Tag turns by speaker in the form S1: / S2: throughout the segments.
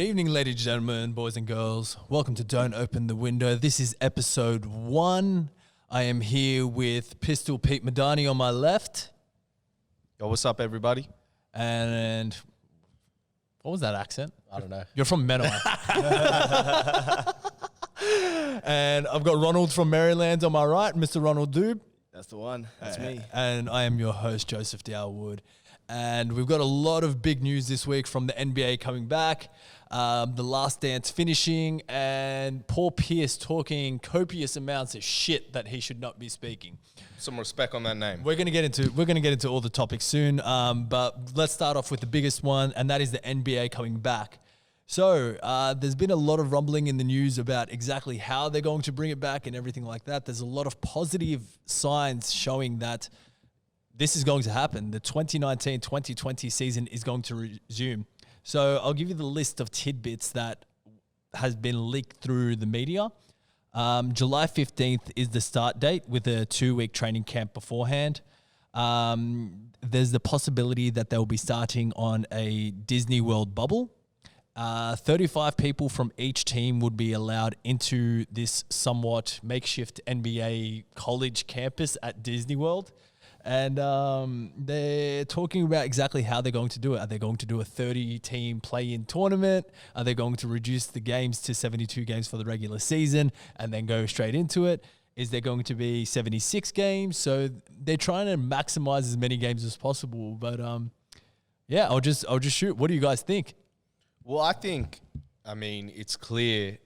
S1: evening, ladies and gentlemen, boys and girls. Welcome to Don't Open the Window. This is episode 1. I am here with Pistol Pete Madani on my left.
S2: Yo, what's up, everybody?
S1: And what was that accent?
S2: I don't know.
S1: You're from Menai. And I've got Ronald from Maryland on my right, Mr. Ronald Doob.
S3: That's the one. That's me.
S1: And I am your host, Joseph Dowwood. And we've got a lot of big news this week from the NBA coming back, the Last Dance finishing, and Paul Pierce talking copious amounts of shit that he should not be speaking.
S2: Some respect on that name.
S1: We're gonna get into all the topics soon, but let's start off with the biggest one, and that is the NBA coming back. So there's been a lot of rumbling in the news about exactly how they're going to bring it back and everything like that. There's a lot of positive signs showing that this is going to happen. The 2019-2020 season is going to resume. So I'll give you the list of tidbits that has been leaked through the media. July 15th is the start date with a 2-week training camp beforehand. There's the possibility that they'll be starting on a Disney World bubble. 35 people from each team would be allowed into this somewhat makeshift NBA college campus at Disney World. And they're talking about exactly how they're going to do it. Are they going to do a 30-team play-in tournament? Are they going to reduce the games to 72 games for the regular season and then go straight into it? Is there going to be 76 games? So they're trying to maximize as many games as possible. But yeah, I'll just shoot. What do you guys think?
S2: Well, I think, it's clear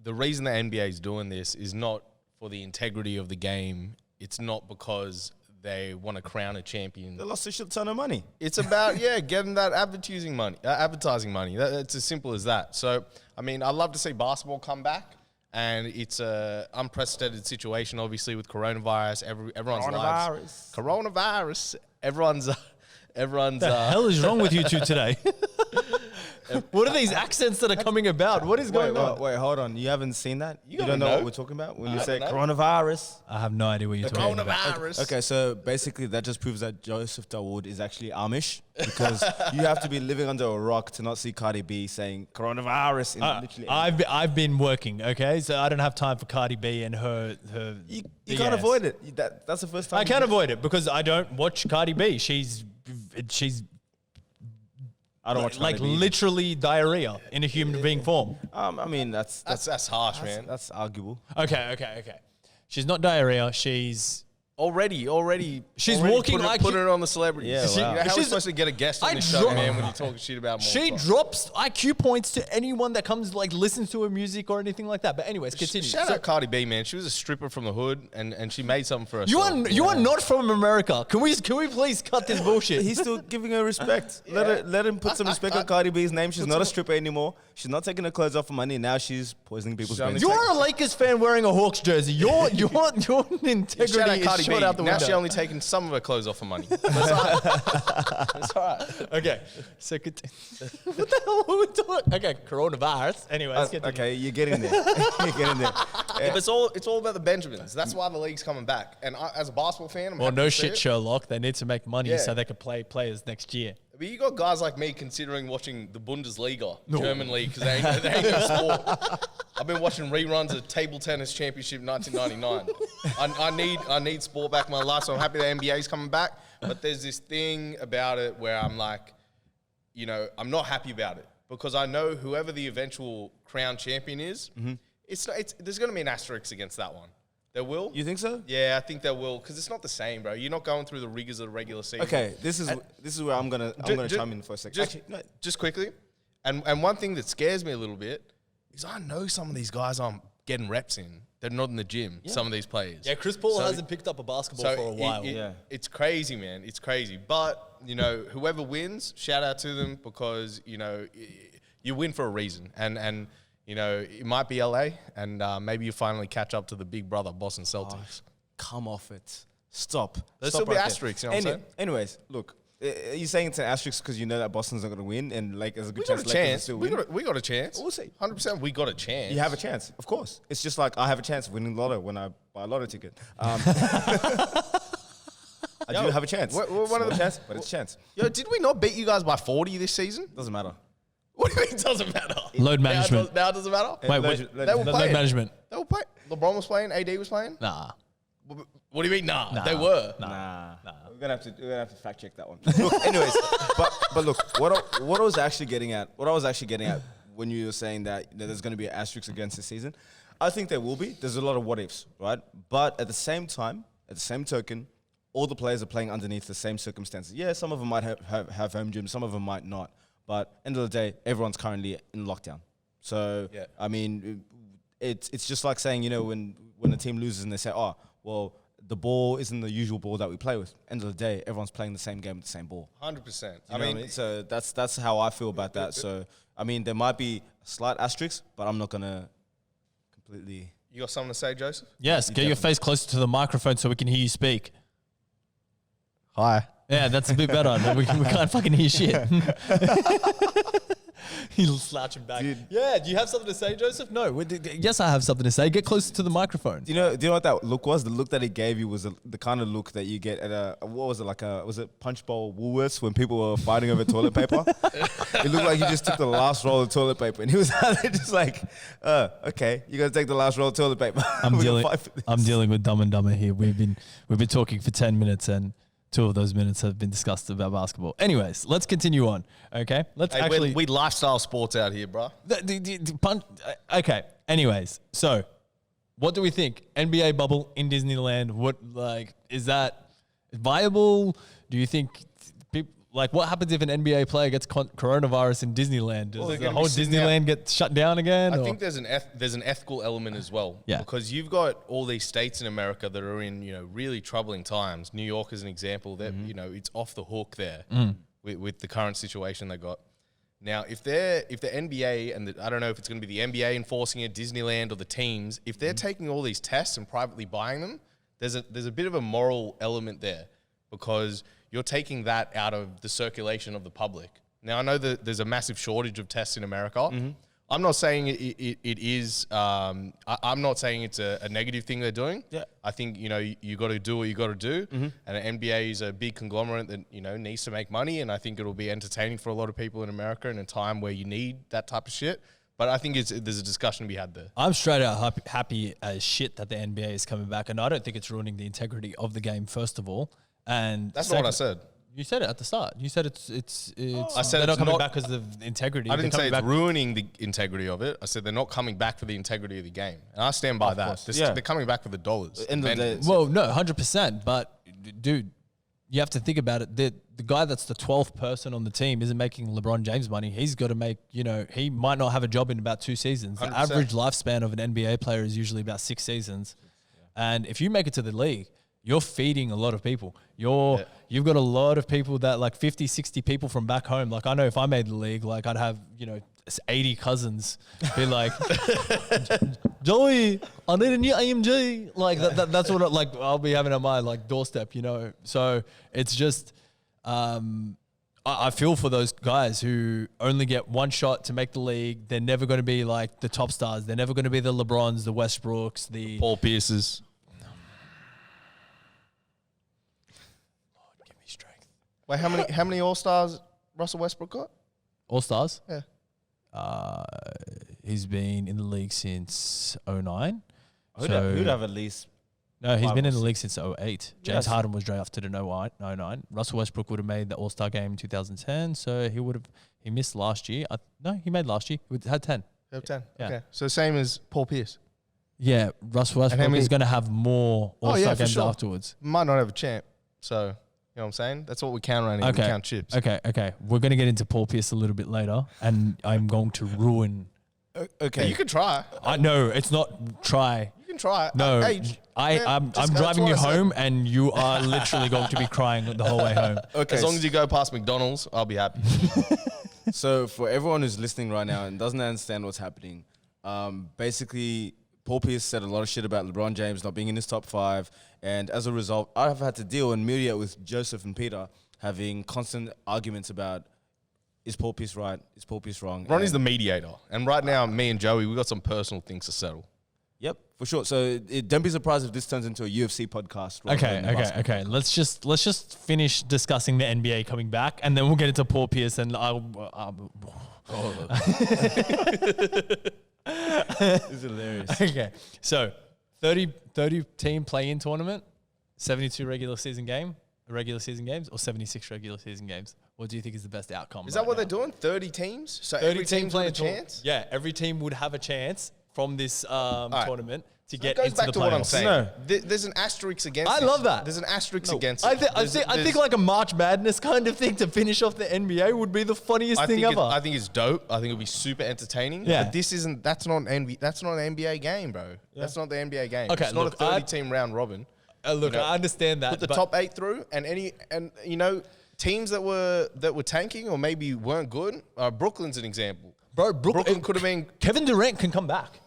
S2: the reason the NBA is doing this is not for the integrity of the game. It's not because they want to crown a champion.
S3: They lost a shit ton of money.
S2: It's about, getting that advertising money. It's as simple as that. So, I'd love to see basketball come back. And it's a unprecedented situation, obviously, with coronavirus. Everyone's lives. Coronavirus. Everyone's.
S1: The hell is wrong with you two today? What are these accents that are coming about? What is going on?
S3: Wait, hold on. You haven't seen that? You don't know what we're talking about when you say
S2: know.
S3: coronavirus?
S1: I have no idea what you're talking about.
S2: Coronavirus.
S3: Okay, so basically that just proves that Joseph Dawood is actually Amish because you have to be living under a rock to not see Cardi B saying coronavirus in literally.
S1: I've been working, okay, so I don't have time for Cardi B and her.
S3: You can't avoid it. That's the first time.
S1: I can't avoid it because I don't watch Cardi B. She's.
S3: I don't watch
S1: like literally diarrhea in a human being form.
S2: That's harsh, man.
S3: That's arguable.
S1: Okay. She's not diarrhea. She's
S2: Already,
S1: walking like
S2: put it on the celebrity.
S3: Yeah, wow.
S2: How are we supposed to get a guest on this show, man, when you're talking shit about more?
S1: She drops IQ points to anyone that comes, listens to her music or anything like that. But anyways, continue.
S2: Shout out Cardi B, man. She was a stripper from the hood, and she made something for herself.
S1: You are not from America. Can we please cut this bullshit?
S3: He's still giving her respect. Let him put some respect on Cardi B's name. She's not a stripper anymore. She's not taking her clothes off for money. Now she's poisoning people's brains.
S1: You're a Lakers fan wearing a Hawks jersey. Your integrity is shot out the window.
S2: Now she only taking some of her clothes off for money. That's all right. That's all right.
S1: Okay. So what the hell are we doing? Okay, coronavirus. Anyways,
S3: okay, you're getting there. You're getting there.
S2: Yeah, but it's all about the Benjamins. That's why the league's coming back. And as a basketball fan, I'm
S1: well,
S2: happy
S1: no
S2: to see
S1: shit,
S2: it.
S1: Sherlock. They need to make money so they can play players next year.
S2: But you got guys like me considering watching the Bundesliga, German league, because they ain't no sport. I've been watching reruns of Table Tennis Championship 1999. I need sport back in my life, so I'm happy the NBA's coming back. But there's this thing about it where I'm like, I'm not happy about it because I know whoever the eventual crown champion is, there's going to be an asterisk against that one. There will.
S3: You think so?
S2: Yeah, I think there will because it's not the same, bro. You're not going through the rigors of the regular season.
S3: Okay, this is where I'm gonna chime in for a second.
S2: Just quickly, and one thing that scares me a little bit is I know some of these guys aren't getting reps in. They're not in the gym. Yeah. Some of these players.
S1: Yeah, Chris Paul hasn't picked up a basketball for a while.
S2: It's crazy, man. It's crazy. But whoever wins, shout out to them because you win for a reason, and it might be LA, and maybe you finally catch up to the big brother Boston Celtics.
S3: Come off it. Stop.
S2: There's still be asterisks, you know what I'm saying?
S3: Anyways, look, you're saying it's an asterisk because you know that Boston's not going to win, and there's a good chance
S2: Lakers
S3: still
S2: win.
S3: win.
S2: We got a chance.
S3: We'll see.
S2: 100%. We got a chance.
S3: You have a chance, of course. It's just like I have a chance of winning lotto when I buy a lotto ticket. I do have a chance.
S2: We're one of the
S3: chance, but it's a chance.
S2: Yo, did we not beat you guys by 40 this season?
S3: Doesn't matter.
S2: What do you mean it doesn't matter?
S1: Load management.
S2: Now it doesn't matter?
S1: Wait,
S2: They were
S1: load
S2: playing.
S1: management.
S2: They were playing. LeBron was playing. AD was playing.
S1: Nah.
S2: What do you mean? Nah. They
S1: Nah.
S2: were.
S3: Nah. We're gonna have to fact check that one. Look, anyways, but look, what I was actually getting at when you were saying that there's gonna be an asterisk against this season, I think there will be. There's a lot of what ifs, right? But at the same time, at the same token, all the players are playing underneath the same circumstances. Yeah, some of them might have home gyms, some of them might not. But end of the day, everyone's currently in lockdown. So
S2: Yeah.
S3: I mean, it's just like saying, when the team loses and they say, oh, well, the ball isn't the usual ball that we play with. End of the day, everyone's playing the same game with the same ball.
S2: 100%.
S3: I mean, so that's how I feel about that. So I mean, there might be a slight asterisk, but I'm not gonna completely.
S2: You got something to say, Joseph?
S1: Yes, get your face closer to the microphone so we can hear you speak.
S2: Hi.
S1: Yeah, that's a bit better. we can't fucking hear shit. He'll slouch him back.
S3: Dude.
S1: Yeah, do you have something to say, Joseph? No. Yes, I have something to say. Get closer to the microphone.
S3: Do you know what that look was? The look that he gave you was the kind of look that you get at was it Punch Bowl Woolworths when people were fighting over toilet paper? It looked like he just took the last roll of toilet paper and he was out there just like, okay, you're gonna take the last roll of toilet paper.
S1: I'm dealing with Dumb and Dumber here. We've been talking for 10 minutes and 2 of those minutes have been discussed about basketball. Anyways, let's continue on. Okay, let's actually.
S2: We lifestyle sports out here, bro.
S1: Okay. Anyways, so what do we think? NBA bubble in Disneyland. What is that viable? Do you think what happens if an NBA player gets coronavirus in Disneyland? Does the whole Disneyland get shut down again?
S2: I think there's an ethical element as well.
S1: Yeah.
S2: Because you've got all these states in America that are in really troubling times. New York is an example that it's off the hook there with the current situation they got. Now, if the NBA and I don't know if it's going to be the NBA enforcing it, Disneyland or the teams, if they're taking all these tests and privately buying them, there's a bit of a moral element there because you're taking that out of the circulation of the public. Now, I know that there's a massive shortage of tests in America. I'm not saying it is. I'm not saying it's a negative thing they're doing.
S3: Yeah.
S2: I think you got to do what you got to do, and the NBA is a big conglomerate that needs to make money, and I think it'll be entertaining for a lot of people in America in a time where you need that type of shit. But I think there's a discussion to be had there.
S1: I'm straight out happy as shit that the NBA is coming back, and I don't think it's ruining the integrity of the game. First of all, and
S2: that's not what I said.
S1: You said it at the start. You said it's.
S2: I said
S1: they're not
S2: it's
S1: coming
S2: not-
S1: back because of integrity.
S2: I didn't
S1: They're
S2: say
S1: coming
S2: it's
S1: back-
S2: ruining the integrity of it. I said they're not coming back for the integrity of the game. And I stand by that.
S3: course. Yeah.
S2: They're coming back for the dollars.
S3: End of the day,
S2: Vendors.
S1: Well, no, 100%. But dude, you have to think about it. The guy that's the 12th person on the team isn't making LeBron James money. He's got to make. He might not have a job in about 2 seasons. The
S2: 100%.
S1: average lifespan of an NBA player is usually about 6 seasons. And if you make it to the league, you're feeding a lot of people. You've got a lot of people that 50, 60 people from back home. Like I know if I made the league, I'd have, 80 cousins be like, Joey, I need a new AMG. That's what I'll be having on my doorstep, So it's just, I feel for those guys who only get one shot to make the league. They're never going to be the top stars. They're never going to be the LeBrons, the Westbrooks, the
S2: Paul Pierce's. Wait, how many All Stars Russell Westbrook got?
S1: All Stars.
S2: Yeah.
S1: He's been in the league since 09.
S3: who'd have at least.
S1: No, he's
S3: 5
S1: been
S3: or
S1: in the
S3: 6.
S1: league since 08. James
S3: Yes.
S1: Harden was drafted in 09. Russell Westbrook would have made the All-Star game in 2010, so he missed last year. No, he made last year. He had 10.
S2: They have 10.
S1: Yeah.
S2: Okay. So same as Paul Pierce.
S1: Yeah, Russell Westbrook
S2: many-
S1: is going to have more All-Star
S2: for
S1: games
S2: sure.
S1: afterwards.
S2: Might not have a champ. So, you know what I'm saying? That's what we count around here.
S1: Okay.
S2: We count chips.
S1: Okay. We're going to get into Paul Pierce a little bit later, and I'm going to ruin.
S3: Okay.
S2: You can try.
S1: I know it's not try.
S2: You can try.
S1: No,
S2: Hey,
S1: I'm
S2: just
S1: driving you
S2: that's what I said.
S1: home, and you are literally going to be crying the whole way home.
S3: Okay.
S2: As long as you go past McDonald's, I'll be happy.
S3: So for everyone who's listening right now and doesn't understand what's happening, basically Paul Pierce said a lot of shit about LeBron James not being in his top 5, and as a result, I've had to deal and mediate with Joseph and Peter having constant arguments about is Paul Pierce right, is Paul Pierce wrong.
S2: Ronnie's the
S3: And-
S2: mediator. And right now, me and Joey, we got some personal things to settle.
S3: Yep, for sure. So don't be surprised if this turns into a UFC podcast. rather
S1: Okay,
S3: than a basketball.
S1: okay. Let's just finish discussing the NBA coming back, and then we'll get into Paul Pierce. And
S3: It's hilarious.
S1: Okay, so 30 team play-in tournament, 72 regular season games, or 76 regular season games. What do you think is the best outcome?
S2: Is that what they're doing? 30 teams? So
S1: 30
S2: every team's got a
S1: playing
S2: chance?
S1: Yeah, every team would have a chance from this tournament to get
S2: It goes
S1: into
S2: back
S1: the
S2: to what I'm
S1: playoffs.
S2: saying.
S3: No.
S2: There's an asterisk against
S1: I
S2: it.
S1: love that.
S2: There's an asterisk against
S1: I
S2: it.
S1: think like a March Madness kind of thing to finish off the NBA would be the funniest thing ever.
S2: I think it's dope. I think it'll be super entertaining.
S1: Yeah.
S2: But that's not an NBA game, bro. That's not the NBA game.
S1: Okay,
S2: it's not
S1: look,
S2: a 30-team round robin.
S1: Look,
S2: You know,
S1: I understand that.
S2: Put the
S1: but-
S2: top 8 through, and teams that were tanking or maybe weren't good. Brooklyn's an example.
S1: Bro,
S2: Brooklyn could have been.
S1: Kevin Durant can come back.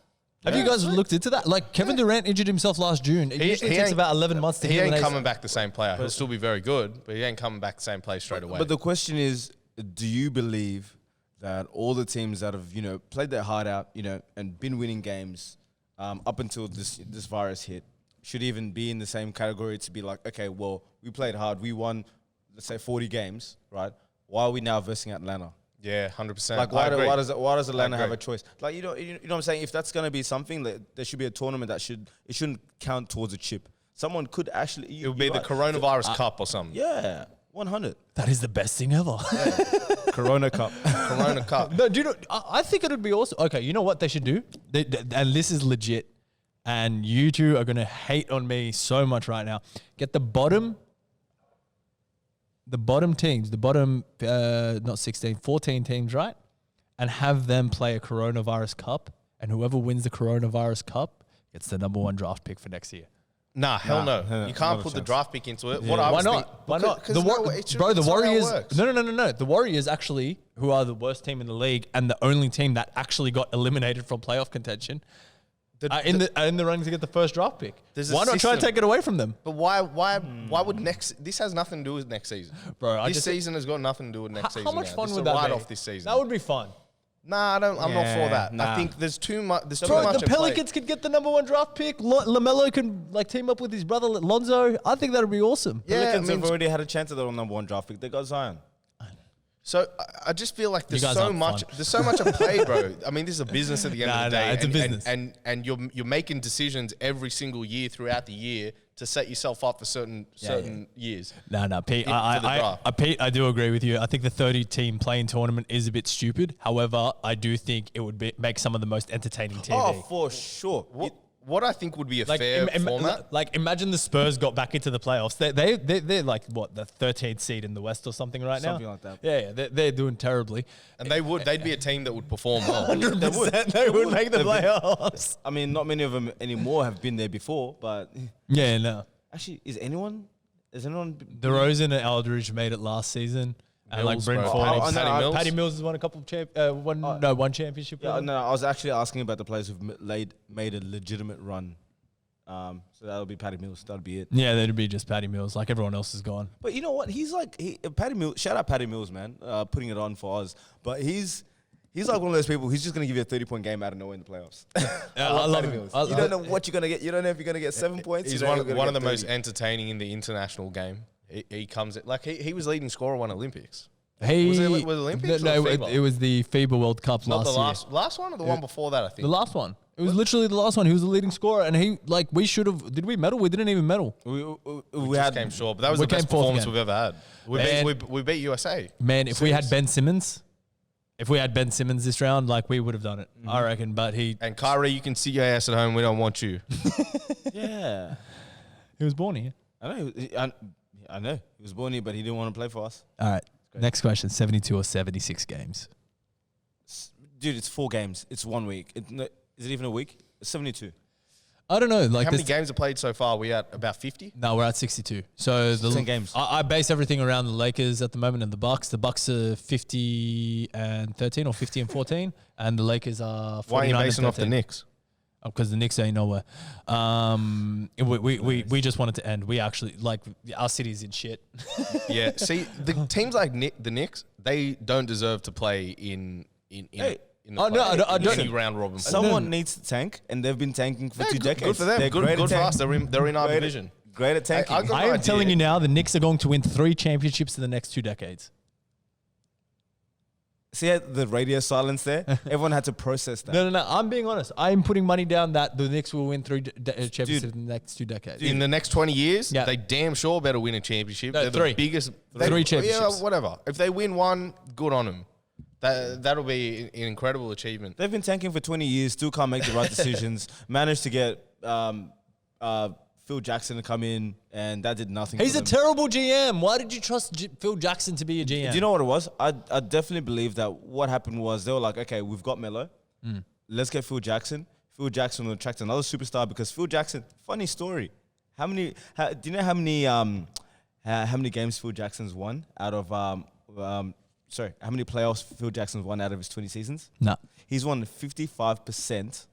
S1: Have you guys looked into that? Like Kevin Durant injured himself last June. It usually takes
S2: ain't-
S1: about 11 months to
S2: He
S1: heal.
S2: ain't
S1: an
S2: coming back the same player. He'll still be very good, but he ain't coming back the same player straight away.
S3: But the question is, do you believe that all the teams that have, played their heart out, and been winning games up until this virus hit should even be in the same category to be like, okay, well, we played hard. We won, let's say, 40 games, right? Why are we now versing Atlanta?
S2: Yeah, 100%.
S3: Like,
S2: I agree.
S3: why does Atlanta have
S2: agree.
S3: a choice? Like, you know what I'm saying? If that's going to be something, there should be a tournament it shouldn't count towards a chip. Someone could actually...
S2: It would be the Coronavirus Cup or something.
S3: Yeah, 100.
S1: That is the best thing ever.
S3: Corona Cup.
S2: Corona Cup.
S1: No, do you know? I think it would be awesome. Okay, you know what they should do? And this is legit. And you two are going to hate on me so much right now. Get the bottom teams, not 16, 14 teams, right? And have them play a Coronavirus Cup. And whoever wins the Coronavirus Cup gets the number 1 draft pick for next year.
S2: Nah, hell no.
S3: Nah,
S2: You can't
S3: not a
S2: put the
S3: chance.
S2: draft pick into it.
S1: Why not? Why not? The Warriors. No. The Warriors actually, who are the worst team in the league and the only team that actually got eliminated from playoff contention, are in the running to get the first draft pick.
S2: There's a
S1: Why not try and
S2: system.
S1: take it away from them,
S2: But why would this has nothing to do with next season.
S1: bro?
S2: This season has got nothing to do with next season.
S1: How much
S2: now.
S1: fun
S2: This is
S1: would
S2: a
S1: that be?
S2: write-off this season.
S1: That would be fun.
S2: Nah, I'm not for that.
S3: nah.
S2: I think there's too much. There's too
S1: Bro,
S2: much
S1: the
S2: at play.
S1: Pelicans could get the number 1 draft pick. LaMelo can team up with his brother Lonzo. I think that would be awesome.
S2: Yeah,
S3: Pelicans
S2: I mean,
S3: have already had a chance at the number 1 draft pick. They got Zion.
S2: So I just feel like there's
S1: guys
S2: so
S1: aren't
S2: much.
S1: fun.
S2: There's so much at play, bro. I mean, this is a business at the end of the day.
S1: it's a business.
S2: and you're making decisions every single year throughout the year to set yourself up for certain years.
S1: No, Pete.
S2: For the draft.
S1: Pete, I do agree with you. I think the 30-team playing tournament is a bit stupid. However, I do think it would make some of the most entertaining TV.
S3: Oh, for sure.
S2: What I think would be a fair format.
S1: Like, imagine the Spurs got back into the playoffs. They're like what, the 13th seed in the West or something right now.
S3: Something like that.
S1: Yeah, they're doing terribly.
S2: And they'd be a team that would perform well.
S1: 100%, they would make the
S3: They'd be-
S1: playoffs.
S3: I mean, not many of them anymore have been there before, but
S1: Yeah, no.
S3: actually, is anyone?
S1: DeRozan and Aldridge made it last season. And like
S2: Mills,
S1: Bryn
S2: bro.
S1: Forbes.
S2: Oh, Patty Mills.
S1: Patty Mills has won a couple of one championship.
S3: Yeah,
S1: with them.
S3: no, I was actually asking about the players who've made a legitimate run. So that'll be Patty Mills. That'll be it.
S1: Yeah, that'd be just Patty Mills. Like everyone else is gone.
S3: But you know what? He's like Patty Mills. Shout out Patty Mills, man, putting it on for us. But he's like one of those people. He's just gonna give you a 30-point game out of nowhere in the playoffs.
S1: I love
S3: Patty
S1: him.
S3: Mills. You don't know what you're gonna get. You don't know if you're gonna get 7 points.
S2: He's
S3: You don't know
S2: one
S3: if you're
S2: of
S3: gonna
S2: the
S3: get
S2: most
S3: 30.
S2: entertaining in the international game. He comes in, like he was leading scorer on Olympics.
S1: He
S2: Was it Olympics
S1: No,
S2: or
S1: it,
S2: FIBA?
S1: it was the FIBA World Cup
S2: Not the
S1: last year.
S2: last one or the one before that, I think.
S1: The last one. It was literally the last one. He was the leading scorer, and we should have. Did we medal? We didn't even medal.
S3: We
S2: just
S3: had
S2: came short, but that was
S1: we
S2: the best
S1: came fourth
S2: performance
S1: again.
S2: we've ever had. We beat USA.
S1: Man, if we had Ben Simmons, this round, like we would have done it. I reckon. But
S2: And Kyrie, you can see your ass at home. We don't want you.
S3: yeah.
S1: he was born here.
S3: I know. I know. He was born here, but he didn't want to play for us.
S1: All right. Next question: 72 or 76 games?
S3: Dude, it's 4 games. It's 1 week. Is it even a week? It's 72.
S1: I don't know. Like
S2: How many
S1: this-
S2: games are played so far? We at about 50?
S1: No, we're at 62. So the
S3: 10 games.
S1: I base everything around the Lakers at the moment and the Bucks. The Bucks are 50 and 13 or 50 and 14, and the Lakers are 49
S2: Why are you basing
S1: and
S2: off the
S1: 13.
S2: Knicks?
S1: Because the Knicks ain't nowhere. We just want it to end. We actually like our city's in shit.
S2: Yeah. See, the teams like the Knicks, they don't deserve to play in the
S1: Oh, no, I don't-
S2: any round robin.
S3: Someone needs to tank, and they've been tanking for 2 decades.
S2: Good for them.
S3: They're
S2: Good
S3: great at
S2: for us.
S3: tank.
S2: They're in our
S3: Great at-
S2: division.
S3: Great at tanking.
S2: I got
S1: I
S2: an
S1: am
S2: idea.
S1: telling you now, the Knicks are going to win 3 championships in the next 2 decades.
S3: See the radio silence there? Everyone had to process that.
S1: No. I'm being honest. I'm putting money down that the Knicks will win 3 championships in the next 2 decades.
S2: In the next 20 years,
S1: Yeah.
S2: they damn sure better win a championship.
S1: No,
S2: They're
S1: 3.
S2: the biggest.
S1: 3 championships.
S2: Yeah, whatever. If they win one, good on them. That'll be an incredible achievement.
S3: They've been tanking for 20 years, still can't make the right decisions. Managed to get Phil Jackson to come in, and that did nothing.
S1: He's
S3: for
S1: a
S3: them.
S1: terrible GM. Why did you trust Phil Jackson to be a GM?
S3: Do you know what it was? I definitely believe that what happened was they were like, okay, we've got Melo. Let's get Phil Jackson. Phil Jackson will attract another superstar because Phil Jackson, funny story. Do you know how many games Phil Jackson's won out of, how many playoffs Phil Jackson's won out of his 20 seasons?
S1: No.
S3: He's won 55%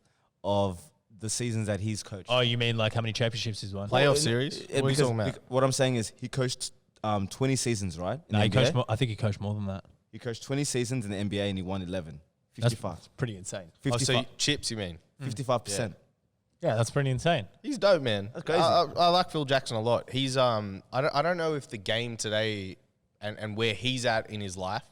S3: of the seasons that he's coached.
S1: Oh, you mean like how many championships he's won?
S2: Playoff series? What are you talking about?
S3: What I'm saying is he coached 20 seasons, right? in
S1: No,
S3: the
S1: he
S3: NBA?
S1: coached more, I think he coached more than that.
S3: He coached 20 seasons in the NBA and he won 11.
S1: That's
S3: 55.
S1: pretty insane.
S2: Oh,
S3: 55,
S2: so chips, you mean?
S3: 55%.
S1: Yeah, that's pretty insane.
S2: He's dope, man.
S3: That's crazy.
S2: I like Phil Jackson a lot. He's I don't know if the game today and where he's at in his life,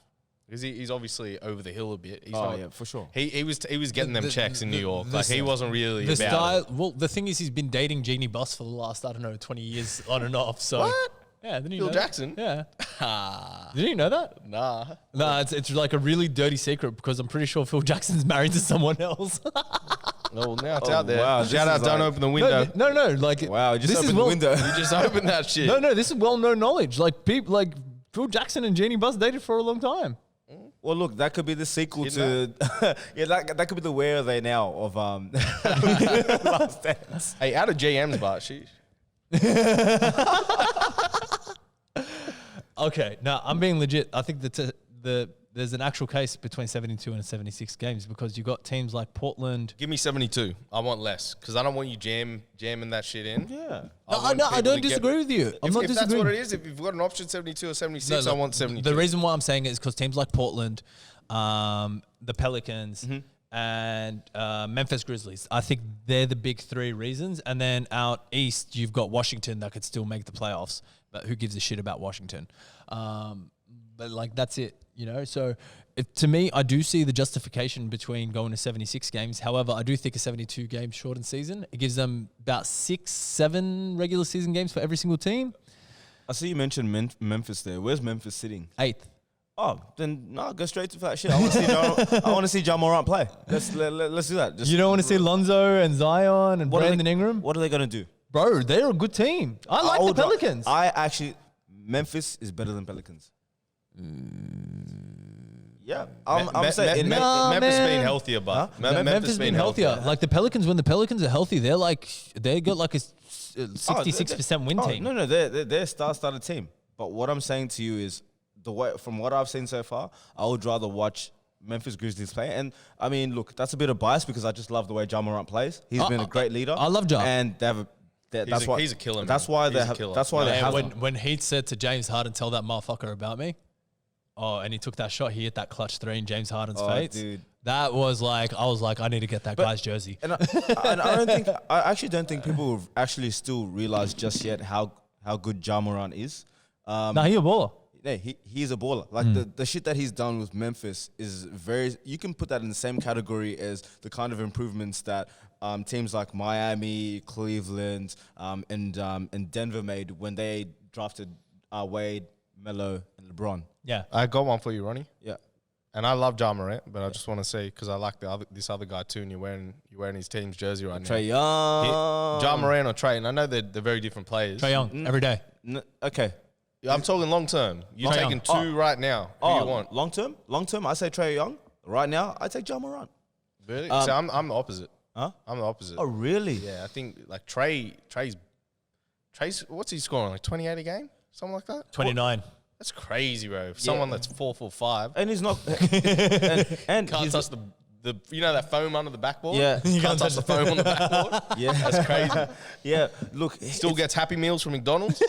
S2: because he's obviously over the hill a bit. He's
S3: Oh,
S2: not,
S3: yeah, for sure.
S2: He was getting them checks in New York.
S1: the
S2: Like he wasn't really about
S1: style.
S2: it.
S1: Well, the thing is, he's been dating Jeannie Buss for the last 20 years on and off. So
S2: What?
S1: Yeah, didn't you
S2: Phil
S1: know that?
S2: Jackson?
S1: Yeah. Didn't you know that?
S2: Nah.
S1: No, it's like a really dirty secret because I'm pretty sure Phil Jackson's married to someone else.
S2: Well, now it's
S3: Oh,
S2: out there.
S3: wow, this
S2: Shout
S3: is
S2: out! Don't
S3: like-
S2: open the window.
S1: no. Like
S3: Wow, just
S1: this is
S3: opened the window.
S2: You just opened that shit.
S1: No, this is well-known knowledge. Like people, like Phil Jackson and Jeannie Buss dated for a long time.
S3: Well, look, that could be the sequel
S2: Didn't
S3: to... yeah, that could be the Where Are They Now of Last Dance.
S2: Hey, out of GM's bar, sheesh.
S1: Okay, now I'm being legit. I think there's an actual case between 72 and 76 games because you got teams like Portland.
S2: Give me 72. I want less because I don't want you jamming that shit in.
S3: Yeah.
S1: I don't disagree with you. I'm not
S2: If that's
S1: disagreeing.
S2: what it is, if you've got an option 72 or 76, I want 72.
S1: The reason why I'm saying it is because teams like Portland, the Pelicans, and Memphis Grizzlies, I think they're the big 3 reasons. And then out east, you've got Washington that could still make the playoffs, but who gives a shit about Washington? But like that's it, you know. So to me, I do see the justification between going to 76 games. However, I do think a 72 game shortened season, it gives them about 6-7 regular season games for every single team.
S3: I see you mentioned Memphis there. Where's Memphis sitting?
S1: 8th.
S3: Oh, then no, go straight to that shit. I want to see John Morant play. Let's do that. Just
S1: You don't want to see Lonzo and Zion and
S3: what are
S1: Brandon
S3: they-
S1: Ingram?
S3: What are they gonna do?
S1: Bro, they're a good team. I like the
S3: would ra-
S1: Pelicans.
S3: Memphis is better than Pelicans. Yeah, I'm saying
S2: Memphis
S1: man.
S2: being healthier, but
S1: Memphis been healthier. Like the Pelicans, when the Pelicans are healthy, they got like a 66% win team.
S3: No, they're a star-studded team. But what I'm saying to you is, from what I've seen so far, I would rather watch Memphis Grizzlies play. And I mean, look, that's a bit of bias because I just love the way Ja Morant plays. He's been a great leader.
S1: I love Ja.
S3: and they have that's why
S2: he's a killer, man.
S3: That's why
S2: He's
S3: they
S2: a
S3: have.
S2: killer.
S3: That's why they
S1: And
S3: have.
S1: when Heath said to James Harden, "Tell that motherfucker about me," and he took that shot, he hit that clutch 3 in James Harden's face.
S3: Dude.
S1: That was like, I was like, I need to get that guy's jersey.
S3: And I actually don't think people actually still realize just yet how good Ja Morant is.
S1: Nah, he a baller.
S3: Yeah, he's a baller. Like the shit that he's done with Memphis is very. You can put that in the same category as the kind of improvements that teams like Miami, Cleveland, and Denver made when they drafted Wade, Melo, and LeBron.
S1: Yeah.
S2: I got one for you, Ronnie.
S3: Yeah,
S2: And I love Ja Morant, but I just want to say because I like this other guy too, and you're wearing his team's jersey right now.
S3: Trae Young.
S2: Ja Morant or Trae, and I know they're very different players.
S1: Trae Young, every day.
S3: Okay.
S2: I'm talking long term. You're
S1: Trae
S2: taking
S1: Young.
S2: 2 right now. Who you want?
S3: long term. I say Trae Young. Right now, I take Ja Morant.
S2: Really? So I'm the opposite.
S3: Huh?
S2: I'm the opposite.
S3: Oh, really?
S2: Yeah, I think like Trae's what's he scoring, like 28 a game? Something like that?
S1: 29.
S2: That's crazy, bro. Someone that's 4'5"
S3: And he's not. and
S2: can't
S3: he's,
S2: touch the you know that foam under the backboard?
S3: Yeah.
S2: You can't touch the foam on the backboard.
S3: yeah,
S2: That's crazy.
S3: yeah. Look,
S2: Still gets Happy Meals from McDonald's.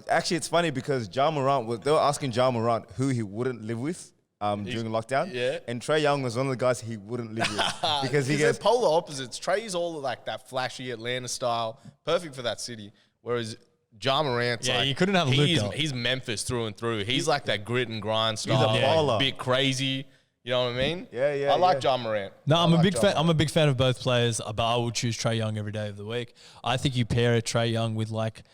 S3: actually, it's funny because Ja Morant they were asking Ja Morant who he wouldn't live with during lockdown.
S2: Yeah.
S3: And Trae Young was one of the guys he wouldn't live with because he
S2: they're
S3: gets.
S2: polar opposites. Trae's all like that flashy Atlanta style, perfect for that city. Whereas Ja Morant's
S1: Yeah,
S2: like,
S1: you couldn't have Luka.
S2: He's Memphis through and through. He's like that grit and grind style.
S3: a baller.
S2: Bit crazy. You know what I mean?
S3: Yeah,
S2: I like
S3: yeah.
S2: Ja Morant.
S1: No, I'm
S2: I
S1: a
S2: like
S1: big
S2: Ja
S1: fan.
S2: Morant.
S1: I'm a big fan of both players, but I will choose Trae Young every day of the week. I think you pair Trae Young with like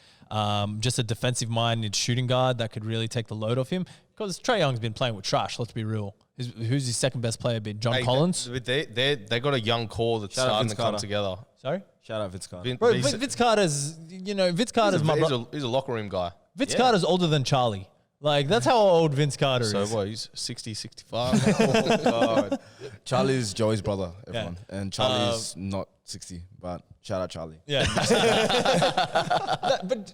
S1: just a defensive-minded shooting guard that could really take the load off him. Because Trae Young's been playing with trash. Let's be real. Who's his second best player been? John
S2: Hey,
S1: Collins.
S2: They got a young core that's
S3: Shout out
S2: starting
S3: Vince
S2: to come
S3: Carter.
S2: together.
S1: Sorry,
S3: Shout out Vince Carter.
S1: bro.
S2: He's-
S1: Vince Carter's. Vince Carter's my brother.
S2: he's a locker room guy.
S1: Vince
S3: Yeah.
S1: Carter's older than Charlie. Like that's how old Vince Carter
S2: So
S1: is.
S2: what? He's 60, 65.
S3: Oh, God. Charlie's Joey's brother, everyone. And Charlie's not 60, but shout out Charlie.
S1: Yeah. but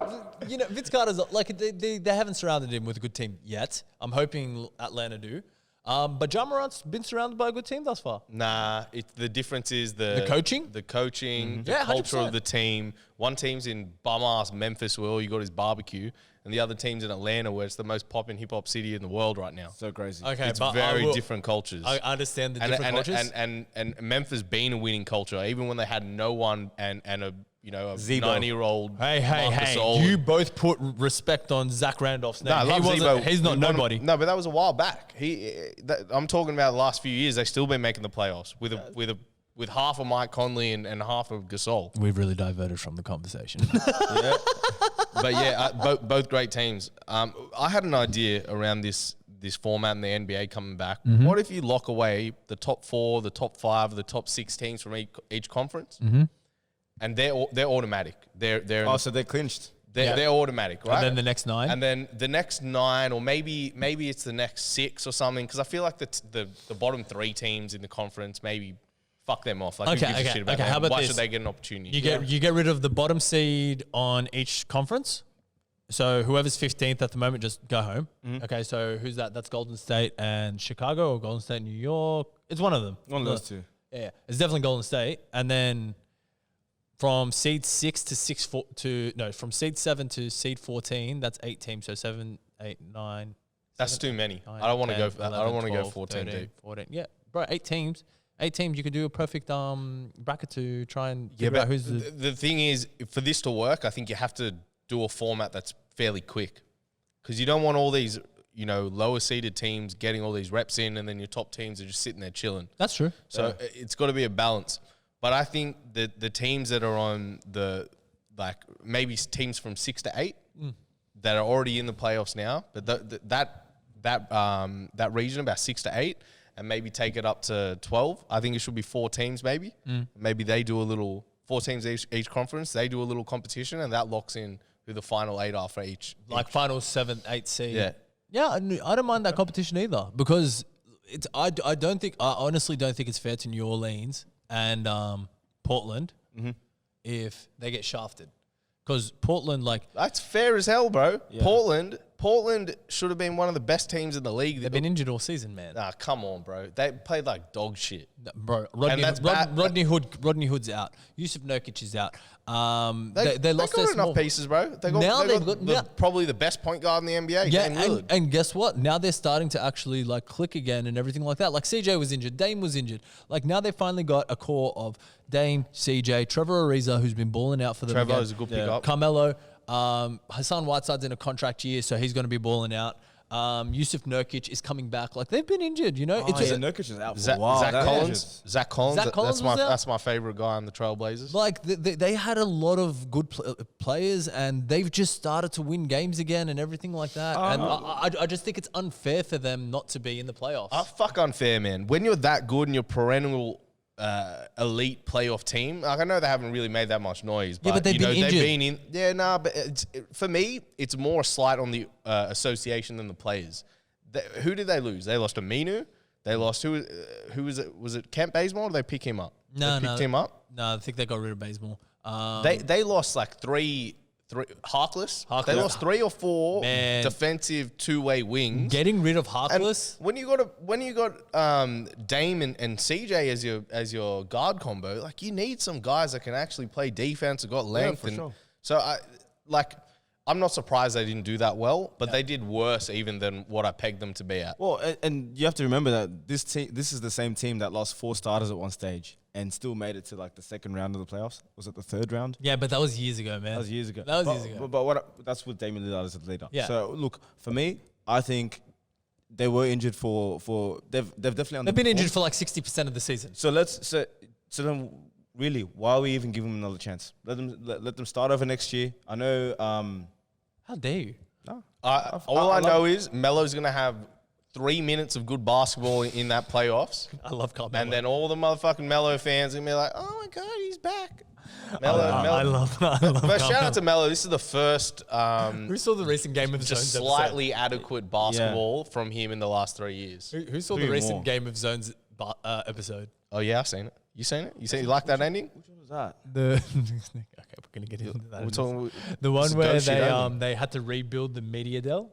S1: Vince Carter's like they haven't surrounded him with a good team yet. I'm hoping Atlanta do. But Ja Morant's been surrounded by a good team thus far.
S2: Nah, the difference is the
S1: coaching?
S2: the coaching, the
S1: Yeah,
S2: culture
S1: 100%.
S2: of the team. One team's in bum ass Memphis, where all you got is barbecue, and the other team's in Atlanta, where it's the most poppin' hip hop city in the world right now.
S3: So crazy.
S1: Okay,
S2: It's
S1: but
S2: very different cultures.
S1: I understand the different cultures.
S2: And Memphis being a winning culture, even when they had no one and a a
S3: Zebo.
S2: 90-year-old.
S1: Hey! You both put respect on Zach Randolph's name.
S2: No, I love
S1: wasn't-
S2: Zebo.
S1: He's not
S2: We won-
S1: nobody.
S2: No, but that was a while back. I'm talking about the last few years. They've still been making the playoffs with half of Mike Conley and half of Gasol.
S1: We've really diverted from the conversation.
S2: But yeah, both great teams. I had an idea around this format in the NBA coming back.
S1: Mm-hmm.
S2: What if you lock away the top 4, the top 5, the top 6 teams from each conference,
S1: Mm-hmm.
S2: and they're automatic. They're
S3: So they clinched.
S2: they're automatic, right?
S1: And then the next 9.
S2: And then the next 9, or maybe it's the next 6 or something, because I feel like the bottom 3 teams in the conference, maybe fuck them off. Like, who gives a shit about them?
S1: How about
S2: Why
S1: this?
S2: should they get an opportunity?
S1: You get rid of the bottom seed on each conference. So whoever's 15th at the moment, just go home.
S2: Mm-hmm.
S1: Okay, so who's that? That's Golden State and Chicago, or Golden State and New York. It's one of them.
S3: One of those two.
S1: Yeah, it's definitely Golden State. And then from seed 6 to from seed 7 to seed 14, that's 8 teams. So 7, 8, 9.
S2: That's too many.
S1: 9,
S2: I don't want to
S1: 10,
S2: go. I
S1: 11,
S2: don't want to go
S1: 12,
S2: 14
S1: 13,
S2: deep.
S1: 14. Yeah, bro, 8 teams. 8 teams. You could do a perfect bracket to try and
S2: Yeah,
S1: figure out
S2: but
S1: who's
S2: the thing is, for this to work, I think you have to do a format that's fairly quick, because you don't want all these lower seeded teams getting all these reps in, and then your top teams are just sitting there chilling.
S1: That's true.
S2: So it's got to be a balance. But I think that the teams that are on maybe teams from 6 to 8 that are already in the playoffs now, but that region about 6 to 8, and maybe take it up to 12. I think it should be 4 teams maybe. Maybe they do a little 4 teams each conference. They do a little competition, and that locks in who the final 8 are for each.
S1: Like final 7, 8 seed.
S2: Yeah.
S1: Yeah, I don't mind that competition either, because I honestly don't think it's fair to New Orleans and Portland if they get shafted. Because Portland,
S2: That's fair as hell, bro.
S3: Yeah.
S2: Portland should have been one of the best teams in the league.
S1: they've been injured all season, man.
S2: Nah, come on, bro. They played like dog shit.
S1: Bro, Rodney Hood's out. Yusuf Nurkic is out. They lost
S2: got
S1: their
S2: enough
S1: small
S2: pieces, bro. They got,
S1: Now
S2: they
S1: they've
S2: got
S1: got-
S2: probably the best point guard in the NBA.
S1: Yeah,
S2: Dame Lillard.
S1: and guess what? Now they're starting to actually click again and everything like that. Like CJ was injured, Dame was injured. Like now they finally got a core of Dame, CJ, Trevor Ariza, who's been balling out for them.
S2: Trevor
S1: again.
S2: is a good pickup.
S1: Carmelo, Hassan Whiteside's in a contract year, so he's going to be balling out. Yusuf Nurkic is coming back. Like they've been injured,
S3: Nurkic is out for
S2: Zach,
S3: a while.
S2: Zach
S3: That
S2: Collins.
S3: is-
S2: Zach Collins.
S1: Zach Collins was out?
S2: That's my favorite guy on the Trailblazers.
S1: Like they had a lot of good players, and they've just started to win games again and everything like that. And I just think it's unfair for them not to be in the playoffs.
S2: Fuck unfair, man. When you're that good and you're perennial elite playoff team, I know they haven't really made that much noise. But,
S1: but they've been injured.
S2: They've been in. Yeah, nah, but for me, it's more a slight on the association than the players. Who did they lose? They lost Aminu. They lost who was it? Was it Kent Bazemore? Or did they pick him up?
S1: No,
S2: they picked him up.
S1: No, I think they got rid of Bazemore.
S2: They lost like three Harkless. They lost 3 or 4
S1: Man.
S2: defensive 2-way wings.
S1: Getting rid of
S2: And
S1: Harkless.
S2: when you got Dame and CJ as your guard combo, like you need some guys that can actually play defense and got length.
S3: for
S2: and
S3: sure.
S2: So I'm not surprised they didn't do that well, but they did worse even than what I pegged them to be at.
S3: Well, and you have to remember that this is the same team that lost 4 starters at one stage and still made it to like the second round of the playoffs. Was it the third round?
S1: Yeah, but that was years ago, man.
S3: That was years ago. But that's with Damian Lillard as the leader.
S1: Yeah.
S3: So look, for me, I think they were injured they've definitely
S1: They've been injured for like 60% of the season.
S3: So so then really, why are we even giving them another chance? Let them start over next year. I know.
S1: How dare you?
S3: No,
S2: All I know is Melo's going to have 3 minutes of good basketball in that playoffs.
S1: I love Carl
S2: And
S1: Melo.
S2: then all the motherfucking Melo fans are going to be like, oh my God, he's back.
S1: I love
S2: But shout out to Melo. This is the first
S1: Who saw the recent Game of
S2: just
S1: Zones
S2: slightly adequate basketball from him in the last 3 years.
S1: Who saw the
S3: 3
S1: recent
S3: more.
S1: Game of Zones episode?
S2: Oh, yeah, I've seen it. You seen it? You like that ending?
S3: which one was that?
S1: The okay, we're gonna get into that.
S2: We're talking,
S1: The one
S2: it's
S1: where
S2: ghost shit
S1: they
S2: only.
S1: they had to rebuild the media deal.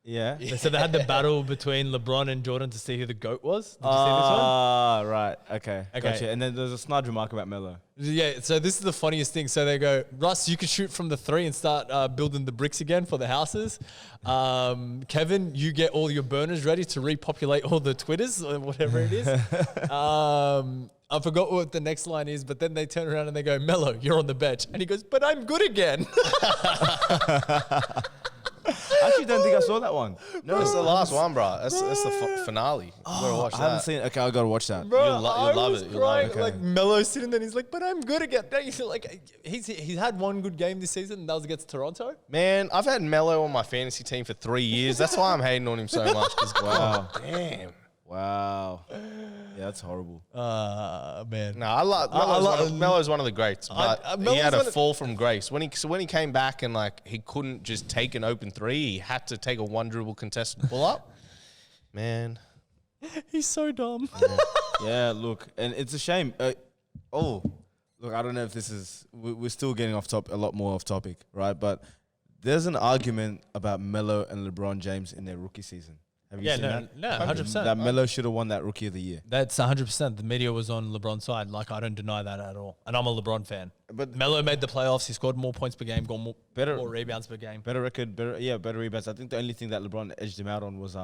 S3: Yeah.
S1: So they had the battle between LeBron and Jordan to see who the GOAT was. Did you see this one?
S3: Ah, right. Okay.
S1: Okay.
S3: Gotcha. And then there's a snide remark about Melo.
S1: Yeah, so this is the funniest thing. So they go, Russ, you can shoot from the 3 and start building the bricks again for the houses. Kevin, you get all your burners ready to repopulate all the Twitters or whatever it is. I forgot what the next line is, but then they turn around and they go, Melo, you're on the bench. And he goes, but I'm good again.
S3: I actually don't think I saw that one.
S2: No, it's the last one, bro. That's the finale. You gotta watch
S3: I haven't
S2: that.
S3: seen it. Okay, I gotta watch that.
S1: Bro,
S2: You'll
S1: I
S2: love
S1: was
S2: it. You'll love
S1: crying.
S2: it.
S3: Okay.
S1: Like Melo's sitting there and he's like, but I'm good again. Don't you feel like he's had one good game this season and that was against Toronto?
S2: Man, I've had Melo on my fantasy team for 3 years. That's why I'm hating on him so much. Because
S3: Wow.
S2: damn.
S3: Wow. Yeah, that's horrible.
S1: Man.
S2: No, I love Melo's one of the greats, but he
S1: Melo's
S2: had
S1: one
S2: a
S1: of-
S2: fall from grace when he came back and like he couldn't just take an open 3. He had to take a 1 dribble contested pull up. Man,
S1: He's so dumb.
S3: Yeah, look, and it's a shame. Look, I don't know if this is. We're still getting a lot more off topic, right? But there's an argument about Melo and LeBron James in their rookie season. Have you seen that?
S1: No, 100%.
S3: That Melo should have won that Rookie of the Year.
S1: That's 100%. The media was on LeBron's side. Like, I don't deny that at all. And I'm a LeBron fan.
S3: But
S1: Melo made the playoffs. He scored more points per game, got more
S3: Better-
S1: rebounds per game.
S3: better record, better rebounds. I think the only thing that LeBron edged him out on was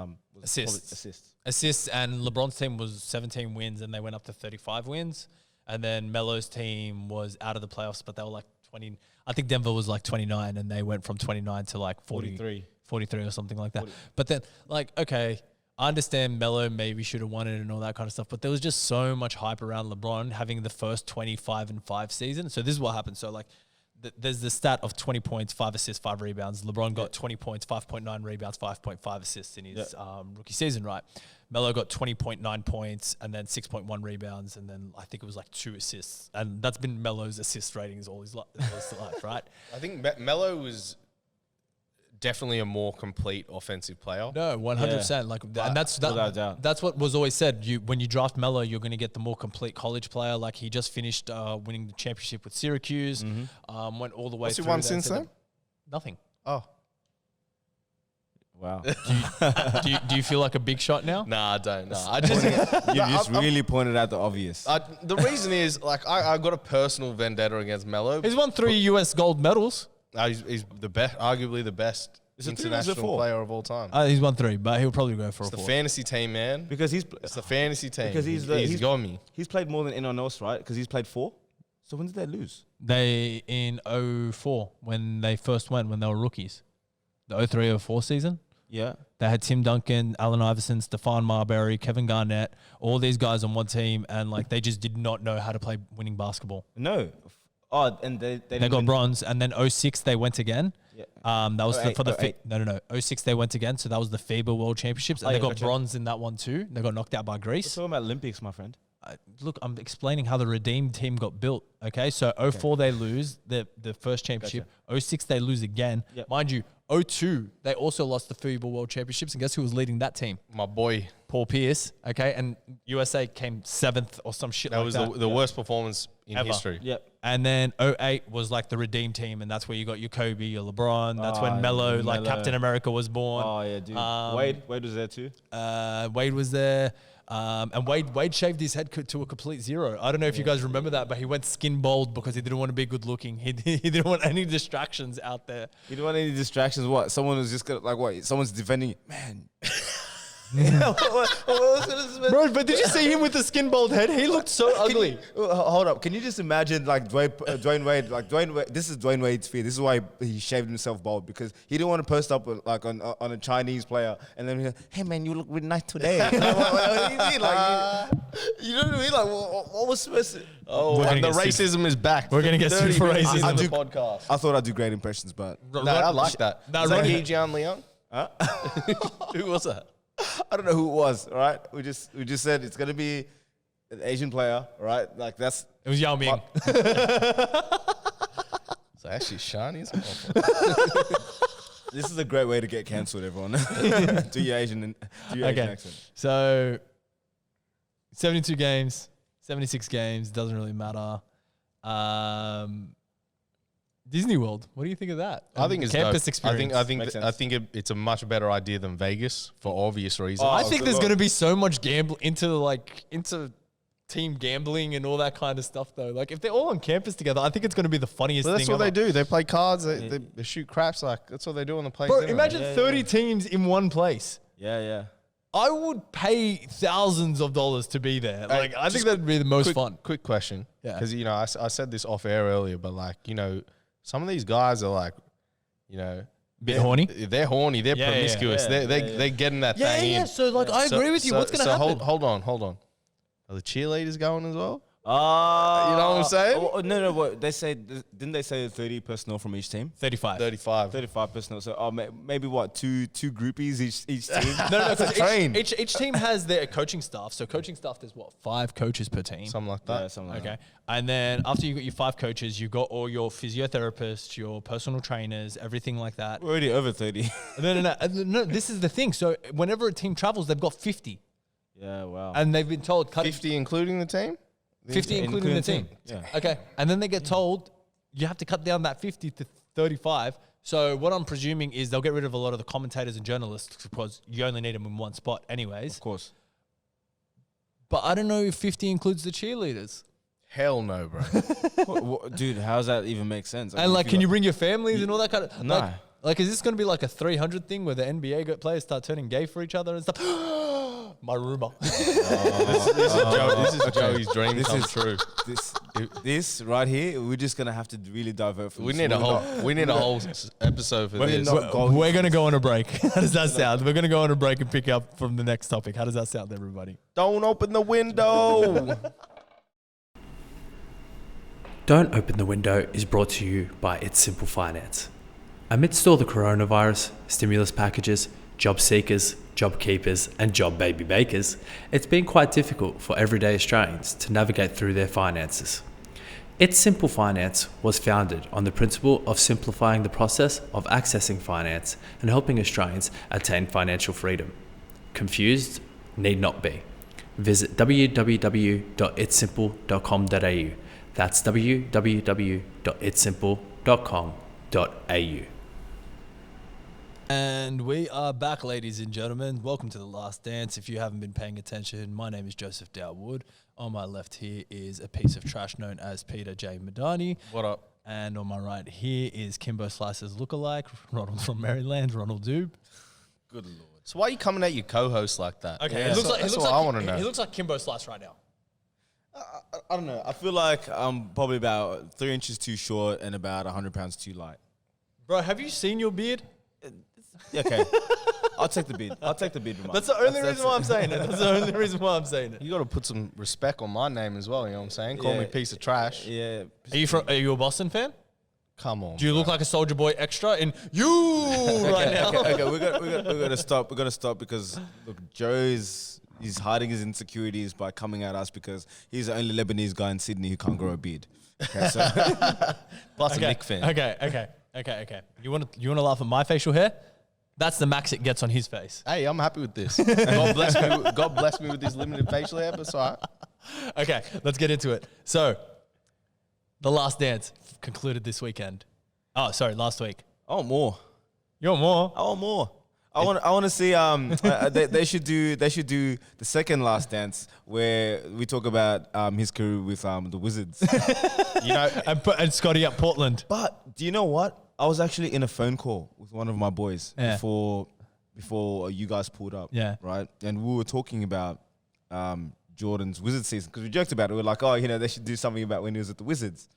S1: Assists.
S3: probably assists.
S1: Assists, and LeBron's team was 17 wins, and they went up to 35 wins. And then Melo's team was out of the playoffs, but they were like 20. I think Denver was like 29, and they went from 29 to like 43 or something like that.
S3: 40.
S1: But then, like, okay, I understand Melo maybe should have won it and all that kind of stuff, but there was just so much hype around LeBron having the first 25-5 season. So this is what happened. So like, there's the stat of 20 points, 5 assists, 5 rebounds. LeBron got 20 points, 5.9 rebounds, 5.5 assists in his rookie season, right? Melo got 20.9 points and then 6.1 rebounds, and then I think it was like 2 assists. And that's been Melo's assist ratings all his life, right?
S2: I think Melo was definitely a more complete offensive player.
S1: No, 100%. Like, and
S3: without a doubt.
S1: that's what was always said. When you draft Melo, you're going to get the more complete college player. Like, he just finished winning the championship with Syracuse. Went all the way
S2: What's he
S1: through.
S2: won
S1: that,
S2: since
S1: so
S2: then?
S1: Nothing.
S2: Oh,
S3: Wow.
S1: Do you feel like a big shot now?
S2: nah, I don't. Nah, I just
S3: You just really pointed out the obvious.
S2: the reason is like I got a personal vendetta against Melo.
S1: He's won 3 US gold medals.
S2: He's the best, arguably the best
S3: Is it 3 or is it
S2: international
S3: 4?
S2: player of all time.
S1: He's won 3, but he'll probably go for
S2: It's
S1: a
S2: the
S1: 4.
S2: fantasy team, man.
S3: Because
S2: It's the fantasy team.
S3: Because
S2: he's got me.
S3: He's played more than anyone else, right? Because he's played 4. So when did they lose?
S1: They in 04 when they first went when they were rookies, the 03-04 season.
S3: Yeah.
S1: They had Tim Duncan, Allen Iverson, Stephon Marbury, Kevin Garnett, all these guys on one team, and like they just did not know how to play winning basketball.
S3: No. Oh, and they
S1: They got bronze, and then 06 they went again.
S3: Yeah.
S1: That was
S3: 08,
S1: for the
S3: 08.
S1: no 06 they went again, so that was the FIBA World Championships, and
S3: Oh,
S1: they
S3: yeah,
S1: got
S3: gotcha.
S1: bronze in that one too. They got knocked out by
S3: We're
S1: Greece.
S3: talking about Olympics, my friend.
S1: Look, I'm explaining how the redeemed team got built. Okay, so 04 they lose the first championship. 06 they lose again.
S3: Yep.
S1: Mind you, 02 they also lost the FIBA World Championships, and guess who was leading that team?
S2: My boy.
S1: Paul Pierce. Okay, and USA came 7th or some shit
S2: That
S1: like
S2: was
S1: that.
S2: the worst performance in
S1: Ever.
S2: history.
S3: Yep.
S1: And then 08 was like the redeemed team, and that's where you got your Kobe, your LeBron. That's when Melo, like
S3: Melo.
S1: Captain America, was born.
S3: Oh, yeah, dude. Wade was there too.
S1: Wade was there. And Wade shaved his head to a complete zero. I don't know if you guys remember that, but he went skin bald because he didn't want to be good looking. He didn't want any distractions out there.
S3: You don't want any distractions. What? Someone was just gonna, like, what? Someone's defending. Man. What was this?
S1: Bro, but did you see him with the skin bald head? He looked so ugly.
S3: Hold up. Can you just imagine, like, Dwayne Wade? Like, Dwayne Wade. This is Dwayne Wade's fear. This is why he shaved himself bald, because he didn't want to post up with, like, on a Chinese player and then, hey man, you look really nice today. What do you mean? Like, you know what I mean? Like, what was supposed to?
S2: Oh, and the racism is back.
S1: We're gonna get sued for racism.
S2: on the podcast.
S3: I thought I'd do great impressions, but
S2: No, I like that.
S1: Nah,
S2: Is that
S1: Ronnie-
S2: Hejian Leon? Who was that?
S3: I don't know who it was. All right, we just said it's gonna be an Asian player, all right? Like, that's
S1: It was Yao Ming.
S2: So actually, Shani's.
S3: this is a great way to get cancelled, everyone. Do your Asian accent.
S1: So 72 games, 76 games, doesn't really matter. Disney World, what do you think of that?
S2: I think it's
S1: campus
S2: dope.
S1: experience.
S2: I think it's a much better idea than Vegas for obvious reasons.
S1: I think
S3: good
S1: there's
S3: lord.
S1: going to be so much gamble into team gambling and all that kind of stuff, though. Like, if they're all on campus together, I think it's going to be the funniest
S2: But that's
S1: thing
S2: what they
S1: ever.
S2: do. They play cards. They shoot craps. Like, that's what they do on the place.
S1: Bro,
S2: anyway.
S1: imagine
S3: Yeah,
S1: 30 teams in one place.
S3: Yeah.
S1: I would pay thousands of dollars to be there.
S2: Hey,
S1: Like, I think
S2: just
S1: that'd be the most
S2: quick,
S1: fun.
S2: Quick question.
S1: Yeah.
S2: Because, I said this off air earlier, but, like, some of these guys are like,
S1: Bit horny?
S2: They're horny. They're
S1: Yeah, yeah,
S2: promiscuous.
S3: yeah.
S2: They're getting that thing in.
S1: So, like, I agree with you. What's going to happen?
S2: Hold on. Are the cheerleaders going as well?
S3: You
S2: know what I'm saying?
S3: No. What they say? Didn't they say 30 personnel from each team?
S1: 35.
S2: 35.
S3: 35 personnel. So maybe what? Two groupies each team.
S1: No, because
S3: train.
S1: each team has their coaching staff. So coaching staff, there's what, 5 coaches per team.
S2: Something like that.
S3: Yeah, something like
S1: Okay. And then after you got your 5 coaches, you got all your physiotherapists, your personal trainers, everything like that.
S3: We're already over 30.
S1: No, this is the thing. So whenever a team travels, they've got 50.
S3: Yeah, wow.
S1: And they've been told cut
S2: 50 including the team?
S1: 50 including the team.
S3: Yeah.
S1: Okay. And then they get told you have to cut down that 50 to 35. So what I'm presuming is they'll get rid of a lot of the commentators and journalists because you only need them in one spot anyways.
S3: Of course.
S1: But I don't know if 50 includes the cheerleaders.
S2: Hell no, bro.
S3: Dude, how does that even make sense?
S1: And like, can you bring your families and all that kind of...
S3: Nah.
S1: Like, is this going to be like a 300 thing where the NBA players start turning gay for each other and stuff? My rumor.
S2: This is Joey's dream
S3: This
S2: come
S3: is-
S2: true.
S3: This right here, we're just gonna have to really divert from.
S2: We
S3: this.
S2: need a
S3: We're
S2: whole episode for this.
S1: We're going to go on a break. How does that sound? We're going to go on a break and pick up from the next topic. How does that sound, everybody?
S2: Don't open the window.
S4: Don't Open the Window is brought to you by It's Simple Finance. Amidst all the coronavirus, stimulus packages, job seekers, job keepers, and job baby bakers, it's been quite difficult for everyday Australians to navigate through their finances. It's Simple Finance was founded on the principle of simplifying the process of accessing finance and helping Australians attain financial freedom. Confused? Need not be. Visit www.itsimple.com.au. That's www.itsimple.com.au.
S1: And we are back, ladies and gentlemen. Welcome to The Last Dance. If you haven't been paying attention, my name is Joseph Dowwood. On my left here is a piece of trash known as Peter J. Madani.
S2: What up?
S1: And on my right here is Kimbo Slice's lookalike, Ronald from Maryland, Ronald Doob.
S3: Good lord.
S2: So why are you coming at your co-host like that?
S1: Okay,
S2: Yeah,
S1: it looks
S2: that's
S1: like
S2: what I want to know.
S1: He looks like Kimbo Slice right now.
S3: I don't know. I feel like I'm probably about 3 inches too short and about 100 pounds too light.
S1: Bro, have you seen your beard?
S3: Yeah, okay. I'll take the bid. I'll take the bid.
S1: That's the only reason why I'm saying it. That's the only reason why I'm saying it.
S2: You got to put some respect on my name as well. You know what I'm saying? Call
S3: Yeah.
S2: me piece of trash.
S3: Yeah.
S1: Are you a Boston fan?
S2: Come on.
S1: Do you look like a Soldier Boy extra in you right now?
S3: Okay, we got to stop. We got to stop because look, he's hiding his insecurities by coming at us because he's the only Lebanese guy in Sydney who can't grow a beard. Okay, so
S2: Plus a Nick fan.
S1: Okay. You want to laugh at my facial hair? That's the max it gets on his face.
S2: Hey, I'm happy with this. God bless me with this limited facial hair, but it's all right.
S1: Okay, let's get into it. So, The Last Dance concluded this weekend. Oh, sorry, last week.
S3: more.
S1: You want more?
S3: I want more. I want to see. They should do the second Last Dance where we talk about his career with the Wizards.
S1: and Scotty at Portland.
S3: But do you know what? I was actually in a phone call with one of my boys before you guys pulled up.
S1: Yeah.
S3: Right. And we were talking about Jordan's Wizards season because we joked about it. We were like, oh, they should do something about when he was at the Wizards.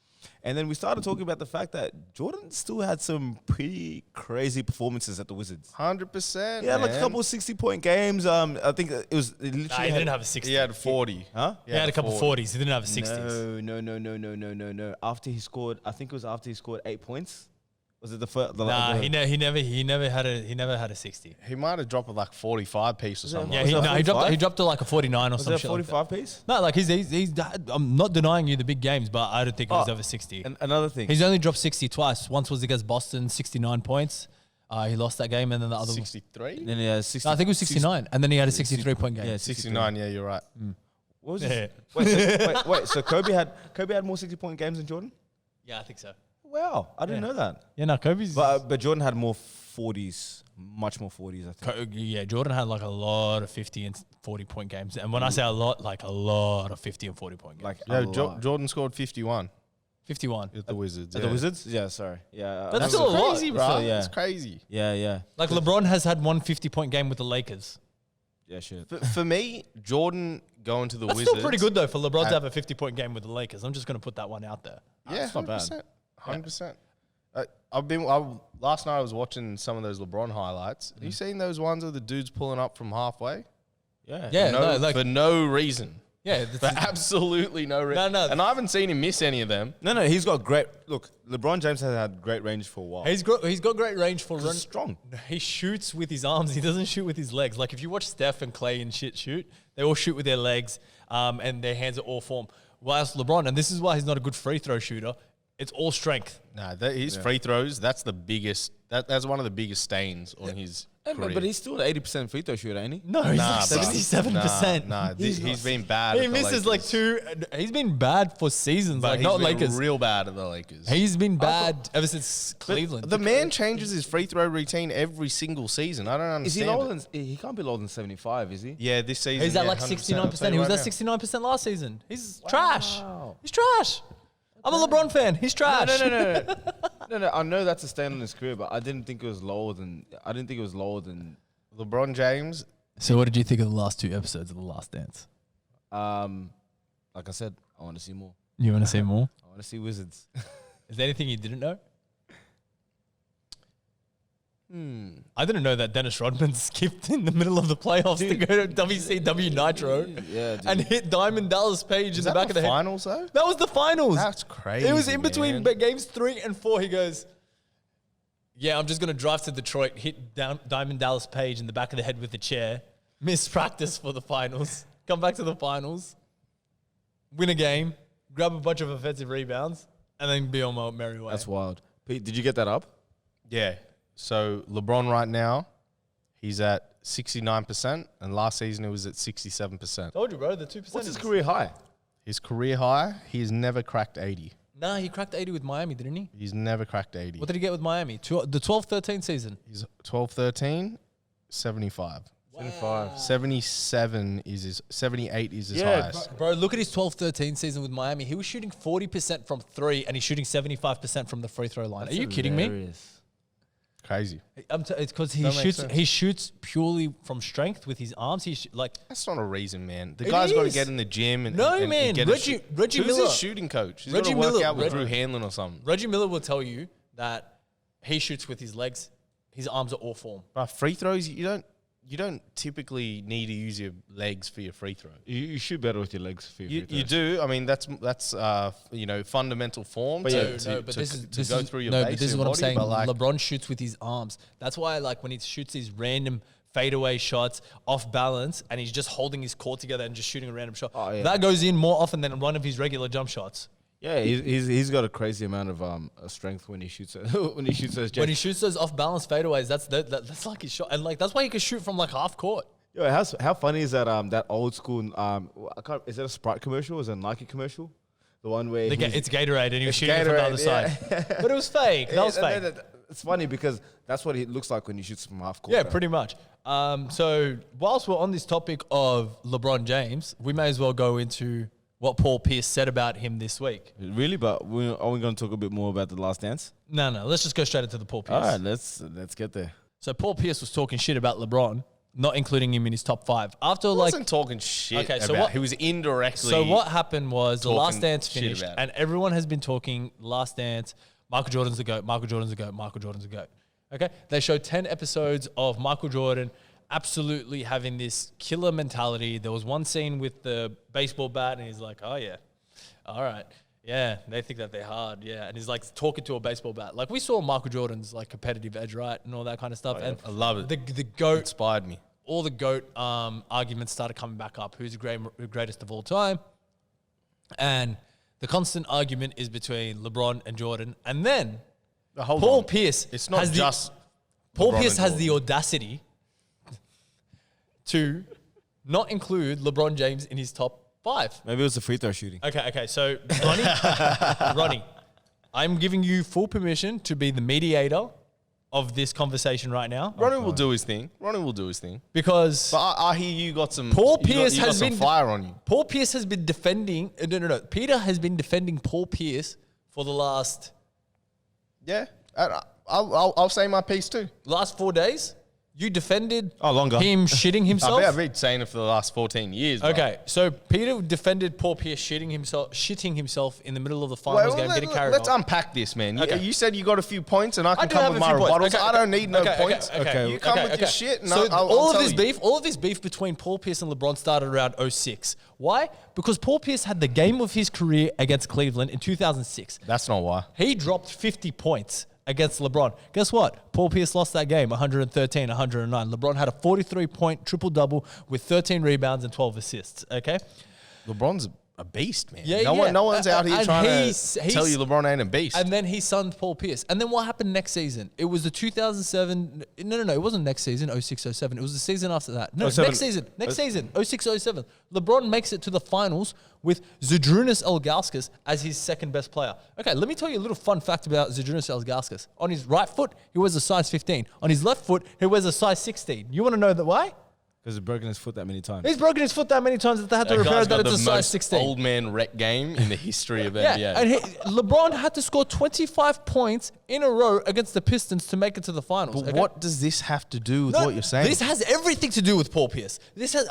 S3: And then we started talking about the fact that Jordan still had some pretty crazy performances at the Wizards.
S2: 100%.
S3: Yeah, like a couple of 60-point games. I think it literally.
S1: Nah, he didn't have a 60.
S2: He had 40.
S3: Huh?
S1: He had a couple 40s. He didn't have a 60s.
S3: No. After he scored, I think it was after he scored 8 points. Was it the first?
S1: Nah, he never had a 60.
S2: He might have dropped like 45 piece or something.
S1: Yeah,
S3: Was
S1: he dropped to like a 49 or
S3: Was
S1: some
S3: that
S1: shit.
S3: 45 piece?
S1: No, like he's I'm not denying you the big games, but I don't think he was over 60.
S3: And another thing.
S1: He's only dropped 60 twice. Once was against Boston, 69 points. He lost that game, and then the other
S2: 63?
S3: Then he has 60.
S1: No, I think it was 69, and then he had a 63-point game.
S3: Yeah,
S2: 69, yeah, you're right.
S3: What was
S1: Yeah.
S3: it? Wait. So Kobe had more 60-point games than Jordan?
S1: Yeah, I think so.
S3: Wow, I didn't know that.
S1: Yeah, no, Kobe's.
S3: But Jordan had more 40s, much more 40s. I think.
S1: Yeah, Jordan had like a lot of 50 and 40-point games, and when I say a lot, like a lot of 50 and 40-point games.
S3: Like
S2: Yeah,
S3: a lot.
S2: Jordan scored 51
S1: 51.
S2: at the Wizards.
S3: At the Wizards? Yeah, sorry. Yeah,
S1: That's still a lot.
S2: crazy, bro.
S3: So, yeah.
S2: That's crazy.
S3: Yeah.
S1: Like LeBron has had one 50-point game with the Lakers.
S3: Yeah, shit.
S2: For me, Jordan going to the
S1: That's
S2: Wizards.
S1: still pretty good though for LeBron to have a 50-point game with the Lakers. I'm just going to put that one out there.
S2: Yeah,
S3: That's not bad.
S2: 100%. Last night I was watching some of those LeBron highlights. Have you seen those ones of the dudes pulling up from halfway?
S3: Yeah.
S1: Yeah,
S2: For no reason.
S1: Yeah,
S2: For absolutely no reason.
S1: No.
S2: And I haven't seen him miss any of them.
S3: No, he's got great. Look, LeBron James has had great range for a while.
S1: he's got great range for run.
S3: He's strong.
S1: He shoots with his arms. He doesn't shoot with his legs. Like if you watch Steph and Clay and shoot, they all shoot with their legs, and their hands are all form. Whilst LeBron, and this is why he's not a good free throw shooter, it's all strength.
S2: Nah, his free throws, that's the biggest. That's one of the biggest stains on his career.
S3: But he's still an 80% free throw shooter, ain't he?
S1: No, he's
S2: Nah,
S1: like
S2: bro.
S1: 67%.
S2: Nah, he's been bad.
S1: He
S2: at the
S1: misses
S2: Lakers.
S1: like two. He's been bad for seasons,
S2: But
S1: like
S2: he's
S1: not
S2: been
S1: Lakers.
S2: real bad at the Lakers.
S1: He's been bad ever since Cleveland.
S2: The man changes his free throw routine every single season. I don't
S3: Is he
S2: understand.
S3: lower than? He can't be lower than 75, is he?
S2: Yeah, this season.
S1: He's at
S2: yeah,
S1: like
S2: 100%. I'll
S1: 69%.
S2: tell
S1: He
S2: you
S1: was
S2: right
S1: at
S2: now.
S1: 69% last season. He's trash. He's trash. I'm a LeBron fan. He's trash.
S3: No. I know that's a stain on his career, but I didn't think it was lower than.
S2: LeBron James.
S1: So, what did you think of the last two episodes of The Last Dance?
S3: Like I said, I want to see more.
S1: You want to see more?
S3: I want to see Wizards.
S1: Is there anything you didn't know? I didn't know that Dennis Rodman skipped in the middle of the playoffs to go to WCW Nitro
S3: Yeah, dude.
S1: and hit Diamond Dallas Page in
S2: Is
S1: the
S2: that
S1: back of the head.
S2: finals though?
S1: That was the finals.
S2: That's crazy.
S1: It was in between
S2: man.
S1: games 3 and 4. He goes, yeah, I'm just going to drive to Detroit, hit down Diamond Dallas Page in the back of the head with the chair, miss practice for the finals, come back to the finals, win a game, grab a bunch of offensive rebounds, and then be on my merry way.
S3: That's wild. Pete, did you get that up?
S2: Yeah. So LeBron right now, he's at 69%, and last season it was at 67%.
S1: Told you, bro, the 2%.
S3: What's his career high?
S2: His career high, he's never cracked 80.
S1: Nah, he cracked 80 with Miami, didn't he?
S2: He's never cracked 80.
S1: What did he get with Miami? The 12-13 season.
S2: He's 12-13, 75.
S3: 75.
S2: 77 is his 78 is his
S3: Yeah,
S2: highest.
S1: Bro, look at his 12-13 season with Miami. He was shooting 40% from 3, and he's shooting 75% from the free throw line. Are you kidding me?
S2: Crazy.
S1: It's because
S2: That makes sense.
S1: he shoots purely from strength with his arms.
S2: That's not a reason, man. The
S1: It
S2: guy's got to
S1: is.
S2: get in the gym and
S1: No,
S2: and
S1: man.
S2: get a
S1: Reggie
S2: Who's
S1: Miller.
S2: his shooting coach? He's
S1: Reggie
S2: got to work
S1: Miller-
S2: out with
S1: Reg-
S2: Drew Hanlon or something.
S1: Reggie Miller will tell you that he shoots with his legs. His arms are all form.
S2: But free throws, you don't typically need to use your legs for your free throw.
S3: You shoot better with your legs. For your
S2: You
S3: free throws.
S2: do. I mean, that's fundamental form to go through your base.
S1: But this is
S2: of
S1: what
S2: your
S1: I'm
S2: body,
S1: saying.
S2: but like,
S1: LeBron shoots with his arms. That's why, like, when he shoots these random fadeaway shots off balance, and he's just holding his core together and just shooting a random shot,
S3: Oh, yeah.
S1: that goes in more often than one of his regular jump shots.
S3: Yeah, he's got a crazy amount of strength when he shoots when he shoots those.
S1: When he shoots those off balance fadeaways, that's like his shot, and like that's why he can shoot from like half court.
S3: Yo, how funny is that? That old school. Is that a Sprite commercial? Is it a Nike commercial? The one where
S1: It's Gatorade, and he was
S3: It's
S1: shooting from the
S3: Gatorade,
S1: other side, but it was fake. That was fake.
S3: it's funny because that's what it looks like when you shoot from half court.
S1: Yeah, pretty much. So whilst we're on this topic of LeBron James, we may as well go into what Paul Pierce said about him this week.
S3: Really? But are we going to talk a bit more about The Last Dance?
S1: No, let's just go straight into the Paul Pierce.
S3: All right, let's get there.
S1: So Paul Pierce was talking shit about LeBron, not including him in his top 5. After
S2: He wasn't talking shit
S1: Okay, so
S2: about.
S1: what-
S2: He was indirectly.
S1: So what happened was the
S2: talking
S1: Last Dance
S2: shit
S1: finished,
S2: about it.
S1: and everyone has been talking Last Dance. Michael Jordan's the GOAT. Michael Jordan's the GOAT. Michael Jordan's the GOAT. Okay, they showed 10 episodes of Michael Jordan absolutely having this killer mentality. There was one scene with the baseball bat, and he's like, "Oh yeah, all right, yeah, they think that they're hard, yeah," and he's like talking to a baseball bat. Like we saw Michael Jordan's like competitive edge, right, and all that kind of stuff. And
S2: I love it.
S1: The GOAT
S2: Inspired me.
S1: all the GOAT arguments started coming back up. Who's the greatest of all time? And the constant argument is between LeBron and Jordan. And then
S2: Hold
S1: Paul
S2: on.
S1: Pierce
S2: It's not
S1: has
S2: just
S1: Paul
S2: LeBron
S1: Pierce
S2: and
S1: has the audacity to not include LeBron James in his top 5.
S3: Maybe it was the free throw shooting.
S1: Okay. So Ronnie, I'm giving you full permission to be the mediator of this conversation right now.
S2: Ronnie will do his thing.
S1: Because
S2: But I hear you got some.
S1: Paul
S2: you got-
S1: Pierce
S2: you got
S1: has
S2: some
S1: been
S2: fire on you.
S1: Paul Pierce has been defending. No. Peter has been defending Paul Pierce for the last
S2: Yeah, I'll say my piece too.
S1: 4 days. You defended
S3: longer.
S1: him shitting himself.
S2: I've been saying it for the last 14 years. bro.
S1: Okay, so Peter defended Paul Pierce shitting himself in the middle of the finals game, getting carried
S2: let's
S1: off.
S2: unpack this, man.
S1: Okay.
S2: You said you got a few points, and I can
S1: do
S2: come
S1: have
S2: with
S1: a
S2: my
S1: few points.
S2: rebuttals.
S1: Okay,
S2: I don't need no
S1: okay,
S2: points.
S1: okay,
S2: You come with your shit, and
S1: So
S2: I'll
S1: all of
S2: tell
S1: this
S2: you.
S1: beef, all of this beef between Paul Pierce and LeBron started around 06. Why? Because Paul Pierce had the game of his career against Cleveland in 2006.
S2: That's not why.
S1: He dropped 50 points against LeBron. Guess what? Paul Pierce lost that game 113, 109. LeBron had a 43-point triple-double with 13 rebounds and 12 assists, okay?
S2: LeBron's a beast, man.
S1: Yeah,
S2: no
S1: yeah.
S2: one's out here
S1: And
S2: trying
S1: he's-
S2: to tell you LeBron ain't a beast.
S1: And then he signed Paul Pierce. And then what happened next season? It was the 2007. No. It wasn't next season, 06, 07. It was the season after that. No,
S3: 07.
S1: next season, 06, 07. LeBron makes it to the finals with Zydrunas Ilgauskas as his second best player. Okay, let me tell you a little fun fact about Zydrunas Ilgauskas. On his right foot, he wears a size 15. On his left foot, he wears a size 16. You want to know that why?
S3: Because he's broken his foot that many times.
S1: He's broken his foot that many times that they had to
S2: That
S1: repair
S2: guy's
S1: it that
S2: got
S1: it's a
S2: the
S1: size
S2: most
S1: 16.
S2: old man rec game in the history of
S1: Yeah,
S2: NBA.
S1: and LeBron had to score 25 points in a row against the Pistons to make it to the finals.
S2: But
S1: okay?
S2: what does this have to do with
S1: No,
S2: what you're saying?
S1: This has everything to do with Paul Pierce.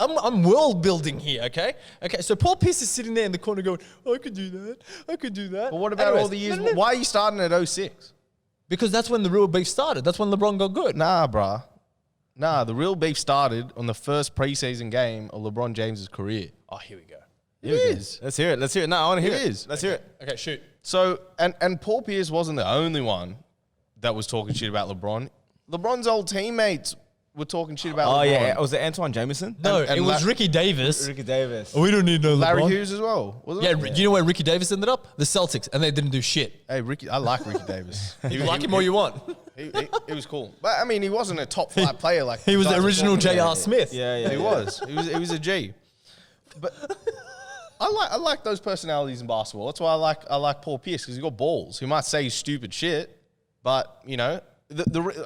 S1: I'm world building here, okay? Okay, so Paul Pierce is sitting there in the corner going, I could do that. I could do that.
S2: But what about
S1: Anyways,
S2: all the years?
S1: no.
S2: Why are you starting at 06?
S1: Because that's when the real beef started. That's when LeBron got good.
S2: Nah, bruh. Nah, the real beef started on the first preseason game of LeBron James's career.
S1: Oh, here we go.
S2: It is.
S3: Let's hear it. No, I want to hear
S2: It
S3: it.
S2: is.
S3: Let's hear it.
S1: Okay, shoot.
S2: So, and Paul Pierce wasn't the only one that was talking shit about LeBron. LeBron's old teammates were talking shit about
S3: Oh,
S2: LeBron.
S3: yeah. Was it Antoine Jameson?
S1: No,
S2: And
S1: it was Ricky Davis.
S3: Ricky Davis.
S1: We don't need no
S2: Larry
S1: LeBron.
S2: Hughes as well. wasn't
S1: Yeah,
S2: it?
S1: you know where Ricky Davis ended up? The Celtics, and they didn't do shit.
S2: Hey, Ricky, I like Ricky Davis.
S1: You like him all you want.
S2: He was cool. But, I mean, he wasn't a top 5 player like
S1: He was
S2: guys
S1: the
S2: are
S1: original
S2: talking about.
S1: J.R. Smith.
S3: Yeah.
S2: He was. He was a G. But I like those personalities in basketball. That's why I like Paul Pierce, because he got balls. He might say stupid shit, but you know,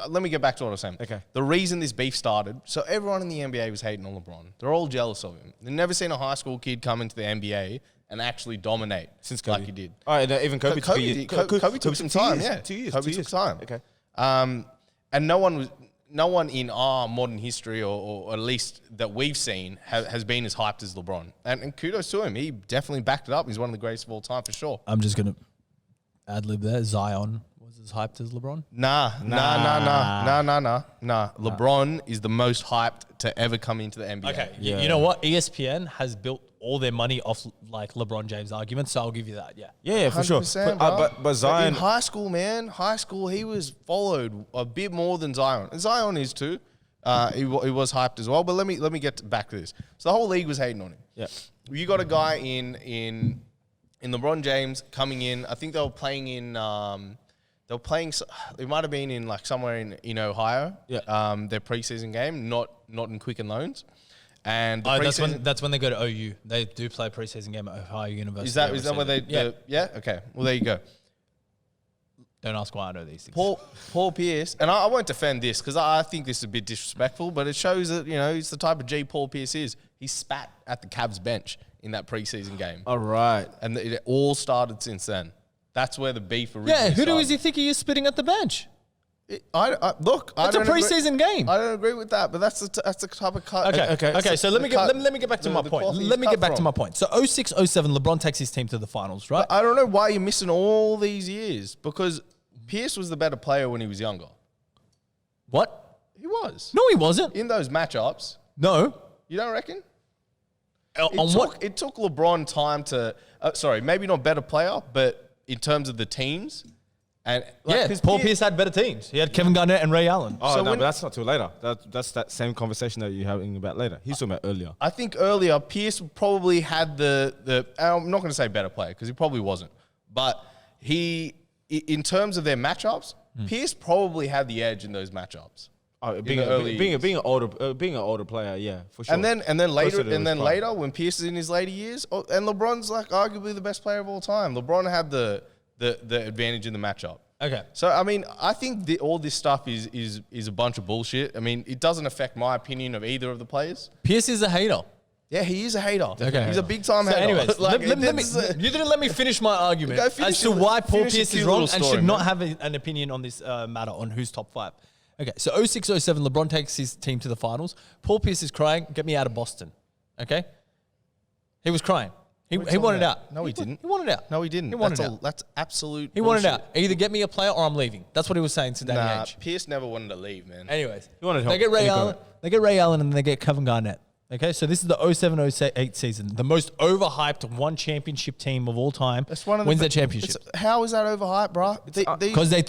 S2: let me get back to what I was saying.
S3: Okay.
S2: The reason this beef started, so everyone in the NBA was hating on LeBron. They're all jealous of him. They've never seen a high school kid come into the NBA and actually dominate
S3: Since Kobe.
S2: like he did.
S3: All right, no, even Kobe.
S2: Kobe,
S3: took
S2: did.
S3: years.
S2: Kobe took some time.
S3: 2 years.
S2: Yeah,
S3: 2 years.
S2: Kobe
S3: 2
S2: took
S3: years.
S2: time.
S3: Okay.
S2: And no one in our modern history, or at least that we've seen, has been as hyped as LeBron. And kudos to him. He definitely backed it up. He's one of the greatest of all time for sure.
S1: I'm just going to ad-lib there. Zion was as hyped as LeBron.
S2: Nah. LeBron is the most hyped to ever come into the NBA.
S1: Okay,
S3: Yeah.
S1: you know what? ESPN has built all their money off like LeBron James arguments, so I'll give you that. Yeah.
S3: Yeah, for sure.
S2: 100%,
S3: But
S2: bro.
S3: Zion.
S2: in high school, man, he was followed a bit more than Zion. And Zion is too. He was hyped as well. But let me get back to this. So the whole league was hating on him.
S3: Yeah.
S2: You got a guy in LeBron James coming in. I think they were playing in. It might have been in like somewhere in Ohio.
S3: Yeah.
S2: Their preseason game, not in Quicken Loans. And the
S1: That's when they go to OU. They do play a preseason game at Ohio University.
S2: is that where they?
S1: Yeah.
S2: Yeah. Okay. Well, there you go.
S1: Don't ask why I know these things.
S2: Paul Pierce, and I won't defend this because I think this is a bit disrespectful, but it shows that, he's the type of G Paul Pierce is. He spat at the Cavs bench in that preseason game.
S3: All right.
S2: And it all started since then. That's where the beef originally
S1: Yeah, who
S2: started.
S1: does he think he is spitting at the bench?
S2: Look,
S1: That's a preseason game.
S2: I don't agree with that, but that's the type of cut.
S1: Okay. So let me get back to my point. Let me get back to my point. So 06, 07, LeBron takes his team to the finals, right?
S2: I don't know why you're missing all these years because Pierce was the better player when he was younger.
S1: What?
S2: He was.
S1: No, he wasn't.
S2: In those matchups.
S1: No.
S2: You don't reckon?
S1: What?
S2: It took LeBron time to, maybe not better player, but in terms of the teams. And
S1: Paul Pierce had better teams. He had Kevin Garnett and Ray Allen.
S3: Oh,
S2: So
S3: no,
S2: when-
S3: but that's not till later. That's that same conversation that you're having about later. He's talking about earlier.
S2: I think earlier Pierce probably had the I'm not going to say better player because he probably wasn't, but in terms of their matchups, Pierce probably had the edge in those matchups.
S3: Being an older player, yeah, for sure.
S2: And then
S3: Closer to his prime.
S2: later when Pierce is in his later years, and LeBron's like arguably the best player of all time. LeBron had the advantage in the matchup.
S1: Okay.
S2: So I mean, I think all this stuff is a bunch of bullshit. I mean, it doesn't affect my opinion of either of the players.
S1: Pierce is a hater.
S2: Yeah, he is a hater.
S1: Okay.
S2: He's a big time
S1: So
S2: hater.
S1: anyways,
S2: Like,
S1: let me, you didn't let me finish my argument
S2: Go finish
S1: as to
S2: your-
S1: why Paul
S2: finish your
S1: Pierce is
S2: cute
S1: wrong
S2: little
S1: and
S2: story,
S1: should not
S2: man.
S1: have an opinion on this matter on who's top 5. Okay, so 06, 07, LeBron takes his team to the finals. Paul Pierce is crying, get me out of Boston. Okay? He was crying. He wanted out.
S2: No, he didn't.
S1: He wanted out.
S2: No, he didn't.
S1: He wanted out.
S2: That's absolute.
S1: He wanted
S2: bullshit.
S1: out. Either get me a player or I'm leaving. That's what he was saying to Danny
S2: Nah,
S1: Ainge.
S2: Pierce never wanted to leave, man.
S1: Anyways,
S3: He wanted help.
S1: they get Ray
S3: Any
S1: Allen.
S3: comment?
S1: They get Ray Allen and they get Kevin Garnett. Okay, so this is the 07-08 season, the most overhyped one championship team of all time.
S2: That's one of
S1: wins the championship
S2: How is that overhyped, bro?
S1: because it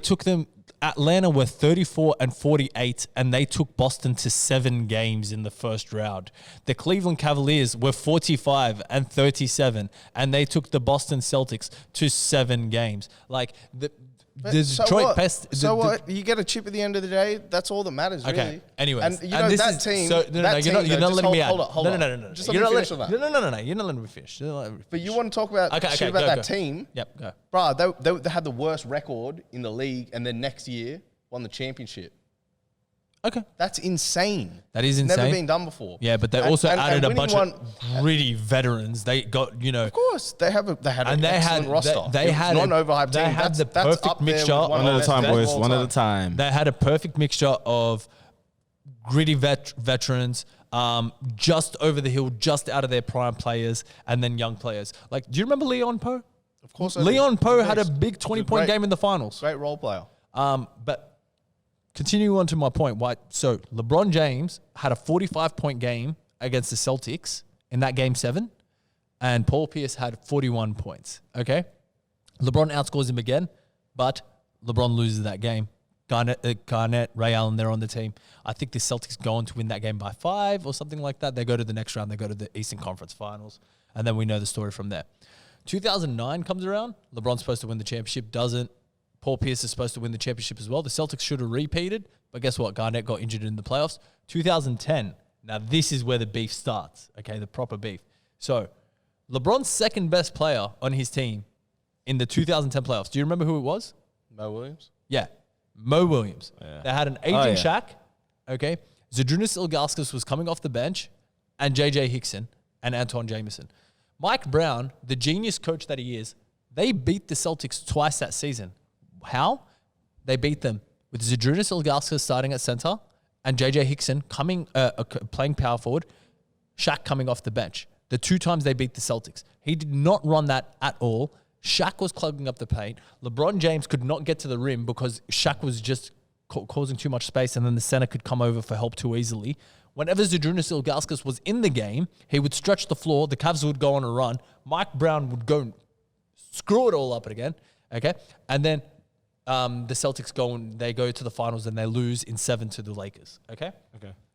S1: took them. Atlanta were 34-48, and they took Boston to 7 games in the first round. The Cleveland Cavaliers were 45-37, and they took the Boston Celtics to 7 games. Like the Detroit Pest.
S2: So what? You get a chip at the end of the day. That's all that matters,
S1: Okay.
S2: really.
S1: Anyways,
S2: and you know
S1: this
S2: that
S1: is-
S2: team.
S1: So,
S2: that
S1: you're not
S2: team, though,
S1: letting me add.
S2: Hold on.
S1: No.
S2: Just
S1: You're
S2: let me
S1: not
S2: finish on that.
S1: No. You're not letting me finish. You're not letting me
S2: But
S1: finish.
S2: you want to talk about shit about
S1: go,
S2: that
S1: go.
S2: team?
S1: Yep, go.
S2: Bro, they had the worst record in the league, and then next year won the championship.
S1: Okay.
S2: That's insane.
S1: That is
S2: Never
S1: insane.
S2: been done before.
S1: Yeah, but they
S2: And-
S1: also
S2: and
S1: added a
S2: winning
S1: bunch of gritty veterans. They got,
S2: Of course, they had an
S1: and they
S2: excellent
S1: had
S2: roster.
S1: they
S2: It was
S1: had
S2: not an overhyped
S1: they
S2: team.
S1: had
S2: That's
S1: the perfect
S2: up there
S1: mixture.
S2: with one
S3: One
S2: of
S3: at
S2: the
S3: a time,
S2: best
S3: boys.
S2: of all
S3: One at
S2: time.
S3: a time.
S1: They had a perfect mixture of gritty veterans, just over the hill, just out of their prime players, and then young players. Like, do you remember Leon Poe?
S2: Of course, I do.
S1: Leon Poe
S2: The
S1: had a
S2: best.
S1: big
S2: He's a
S1: 20-point
S2: great-
S1: game in the finals.
S2: Great role player.
S1: But continuing on to my point, so LeBron James had a 45-point game against the Celtics in that game 7, and Paul Pierce had 41 points. Okay, LeBron outscores him again, but LeBron loses that game. Garnett, Ray Allen, they're on the team. I think the Celtics go on to win that game by 5 or something like that. They go to the next round. They go to the Eastern Conference Finals, and then we know the story from there. 2009 comes around. LeBron's supposed to win the championship, doesn't. Paul Pierce is supposed to win the championship as well. The Celtics should have repeated, but guess what? Garnett got injured in the playoffs. 2010. Now, this is where the beef starts, okay? The proper beef. So, LeBron's second best player on his team in the 2010 playoffs. Do you remember who it was?
S2: Mo Williams.
S1: Yeah, Mo Williams.
S3: Yeah.
S1: They had an aging Shaq, okay? Zydrunas Ilgauskas was coming off the bench, and J.J. Hickson and Antoine Jameson. Mike Brown, the genius coach that he is, they beat the Celtics twice that season. How? They beat them with Zydrunas Ilgauskas starting at center and J.J. Hickson playing power forward, Shaq coming off the bench. The 2 times they beat the Celtics. He did not run that at all. Shaq was clogging up the paint. LeBron James could not get to the rim because Shaq was just causing too much space, and then the center could come over for help too easily. Whenever Zydrunas Ilgauskas was in the game, he would stretch the floor. The Cavs would go on a run. Mike Brown would go and screw it all up again. Okay, and then the Celtics they go to the finals and they lose in 7 to the Lakers. Okay,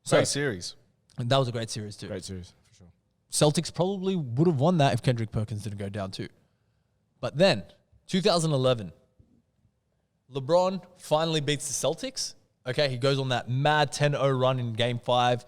S2: Great series.
S1: and that was a great series too.
S3: Great series, for sure.
S1: Celtics probably would have won that if Kendrick Perkins didn't go down too. But then, 2011, LeBron finally beats the Celtics. Okay, he goes on that mad 10-0 run in Game 5.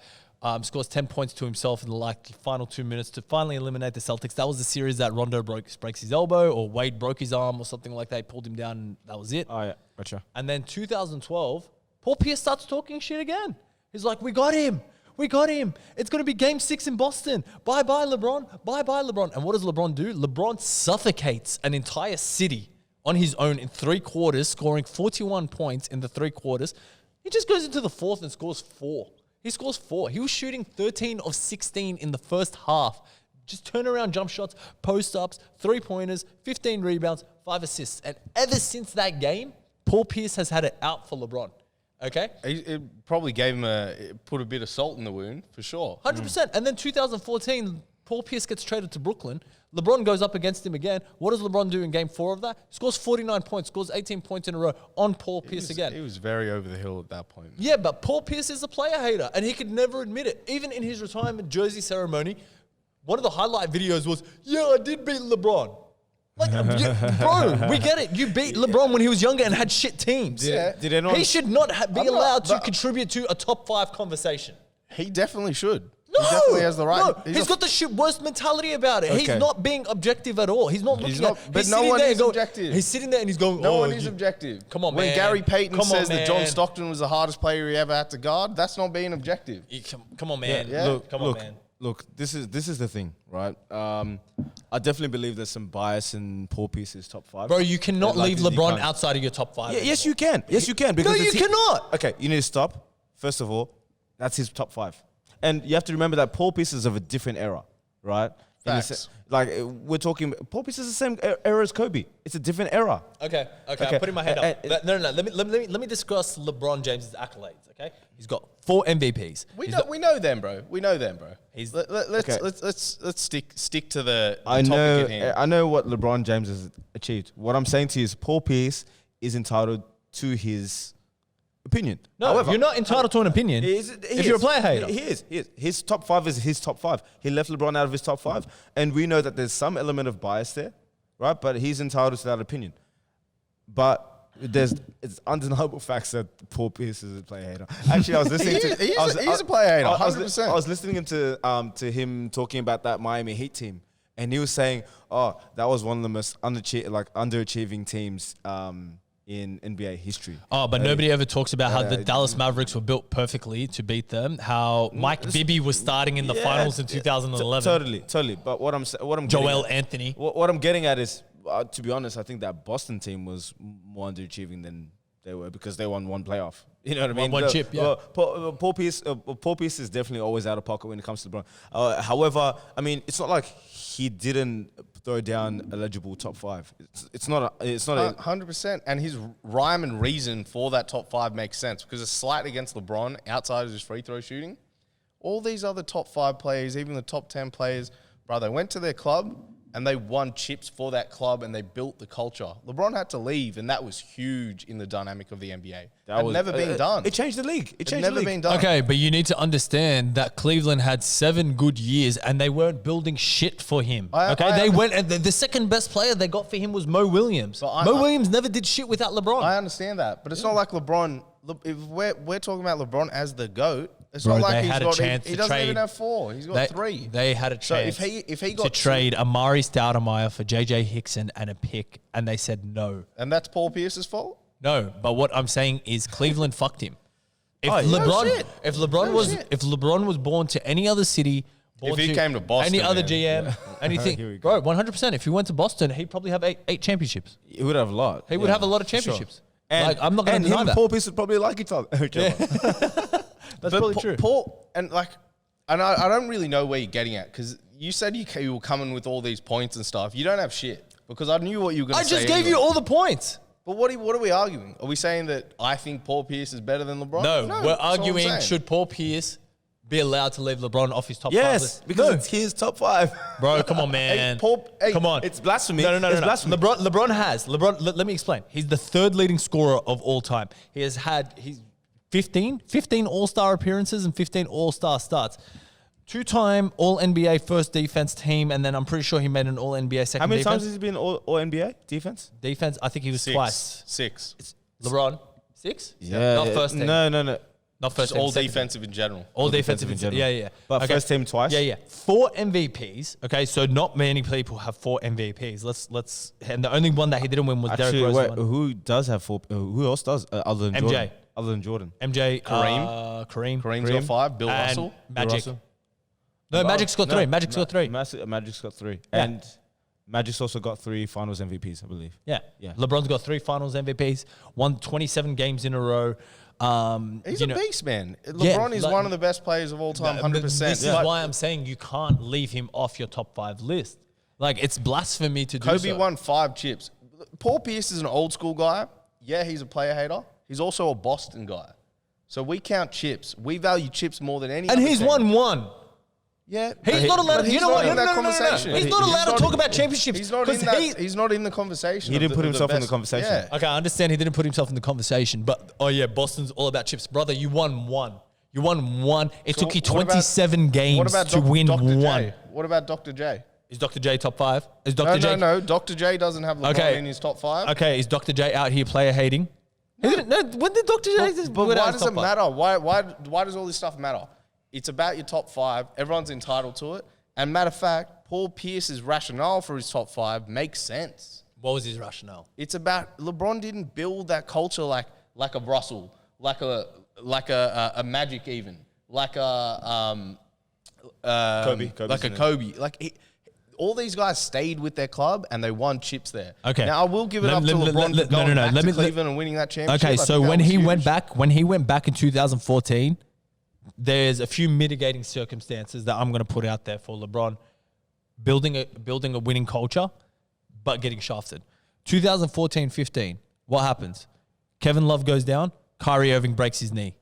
S1: scores 10 points to himself in the final 2 minutes to finally eliminate the Celtics. That was the series that Rondo breaks his elbow, or Wade broke his arm or something like that. He pulled him down and that was it.
S3: Oh, yeah. Gotcha.
S1: And then 2012, Paul Pierce starts talking shit again. He's like, we got him. We got him. It's going to be game 6 in Boston. Bye-bye, LeBron. Bye-bye, LeBron. And what does LeBron do? LeBron suffocates an entire city on his own in 3 quarters, scoring 41 points in the 3 quarters. He just goes into the 4th and scores 4. He scores 4. He was shooting 13 of 16 in the first half. Just turnaround jump shots, post-ups, 3-pointers, 15 rebounds, 5 assists. And ever since that game, Paul Pierce has had it out for LeBron. Okay?
S2: It probably gave him put a bit of salt in the wound, for sure.
S1: 100%. And then 2014, Paul Pierce gets traded to Brooklyn. LeBron goes up against him again. What does LeBron do in game 4 of that? Scores 49 points, scores 18 points in a row on Paul Pierce again.
S2: He was very over the hill at that point.
S1: Yeah, but Paul Pierce is a player hater, and he could never admit it. Even in his retirement jersey ceremony, one of the highlight videos was, yeah, I did beat LeBron. Like, bro, we get it. You beat LeBron when he was younger and had shit teams.
S3: Did anyone?
S1: He should not be allowed to contribute to a top 5 conversation.
S2: He definitely should.
S1: No,
S2: he definitely has the right.
S1: No, he's got the worst mentality about it.
S3: Okay.
S1: He's not being objective at all. He's not looking at.
S2: But
S1: He's
S2: no
S1: sitting
S2: one
S1: there
S2: is
S1: going-
S2: objective.
S1: He's sitting there and he's going,
S2: No
S1: oh,
S2: one is objective.
S1: Come on,
S2: when
S1: man.
S2: Gary Payton
S1: Come on,
S2: says that John
S1: man.
S2: Stockton was the hardest player he ever had to guard, that's not being objective.
S1: Come on, man.
S2: Yeah.
S1: Come on, man.
S3: Look, this is the thing, right? I definitely believe there's some bias in Paul Pierce's top 5.
S1: Bro, you cannot
S3: Like,
S1: leave
S3: you
S1: LeBron
S3: can't.
S1: outside of your top 5.
S3: Yeah, yes, you can. Yes, you can.
S1: No,
S3: Because
S1: you cannot.
S3: Okay, you need to stop. First of all, that's his top 5. And you have to remember that Paul Pierce is of a different era, right? In the
S2: Facts.
S3: like, we're talking, Paul Pierce is the same era as Kobe. It's a different era.
S1: Okay. I'm putting my hand up. No. Let me discuss LeBron James's accolades. Okay, he's got 4 MVPs.
S2: We know them, bro. We know them, bro.
S1: He's-
S2: Let's stick to the
S3: I
S2: topic
S3: know,
S2: at hand.
S3: I know what LeBron James has achieved. What I'm saying to you is Paul Pierce is entitled to his opinion.
S1: No,
S3: However,
S1: you're not entitled to an opinion if you're a player hater.
S3: He is. His top 5 is his top 5. He left LeBron out of his top 5. And we know that there's some element of bias there, right? But he's entitled to that opinion. But it's undeniable facts that Paul Pierce is a player hater. Actually, I was listening
S2: He's a player hater,
S3: I was
S2: 100%.
S3: I was listening to him talking about that Miami Heat team. And he was saying, oh, that was one of the most underachieving teams in NBA history.
S1: Oh, but nobody ever talks about how the
S3: yeah.
S1: Dallas Mavericks were built perfectly to beat them. How Mike Bibby was starting in the finals in 2011.
S3: Totally. But what I'm
S1: Joel Anthony.
S3: What I'm getting at is, to be honest, I think that Boston team was more underachieving than they were because they won one playoff. You know what I mean?
S1: One chip, yeah.
S3: Paul Pierce is definitely always out of pocket when it comes to LeBron. However, I mean, it's not like he didn't throw down eligible top 5. It's not a
S2: 100%. And his rhyme and reason for that top 5 makes sense because it's slight against LeBron outside of his free throw shooting. All these other top 5 players, even the top 10 players, bro, they went to their club and they won chips for that club and they built the culture. LeBron had to leave, and that was huge in the dynamic of the NBA. That had never been done.
S3: It changed the league. It changed
S2: never
S3: the league.
S2: been done.
S1: Okay, but you need to understand that Cleveland had 7 good years and they weren't building shit for him. They went and the second best player they got for him was Mo Williams. Mo Williams never did shit without LeBron.
S2: I understand that, but it's not like LeBron. If we're talking about LeBron as the GOAT, it's
S1: Bro,
S2: not like
S1: they
S2: he's
S1: had a
S2: got.
S1: chance
S2: He
S1: to
S2: doesn't
S1: trade.
S2: even have 4. He's got 3.
S1: They had a
S2: So
S1: chance
S2: if he got
S1: to trade Amari Stoudemire for JJ Hickson and a pick, and they said no.
S2: and that's Paul Pierce's fault.
S1: No, but what I'm saying is Cleveland fucked him. If
S2: no
S1: LeBron,
S2: shit.
S1: if LeBron was born to any other city, born
S2: If he came to Boston,
S1: any other
S2: man.
S1: GM, anything,
S3: Here we go.
S1: bro, 100%. If he went to Boston, he'd probably have eight championships.
S3: He would have a lot.
S1: He would have a lot of championships.
S3: And
S1: I'm not going
S3: and
S1: to
S3: him
S1: deny
S3: and
S1: that.
S3: Paul Pierce would probably like each other.
S1: That's probably true.
S2: Paul and I don't really know where you're getting at because you said you were coming with all these points and stuff. You don't have shit because I knew what you were going
S1: I
S2: to say.
S1: just gave you all the points.
S2: But what are we arguing? Are we saying that I think Paul Pierce is better than LeBron?
S1: No, we're
S2: that's all I'm
S1: arguing
S2: saying.
S1: should Paul Pierce be allowed to leave LeBron off his top 5
S3: Yes,
S1: list?
S3: because
S1: No.
S3: it's his top 5.
S1: Bro, come on, man. Come on.
S3: It's blasphemy.
S1: No.
S3: It's blasphemy.
S1: Let me explain. He's the 3rd leading scorer of all time. He's 15 All-Star appearances and 15 All-Star starts. 2-time All-NBA first defense team, and then I'm pretty sure he made an All-NBA second
S3: How many
S1: defense.
S3: times has he been all NBA defense?
S1: Defense, I think he was twice.
S2: 6.
S1: LeBron, 6?
S3: Yeah.
S1: Not first team.
S3: No.
S1: Not first
S2: Just
S1: team,
S2: all
S1: second team.
S2: defensive in general.
S1: All defensive in
S3: general.
S1: Yeah.
S3: But
S1: Okay.
S3: first team twice.
S1: Yeah. 4 MVPs. Okay, so not many people have 4 MVPs. Let's. And the only one that he didn't win was
S3: Actually,
S1: Derrick Rose.
S3: wait, who does have 4? Who else does other than
S1: MJ.
S3: Jordan? Other than Jordan.
S1: MJ,
S2: Kareem.
S1: Kareem,
S2: Kareem's got 5. Bill
S1: and
S2: Russell.
S1: Magic.
S3: Russell?
S1: No, Magic's got 3. Magic's got 3.
S3: Magic's got 3,
S1: Yeah.
S3: and Magic's also got 3 Finals MVPs, I believe.
S1: Yeah.
S3: Yeah.
S1: LeBron's got 3 Finals MVPs. Won 27 games in a row.
S2: He's a beast, man.
S1: Yeah,
S2: LeBron is
S1: like-
S2: one of the best players of all time, 100%.
S1: This is why I'm saying you can't leave him off your top 5 list. Like, it's blasphemy to do
S2: Kobe
S1: so.
S2: won 5 chips. Paul Pierce is an old school guy. Yeah, he's a player hater. He's also a Boston guy. So we count chips. We value chips more than any
S1: And
S2: other
S1: he's
S2: team.
S1: won 1.
S2: Yeah.
S1: He's not allowed.
S2: But
S1: You
S2: he's
S1: know
S2: not
S1: what?
S2: in
S1: No,
S2: that
S1: no, no, no, no.
S2: conversation.
S1: He's not allowed to
S2: not-
S1: talk about championships.
S2: He's not in
S1: 'cause
S2: that. He's not in the conversation.
S3: He didn't put
S2: of
S3: himself in the
S2: best-
S3: conversation.
S2: Yeah.
S1: Okay, I understand he didn't put himself in the conversation, but Boston's all about chips, brother. You won 1. You won 1. It
S2: So
S1: took you
S2: what about-
S1: 27 games
S2: What about
S1: to win
S2: Dr.
S1: 1.
S2: J? What about Dr. J?
S1: Is Dr. J top 5? Is Dr. J?
S2: No. Dr. J doesn't have LeBron
S1: Okay.
S2: in his top 5.
S1: Okay, is Dr. J out here player hating? He didn't. No, when did Dr. J?
S2: But why does it matter? Why does all this stuff matter? It's about your top 5. Everyone's entitled to it. And matter of fact, Paul Pierce's rationale for his top 5 makes sense.
S1: What was his rationale?
S2: It's about LeBron didn't build that culture like a Russell, like a Magic even, like a
S3: Kobe.
S2: like a Kobe. All these guys stayed with their club and they won chips there.
S1: Okay.
S2: Now I will give it up to LeBron for going back to Cleveland and winning that championship.
S1: Okay,
S2: I
S1: so
S2: think that
S1: when
S2: was
S1: he
S2: huge.
S1: went back in 2014, there's a few mitigating circumstances that I'm going to put out there for LeBron building a winning culture, but getting shafted. 2014-15, what happens? Kevin Love goes down. Kyrie Irving breaks his knee.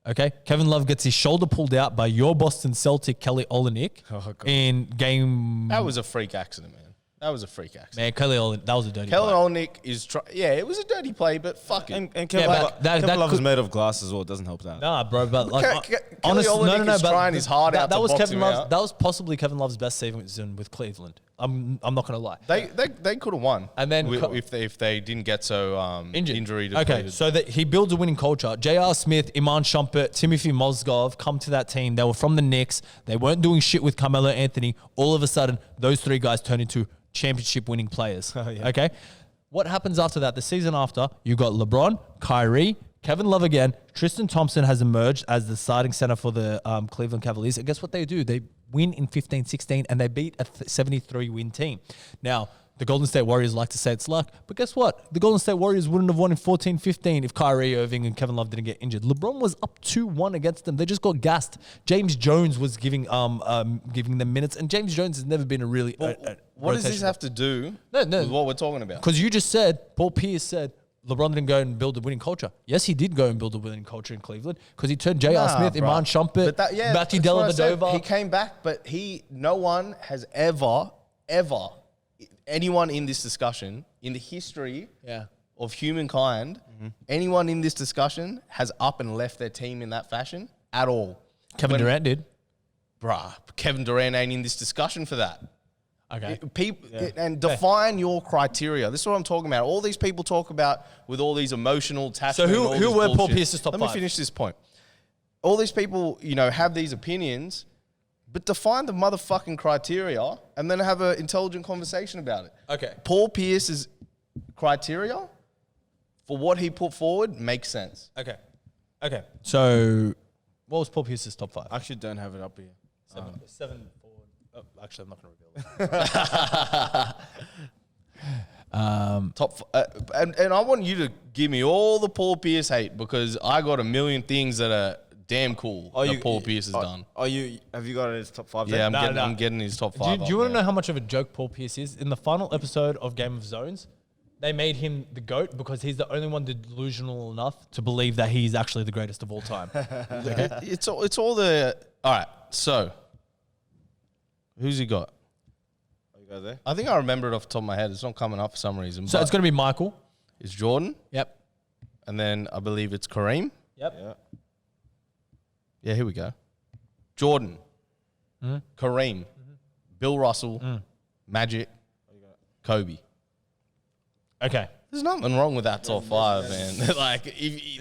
S1: Okay, Kevin Love gets his shoulder pulled out by your Boston Celtic Kelly Olynyk in game.
S2: That was a freak accident, man. That was a freak accident.
S1: Man, Kelly Olynyk, that was a dirty
S2: Kelly
S1: play.
S2: Olynyk is it was a dirty play, but fuck it.
S3: And Kevin
S1: Yeah,
S3: Love,
S1: but that
S3: Kevin Love is
S1: could-
S3: made of glass as well. It doesn't help that.
S1: Nah, bro, but like,
S2: Kelly
S1: honest,
S2: Olynyk is
S1: but
S2: trying his heart out
S1: that
S2: to
S1: was
S2: box
S1: Kevin
S2: him
S1: Love's.
S2: out.
S1: That was possibly Kevin Love's best season with Cleveland. I'm not gonna lie.
S2: They could have won,
S1: And then
S2: if they didn't get so injury
S1: Okay,
S2: depleted.
S1: so that he builds a winning culture. J.R. Smith, Iman Shumpert, Timothy Mozgov come to that team. They were from the Knicks. They weren't doing shit with Carmelo Anthony. All of a sudden, those 3 guys turn into championship winning players. Okay, what happens after that? The season after, you got LeBron, Kyrie, Kevin Love again. Tristan Thompson has emerged as the starting center for the Cleveland Cavaliers. And guess what they do? They win in 15-16 and they beat a 73-win team. Now, the Golden State Warriors like to say it's luck, but guess what? The Golden State Warriors wouldn't have won in 14-15 if Kyrie Irving and Kevin Love didn't get injured. LeBron was up 2-1 against them. They just got gassed. James Jones was giving them minutes, and James Jones has never been a really
S2: what does this have to do
S1: No.
S2: with what we're talking about?
S1: because you just said, Paul Pierce said, LeBron didn't go and build a winning culture. Yes, he did go and build a winning culture in Cleveland because he turned J.R. Smith,
S2: bruh.
S1: Iman Shumpert, Matthew
S2: that's what I said.
S1: Dellavedova.
S2: He came back, but no one has ever, anyone in this discussion, in the history of humankind, anyone in this discussion has up and left their team in that fashion at all.
S1: Kevin Durant did.
S2: Bruh, Kevin Durant ain't in this discussion for that.
S1: Okay.
S2: And define your criteria. This is what I'm talking about. All these people talk about with all these emotional attachments.
S1: So who were Paul Pierce's top
S2: Let
S1: 5?
S2: me finish this point. All these people, have these opinions, but define the motherfucking criteria and then have an intelligent conversation about it.
S1: Okay.
S2: Paul Pierce's criteria for what he put forward makes sense.
S1: Okay. So what was Paul Pierce's top 5?
S3: I actually don't have it up here.
S1: 7 forward. Oh, actually, I'm not going to reveal it.
S2: And I want you to give me all the Paul Pierce hate because I got a million things that are damn cool that Paul Pierce has done.
S3: Have you got his top 5?
S2: Yeah,
S3: then?
S2: I'm getting his top 5.
S1: Do you want to know how much of a joke Paul Pierce is? In the final episode of Game of Zones, they made him the GOAT because he's the only one delusional enough to believe that he's actually the greatest of all time.
S2: It's all the... All right, so... Who's he got?
S3: You guys there?
S2: I think I remember it off the top of my head. It's not coming up for some reason.
S1: So
S2: but
S1: it's going to be Michael.
S2: it's Jordan,
S1: Yep.
S2: and then I believe it's Kareem.
S1: Yep.
S2: Yeah, here we go. Jordan, Kareem, Bill Russell, Magic, Kobe.
S1: Okay.
S2: There's nothing wrong with that top 5, man. Like,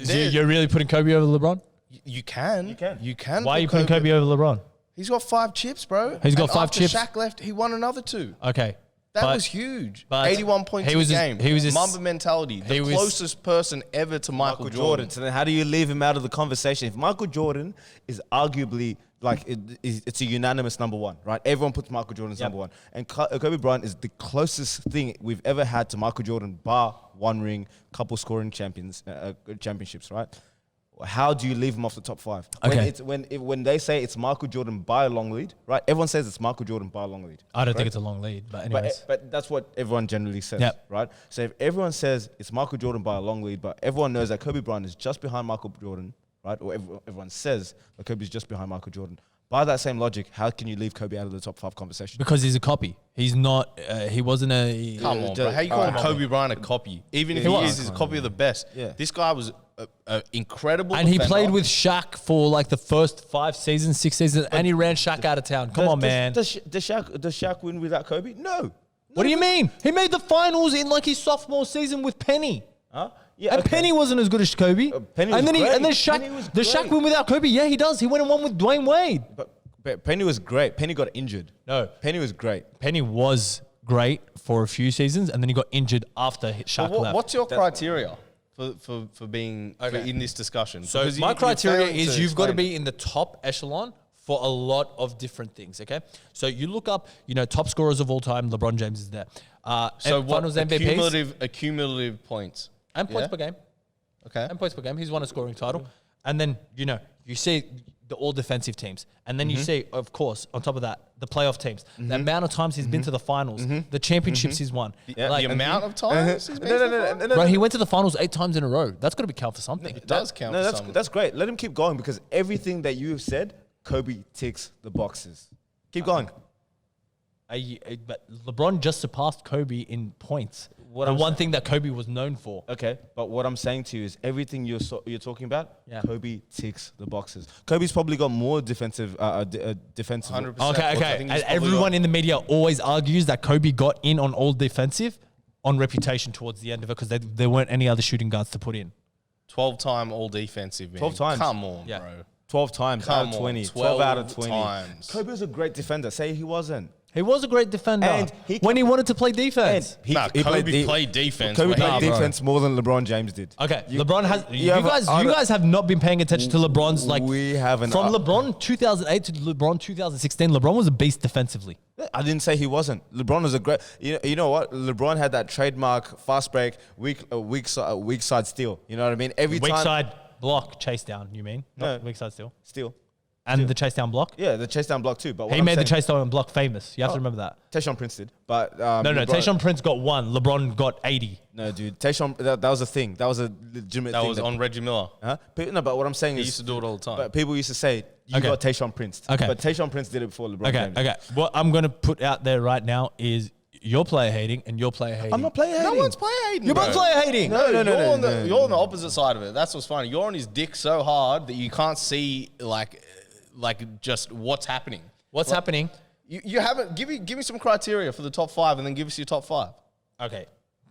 S1: So you're really putting Kobe over LeBron?
S2: You can. You can.
S1: Why are you
S2: put
S1: putting Kobe over LeBron?
S2: He's got 5 chips, bro.
S1: He's got
S2: And
S1: 5
S2: after
S1: chips.
S2: Shaq left, he won another 2.
S1: Okay.
S2: That was huge.
S1: but
S2: 81 points in the game.
S1: He was
S2: Mamba mentality. The closest person ever to Michael Jordan.
S3: So then how do you leave him out of the conversation? If Michael Jordan is arguably it's a unanimous number 1, right? Everyone puts Michael Jordan as number 1. And Kobe Bryant is the closest thing we've ever had to Michael Jordan, bar 1 ring, couple scoring championships, right? How do you leave him off the top 5?
S1: Okay.
S3: When they say it's Michael Jordan by a long lead, right? Everyone says it's Michael Jordan by a long lead.
S1: I don't think it's a long lead, but anyways.
S3: But that's what everyone generally says,
S1: Yep.
S3: right? So if everyone says it's Michael Jordan by a long lead, but everyone knows that Kobe Bryant is just behind Michael Jordan, right? Or everyone says that Kobe is just behind Michael Jordan. By that same logic, how can you leave Kobe out of the top 5 conversation?
S1: Because he's a copy. He's not, he wasn't a...
S2: Come on, bro. How you calling Kobe Bryant a copy? Even if he is, he's a copy of the best.
S3: Yeah.
S2: This guy was an incredible
S1: And he
S2: defender.
S1: played with Shaq for like the first 5 seasons, 6 seasons, and he ran Shaq out of town. Come on, man.
S3: Does Shaq win without Kobe? No.
S1: What do you mean? He made the finals in like his sophomore season with Penny.
S3: Huh? Yeah,
S1: And
S3: okay.
S1: Penny wasn't as good as Kobe.
S3: Penny was
S1: and then
S3: great.
S1: and then
S3: Penny was
S1: Shaq, the Shaq
S3: great.
S1: win without Kobe. Yeah, he does. He went and won with Dwayne Wade.
S3: But Penny was great. Penny got injured.
S1: No,
S3: Penny was great.
S1: Penny was great for a few seasons, and then he got injured after Shaq left.
S2: What's your criteria for being in this discussion?
S1: So
S2: Because
S1: my
S2: you're
S1: criteria
S2: failing
S1: is you've got to
S2: explain
S1: be in the top echelon for a lot of different things. Okay, so you look up, top scorers of all time. LeBron James is there.
S2: So what
S1: Finals MVPs
S2: accumulative points
S1: and points
S2: Yeah?
S1: per game.
S2: Okay.
S1: And points per game. He's won a scoring title. And then, you see the all defensive teams. And then you see, of course, on top of that, the playoff teams. The amount of times he's been to the finals, the championships he's won.
S2: The
S1: Like,
S2: amount of times he's been to the finals?
S1: bro, he went to the finals 8 times in a row. That's got to be count for something.
S2: It does count
S3: No,
S2: for
S3: that's
S2: something.
S3: that's great. Let him keep going because everything that you have said, Kobe ticks the boxes. Keep going.
S1: But LeBron just surpassed Kobe in points.
S3: What
S1: the
S3: I'm
S1: one thing that Kobe was known for.
S3: Okay, but what I'm saying to you is everything you're talking about,
S1: Yeah.
S3: Kobe ticks the boxes. Kobe's probably got more defensive.
S2: 100%.
S1: Okay,
S2: I
S1: okay.
S2: think
S1: And
S2: he's probably
S1: everyone
S2: got-
S1: in the media always argues that Kobe got in on all defensive on reputation towards the end of it because there weren't any other shooting guards to put in.
S2: 12-time all defensive, man.
S3: 12 times.
S2: Come on,
S1: Yeah.
S2: bro.
S3: 12 times out
S2: Come
S3: of
S2: on,
S3: 20. 12 out of
S2: 12
S3: 20.
S2: times.
S3: Kobe was a great defender. Say he wasn't.
S1: He was a great defender
S3: And
S1: when he wanted to play defense.
S2: Kobe played defense.
S3: Kobe
S2: Wait,
S3: played
S2: nah, bro.
S3: defense more than LeBron James did.
S1: Okay, LeBron has. You
S3: have a-
S1: guys have not been paying attention to LeBron's
S3: We haven't.
S1: from LeBron 2008 to LeBron 2016. LeBron was a beast defensively.
S3: I didn't say he wasn't. LeBron was a great. You know what? LeBron had that trademark fast break, weak side steal. You know what I mean? Every
S1: Weak
S3: time.
S1: side block chase down. You mean? Not
S3: No.
S1: weak side steal.
S3: Steal.
S1: And the chase down block.
S3: Yeah, the chase down block too. But what
S1: He
S3: I'm
S1: made the
S3: saying-
S1: chase down block famous. You have to remember that.
S3: Tayshaun Prince did, but
S1: No,
S3: LeBron-
S1: Tayshaun Prince got 1. LeBron got 80.
S3: No, dude, Tayshaun. That was a thing. That was a legitimate
S2: That
S3: thing.
S2: was on Reggie Miller.
S3: Huh? No, but what I'm saying
S2: He
S3: is,
S2: used to do it all the time.
S3: but people used to say you
S1: Okay.
S3: got Tayshaun Prince.
S1: Okay.
S3: But Tayshaun Prince did it before LeBron
S1: Okay,
S3: James.
S1: okay. What I'm going to put out there right now is your player hating and your player hating.
S3: I'm not playing.
S2: No one's player hating.
S1: You're both
S2: bro.
S1: player hating.
S3: No, no,
S2: you're on
S3: no,
S2: you're on the opposite side of it. That's what's funny. You're on his dick so hard that you can't see like just what's happening.
S1: What's happening?
S2: You haven't give me some criteria for the top 5 and then give us your top 5.
S1: Okay.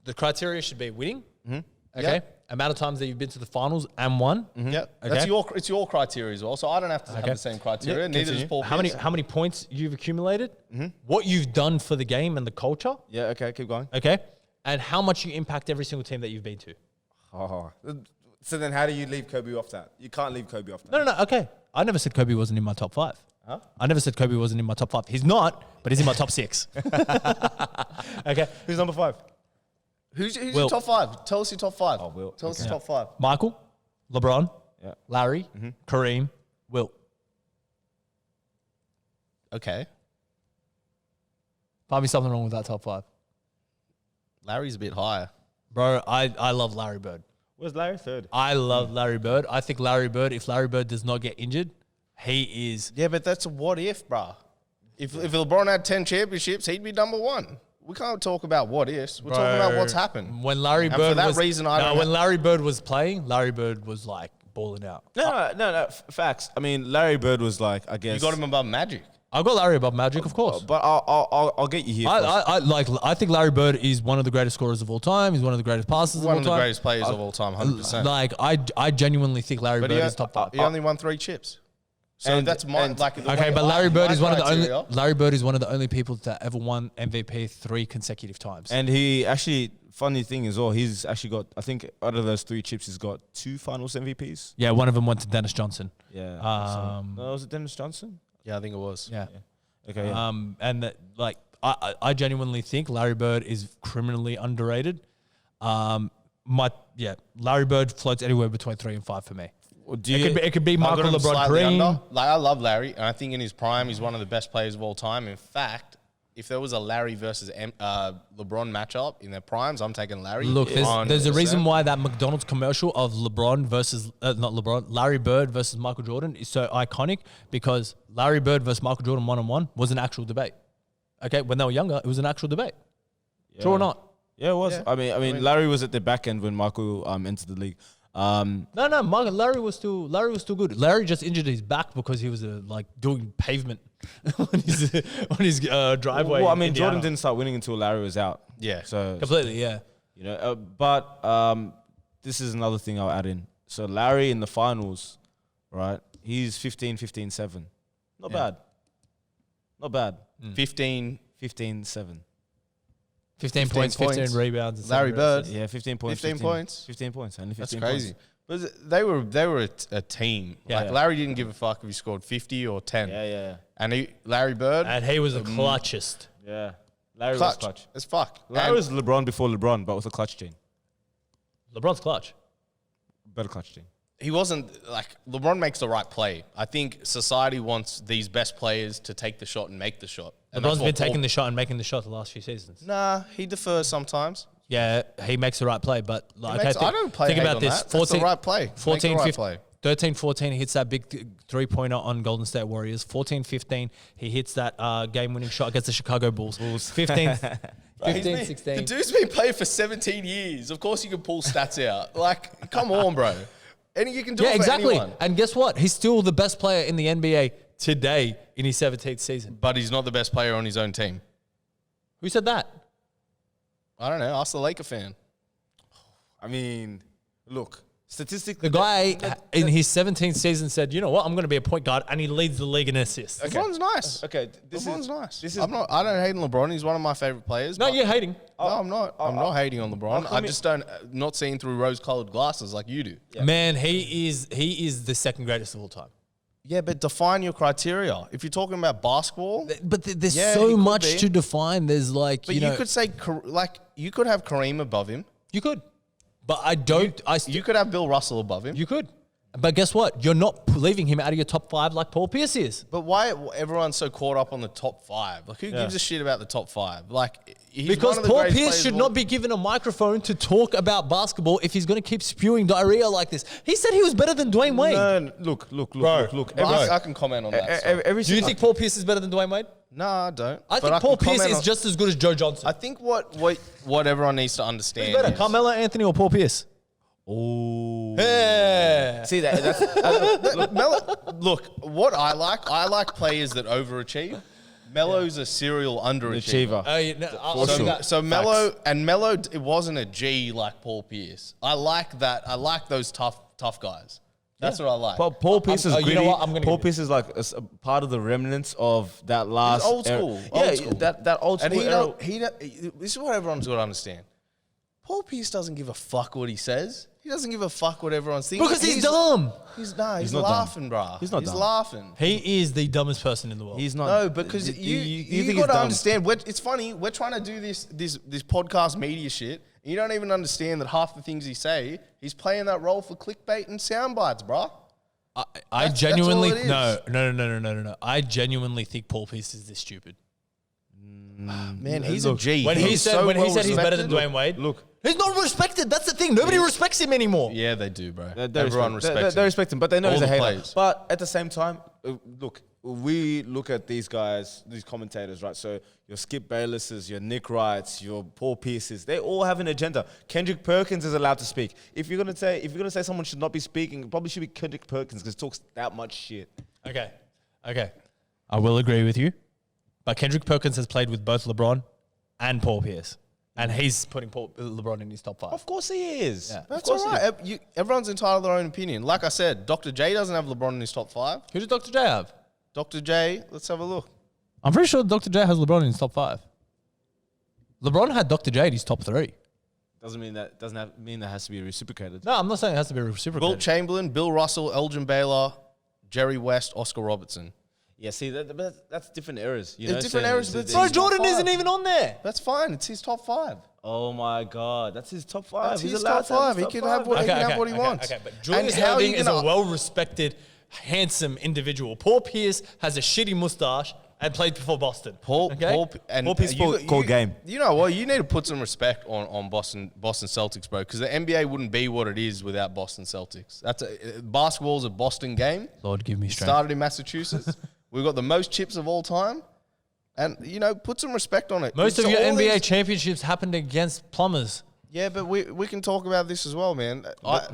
S1: The criteria should be winning. Okay.
S2: Yeah.
S1: Amount of times that you've been to the finals and won.
S2: Yeah,
S1: Okay.
S2: it's your criteria as well. So I don't have to have the same criteria.
S3: Yeah,
S2: Neither does
S3: continue.
S2: Paul.
S1: How many
S2: Pierce.
S1: points you've accumulated? What you've done for the game and the culture.
S3: Yeah. Okay. Keep going.
S1: Okay. And how much you impact every single team that you've been to.
S3: Oh. So then, how do you leave Kobe off that? You can't leave Kobe off that.
S1: No. Okay. I never said Kobe wasn't in my top 5.
S3: Huh?
S1: I never said Kobe wasn't in my top 5. He's not, but he's in my top 6. Okay.
S3: Who's number 5?
S2: Who's your
S1: Wilt.
S2: top 5? Tell us your top 5.
S3: Oh, Wilt.
S2: Tell us
S3: Okay.
S2: your top 5.
S1: Michael, LeBron,
S3: Yeah.
S1: Larry, Kareem, Wilt.
S2: Okay.
S1: Find me something wrong with that top 5.
S2: Larry's a bit higher.
S1: Bro, I love Larry Bird.
S3: Where's Larry third?
S1: I love Larry Bird. I think Larry Bird, if Larry Bird does not get injured, he is.
S2: Yeah, but that's a what if, bruh. If LeBron had 10 championships, he'd be number 1. We can't talk about what ifs. We're talking about what's happened.
S1: When Larry
S2: And
S1: Bird
S2: for that
S1: was,
S2: reason, I don't
S1: when
S2: ha-
S1: Larry Bird was playing, Larry Bird was like balling out.
S3: No. Facts. I mean, Larry Bird was like, I guess.
S2: You got him above Magic.
S1: I've got Larry above Magic, of course.
S3: But I'll get you here. first.
S1: I think Larry Bird is one of the greatest scorers of all time. He's one of the greatest passers
S2: One
S1: of all
S2: of the
S1: time.
S2: greatest players of all time, 100%.
S1: Like I genuinely think Larry
S2: But
S1: Bird is top 5.
S2: he only won 3 chips. So
S3: And-
S2: that's my
S3: and-
S2: like. the
S1: Okay,
S2: way
S1: but
S2: I-
S1: Larry Bird
S2: my
S1: is one of the only
S2: criteria-
S1: Larry Bird is one of the only people that ever won MVP 3 consecutive times.
S3: And he actually, funny thing as well, he's actually got, I think out of those 3 chips, he's got 2 finals MVPs.
S1: Yeah, one of them went to Dennis Johnson.
S3: Yeah.
S1: Um,
S3: was it Dennis Johnson?
S2: Yeah, I think it was.
S1: Yeah.
S3: Okay. Yeah.
S1: And that, like I genuinely think Larry Bird is criminally underrated. Larry Bird floats anywhere between 3 and 5 for me.
S3: Well, do
S1: It could be
S2: I
S1: Michael
S2: got him
S1: LeBron
S2: slightly
S1: Kareem.
S2: under. Like, I love Larry, and I think in his prime, he's one of the best players of all time. In fact, if there was a Larry versus LeBron matchup in their primes, I'm taking Larry.
S1: Look, there's a
S2: 100%.
S1: reason why that McDonald's commercial of LeBron versus Larry Bird versus Michael Jordan is so iconic, because Larry Bird versus Michael Jordan 1-on-1 was an actual debate. Okay, when they were younger, it was an actual debate. True or not?
S3: Yeah, it was.
S2: Yeah.
S3: I mean, Larry was at the back end when Michael entered the league.
S1: Larry was still good. Larry just injured his back because he was doing pavement on his driveway.
S3: Well, I
S1: in
S3: mean,
S1: Indiana.
S3: Jordan didn't start winning until Larry was out.
S2: Yeah.
S3: So
S1: completely. Yeah.
S3: you know, but this is another thing I'll add in. So Larry in the finals, right? He's 15-15-7. Not bad. Not bad.
S2: 15.
S3: 15-7.
S1: 15 points, 15 rebounds. and
S2: Larry
S1: 7
S2: Bird.
S1: assists.
S3: Yeah, 15 points.
S2: 15 points?
S3: 15 points. Only 15
S2: That's crazy.
S3: points.
S2: But they were a team.
S3: Yeah.
S2: Like, Larry didn't give a fuck if he scored 50 or 10.
S3: Yeah.
S2: And Larry Bird,
S1: And he was the clutchest.
S3: Yeah. Larry
S2: clutch.
S3: was clutch.
S2: As fuck.
S3: Larry
S2: And
S3: was LeBron before LeBron, but with a clutch chain.
S1: LeBron's clutch.
S3: Better clutch chain.
S2: he wasn't like LeBron makes the right play. I think society wants these best players to take the shot and make the shot. And
S1: LeBron's
S2: that's
S1: been
S2: what
S1: taking
S2: Paul-
S1: the shot and making the shot the last few seasons.
S2: Nah, he defers sometimes.
S1: Yeah, he makes the right play, but like
S2: makes- I don't play
S1: think
S2: hate
S1: about
S2: on
S1: this.
S2: that. That's the right play. Make the
S1: 14,
S2: right
S1: 15,
S2: play.
S1: 13, 14, he hits that big three-pointer on Golden State Warriors. 14, 15, he hits that game-winning shot against the Chicago Bulls. 15, 15, 16.
S2: The dude's been playing for 17 years. Of course you can pull stats out. Like, come on, bro. And you can do
S1: Yeah,
S2: it for
S1: exactly.
S2: anyone.
S1: And guess what? He's still the best player in the NBA today in his 17th season.
S2: But he's not the best player on his own team.
S1: Who said that?
S2: I don't know. Ask the Laker fan.
S3: I mean, look, statistically,
S1: The guy in his 17th season said, you know what, I'm going to be a point guard, and he leads the league in assists.
S2: LeBron's nice.
S3: Okay, this
S2: LeBron's
S3: is
S2: nice.
S3: This is
S2: I don't hate on LeBron. He's one of my favorite players.
S1: No,
S2: but-
S1: you're hating.
S2: No, I'm not. I'm not hating on LeBron. I just don't not seeing through rose-colored glasses like you do.
S1: Man, he is the second greatest of all time.
S2: Yeah, but define your criteria. If you're talking about basketball,
S1: But there's
S2: Yeah, he
S1: so
S2: could
S1: much
S2: be.
S1: to define. There's like,
S2: but
S1: you
S2: you,
S1: know,
S2: could say you could have Kareem above him.
S1: you could. But I don't.
S2: You could have Bill Russell above him.
S1: You could. But guess what? You're not leaving him out of your top 5 like Paul Pierce is.
S2: But why everyone's so caught up on the top 5? Like, who gives a shit about the top 5? Like, he's
S1: Because
S2: one of the
S1: Paul
S2: greatest
S1: Pierce
S2: players
S1: should
S2: of all-
S1: not be given a microphone to talk about basketball if he's going to keep spewing diarrhea like this. He said he was better than Dwayne Wade.
S3: no, look.
S2: But I can comment on that. so.
S3: Every
S1: Do you
S3: single-
S1: think Paul Pierce is better than Dwayne Wade?
S2: No, I don't.
S1: I
S2: But
S1: think Paul
S2: can
S1: Pierce
S2: comment
S1: is
S2: on-
S1: just as good as Joe Johnson.
S2: I think what everyone needs to understand
S1: Who's better,
S2: is
S1: Carmelo Anthony or Paul Pierce?
S3: Oh,
S1: Yeah.
S3: see that's
S2: Look, what I like players that overachieve. Melo's a serial underachiever.
S3: achiever.
S1: Oh, yeah, no, I'll
S3: For
S1: see
S3: sure.
S1: that.
S2: So Melo, it wasn't a G like Paul Pierce. I like that. I like those tough guys. That's what I like.
S3: But Paul Pierce is
S1: you know
S3: gritty.
S1: what? I'm gonna
S3: Paul
S1: give
S3: Pierce is like a part of the remnants of that last
S2: old
S3: era.
S2: school.
S3: Yeah,
S2: Old school.
S3: that old
S2: and
S3: school.
S2: this is what everyone's got to understand. Paul Pierce doesn't give a fuck what he says. He doesn't give a fuck what everyone's thinking.
S1: Because he's dumb.
S2: He's
S3: not dumb.
S2: laughing, bruh.
S3: He's not
S2: He's
S3: dumb.
S2: laughing.
S1: He is the dumbest person in the world.
S3: He's not.
S2: No, because you
S3: think he's
S2: got to
S3: dumb.
S2: understand. It's funny. We're trying to do this podcast media shit. And you don't even understand that half the things he say, he's playing that role for clickbait and sound bites, bruh.
S1: I
S2: That's
S1: genuinely
S2: all it is.
S1: no. I genuinely think Paul Pierce is this stupid.
S2: Man, he's
S3: Look,
S2: a G.
S1: When he said he's better than
S2: respected.
S1: Dwayne Wade,
S3: Look,
S1: he's not respected. That's the thing. Nobody respects him anymore.
S2: Yeah, they do, bro.
S3: respect,
S2: Everyone respects
S3: they
S2: him.
S3: respect him, but they know
S2: All
S3: he's a
S2: the
S3: hater.
S2: players.
S3: But at the same time, look, we look at these guys, these commentators, right? So your Skip Baylesses, your Nick Wrights, your Paul Pierces, they all have an agenda. Kendrick Perkins is allowed to speak. If you're gonna say someone should not be speaking, it probably should be Kendrick Perkins because he talks that much shit.
S1: Okay. I will agree with you. But Kendrick Perkins has played with both LeBron and Paul Pierce. And he's putting LeBron in his top 5.
S3: Of course he is.
S1: Yeah.
S2: That's all right. Everyone's entitled to their own opinion. Like I said, Dr. J doesn't have LeBron in his top 5.
S1: Who does Dr. J have?
S2: Dr. J, let's have a look.
S1: I'm pretty sure Dr. J has LeBron in his top 5. LeBron had Dr. J in his top 3.
S3: Doesn't mean that has to be reciprocated.
S1: No, I'm not saying it has to be reciprocated.
S2: Wilt Chamberlain, Bill Russell, Elgin Baylor, Jerry West, Oscar Robertson.
S3: Yeah, see, that's different eras. You
S2: It's
S3: know,
S2: different
S3: saying
S2: eras,
S3: it's-
S2: but
S3: it's-
S1: Bro, Jordan
S2: top
S1: isn't
S2: 5.
S1: even on there.
S2: That's fine. It's his top 5.
S3: Oh my God, that's his top 5.
S2: That's
S3: He's
S2: his
S3: allowed
S2: top
S3: to have
S2: 5.
S3: his
S2: He
S3: top
S2: can have
S3: 5.
S2: what he can have what he wants.
S1: Okay, but Julius
S2: how are
S1: Erving
S2: you
S1: is a
S2: gonna-
S1: well-respected, handsome individual. Paul Pierce has a shitty mustache and played for Boston.
S2: Paul
S3: Pierce called game.
S2: You know what? You need to put some respect on Boston Celtics, bro, because the NBA wouldn't be what it is without Boston Celtics. Basketball's a Boston game.
S1: Lord, give me
S2: It
S1: strength.
S2: started in Massachusetts. We've got the most chips of all time. And, put some respect on it.
S1: Most of
S2: So
S1: your
S2: all
S1: NBA
S2: these-
S1: championships happened against plumbers.
S2: Yeah, but we can talk about this as well, man.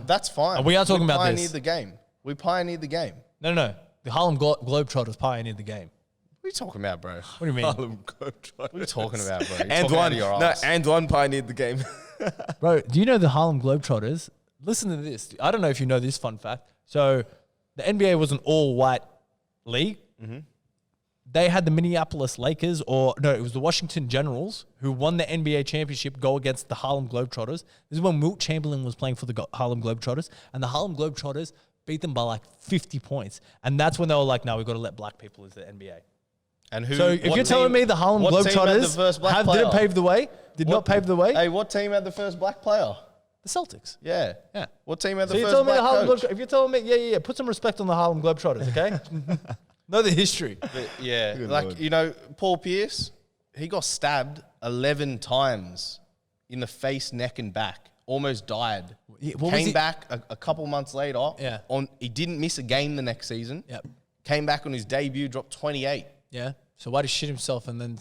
S2: That's fine.
S1: We are talking about this.
S2: pioneered the game. We pioneered the game.
S1: No. The Harlem Globetrotters pioneered the game.
S2: What are you talking about, bro?
S1: What do you mean?
S2: What are you talking about, bro? You're
S3: And
S2: talking out
S3: one,
S2: of your ass.
S3: and one pioneered the game.
S1: Bro, do you know the Harlem Globetrotters? Listen to this. I don't know if you know this fun fact. So the NBA was an all-white league.
S2: Mm-hmm.
S1: They had the Minneapolis Lakers, it was the Washington Generals who won the NBA championship go against the Harlem Globetrotters. This is when Wilt Chamberlain was playing for the Harlem Globetrotters, and the Harlem Globetrotters beat them by like 50 points. And that's when they were like, no, we've got to let black people into the NBA.
S2: And who?
S1: So if
S2: what
S1: you're telling
S2: team-
S1: me the Harlem
S2: what team had the
S1: Globetrotters
S2: first black player?
S1: didn't pave the way, not pave the way,
S2: Hey, what team had the first black player?
S1: the Celtics.
S2: Yeah.
S1: Yeah.
S2: What team had
S1: So
S2: the
S1: you're
S2: first
S1: telling me
S2: black
S1: the Harlem
S2: coach?
S1: Globetrotters, if you're telling me, yeah, put some respect on the Harlem Globetrotters, okay? Know the history.
S2: Yeah. Paul Pierce, he got stabbed 11 times in the face, neck, and back. Almost died.
S1: Yeah, what was
S2: Came
S1: he-
S2: back a couple months later.
S1: Yeah.
S2: He didn't miss a game the next season.
S1: Yep.
S2: Came back on his debut, dropped 28.
S1: Yeah. So why did he shit himself and then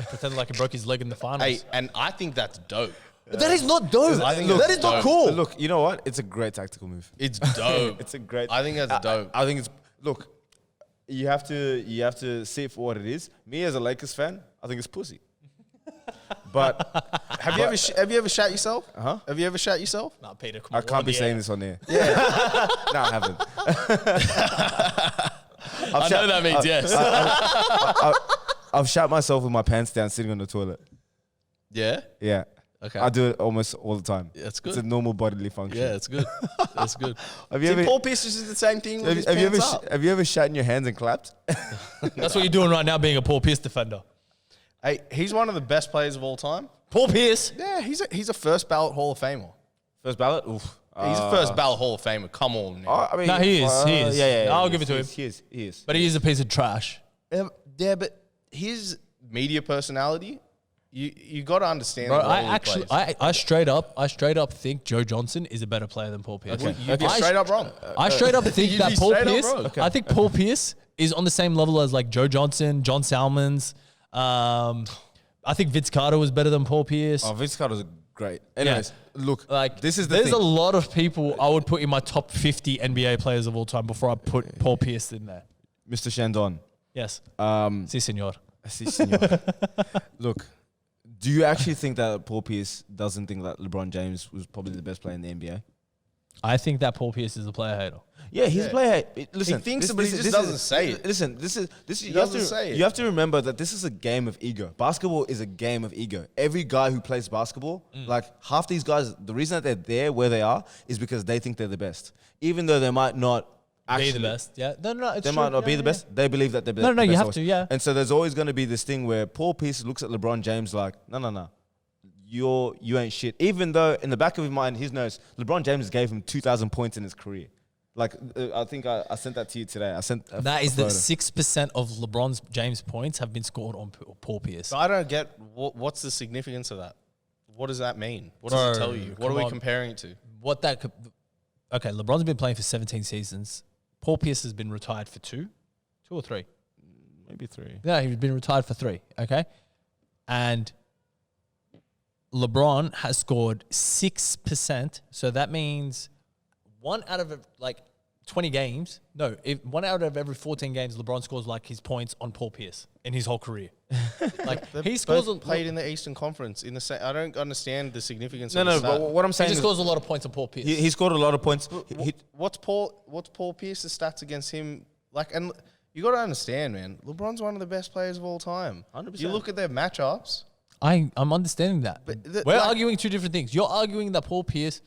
S1: pretend like he broke his leg in the finals?
S2: Hey, and I think that's dope.
S1: But that is not dope.
S2: I think
S1: that
S2: that's
S1: is not
S2: dope.
S1: cool.
S3: But look, you know what? It's a great tactical move.
S2: It's dope.
S3: It's a great.
S2: I think that's dope.
S3: I think it's look. You have to see it for what it is. Me as a Lakers fan, I think it's pussy. But
S2: Have you ever shat yourself?
S3: Huh?
S2: Have you ever shat yourself?
S1: Nah, Peter, come
S3: I
S1: on.
S3: can't be saying this on air. No, I haven't.
S1: I know that means yes.
S3: I've shat myself with my pants down, sitting on the toilet.
S2: Yeah.
S3: Yeah.
S2: Okay.
S3: I do it almost all the time.
S2: That's
S3: It's
S2: good.
S3: a normal bodily function.
S2: Yeah, it's good. That's good.
S3: Have you
S2: See,
S3: ever?
S2: Paul Pierce just did the same thing with
S3: Have,
S2: his
S3: have you ever?
S2: pants up.
S3: Have you ever shat in your hands and clapped?
S1: That's what you're doing right now, being a Paul Pierce defender.
S2: Hey, he's one of the best players of all time.
S1: Paul Pierce.
S2: Yeah, he's a first ballot Hall of Famer.
S3: First ballot. Oof.
S2: He's a first ballot Hall of Famer. Come on, now.
S3: I mean,
S1: No, he is. He is.
S3: Yeah.
S1: I'll
S3: he
S1: give
S3: is,
S1: it to him.
S3: He is. He is.
S1: But he is a piece of trash.
S2: Yeah, but his media personality, you got to understand.
S1: Bro,
S2: the role
S1: I
S2: he
S1: actually,
S2: plays.
S1: I straight up think Joe Johnson is a better player than Paul Pierce.
S3: Okay.
S2: You'd be straight up wrong.
S1: I straight up think
S2: You'd
S1: that
S2: be
S1: Paul
S2: straight up
S1: Pierce.
S2: wrong.
S1: I think Paul Pierce is on the same level as like Joe Johnson, John Salmons. I think Vince Carter was better than Paul Pierce.
S3: Oh, Vince Carter's great. Anyways, look,
S1: Like
S3: this is the
S1: there's
S3: thing.
S1: a lot of people I would put in my top 50 NBA players of all time before I put Paul Pierce in there.
S3: Mr. Shandon.
S1: Yes, si senor.
S3: Si, senor. Look, do you actually think that Paul Pierce doesn't think that LeBron James was probably the best player in the NBA?
S1: I think that Paul Pierce is a player hater.
S3: Yeah, he's a player. Listen,
S2: He thinks it, but he just doesn't say it.
S3: Listen, this is you have
S2: doesn't
S3: to
S2: say it.
S3: you have to remember that this is a game of ego. Basketball is a game of ego. Every guy who plays basketball, like half these guys, the reason that they're there where they are is because they think they're the best, even though they might not actually
S1: Be the best. Yeah. No, it's
S3: They
S1: true.
S3: might not be
S1: Yeah,
S3: the
S1: yeah.
S3: best. They believe that they're the
S1: No,
S3: best.
S1: you have
S3: always.
S1: to, yeah.
S3: And so there's always going to be this thing where Paul Pierce looks at LeBron James like, no. You ain't shit. Even though in the back of his mind, he knows LeBron James gave him 2,000 points in his career. Like, I think I sent that to you today. I sent
S1: That is
S3: a
S1: that
S3: photo.
S1: 6% of LeBron's James points have been scored on Paul Pierce.
S2: So I don't get what's the significance of that. What does that mean? What does it
S1: Bro,
S2: tell you? What
S1: come
S2: are we
S1: on.
S2: comparing it to?
S1: What that could, okay, LeBron's been playing for 17 seasons. Paul Pierce has been retired for 2 or 3.
S3: Maybe 3.
S1: Yeah, he's been retired for 3. Okay, and LeBron has scored 6%. So that means 1 out of like 20 games. No, if 1 out of every 14 games, LeBron scores like his points on Paul Pierce in his whole career. Like he scores.
S2: Played in the Eastern Conference. I don't understand the significance.
S3: No,
S2: of
S3: no.
S2: the stat.
S3: But what I'm
S1: He
S3: saying
S1: just
S3: is
S1: scores a lot of points on Paul Pierce.
S3: he scored a lot of points.
S2: What's Paul Pierce's stats against him like? And you got to understand, man. LeBron's one of the best players of all time.
S3: 100%.
S2: You look at their matchups.
S1: I'm understanding that.
S2: But
S1: We're arguing two different things. You're arguing that Paul Pierce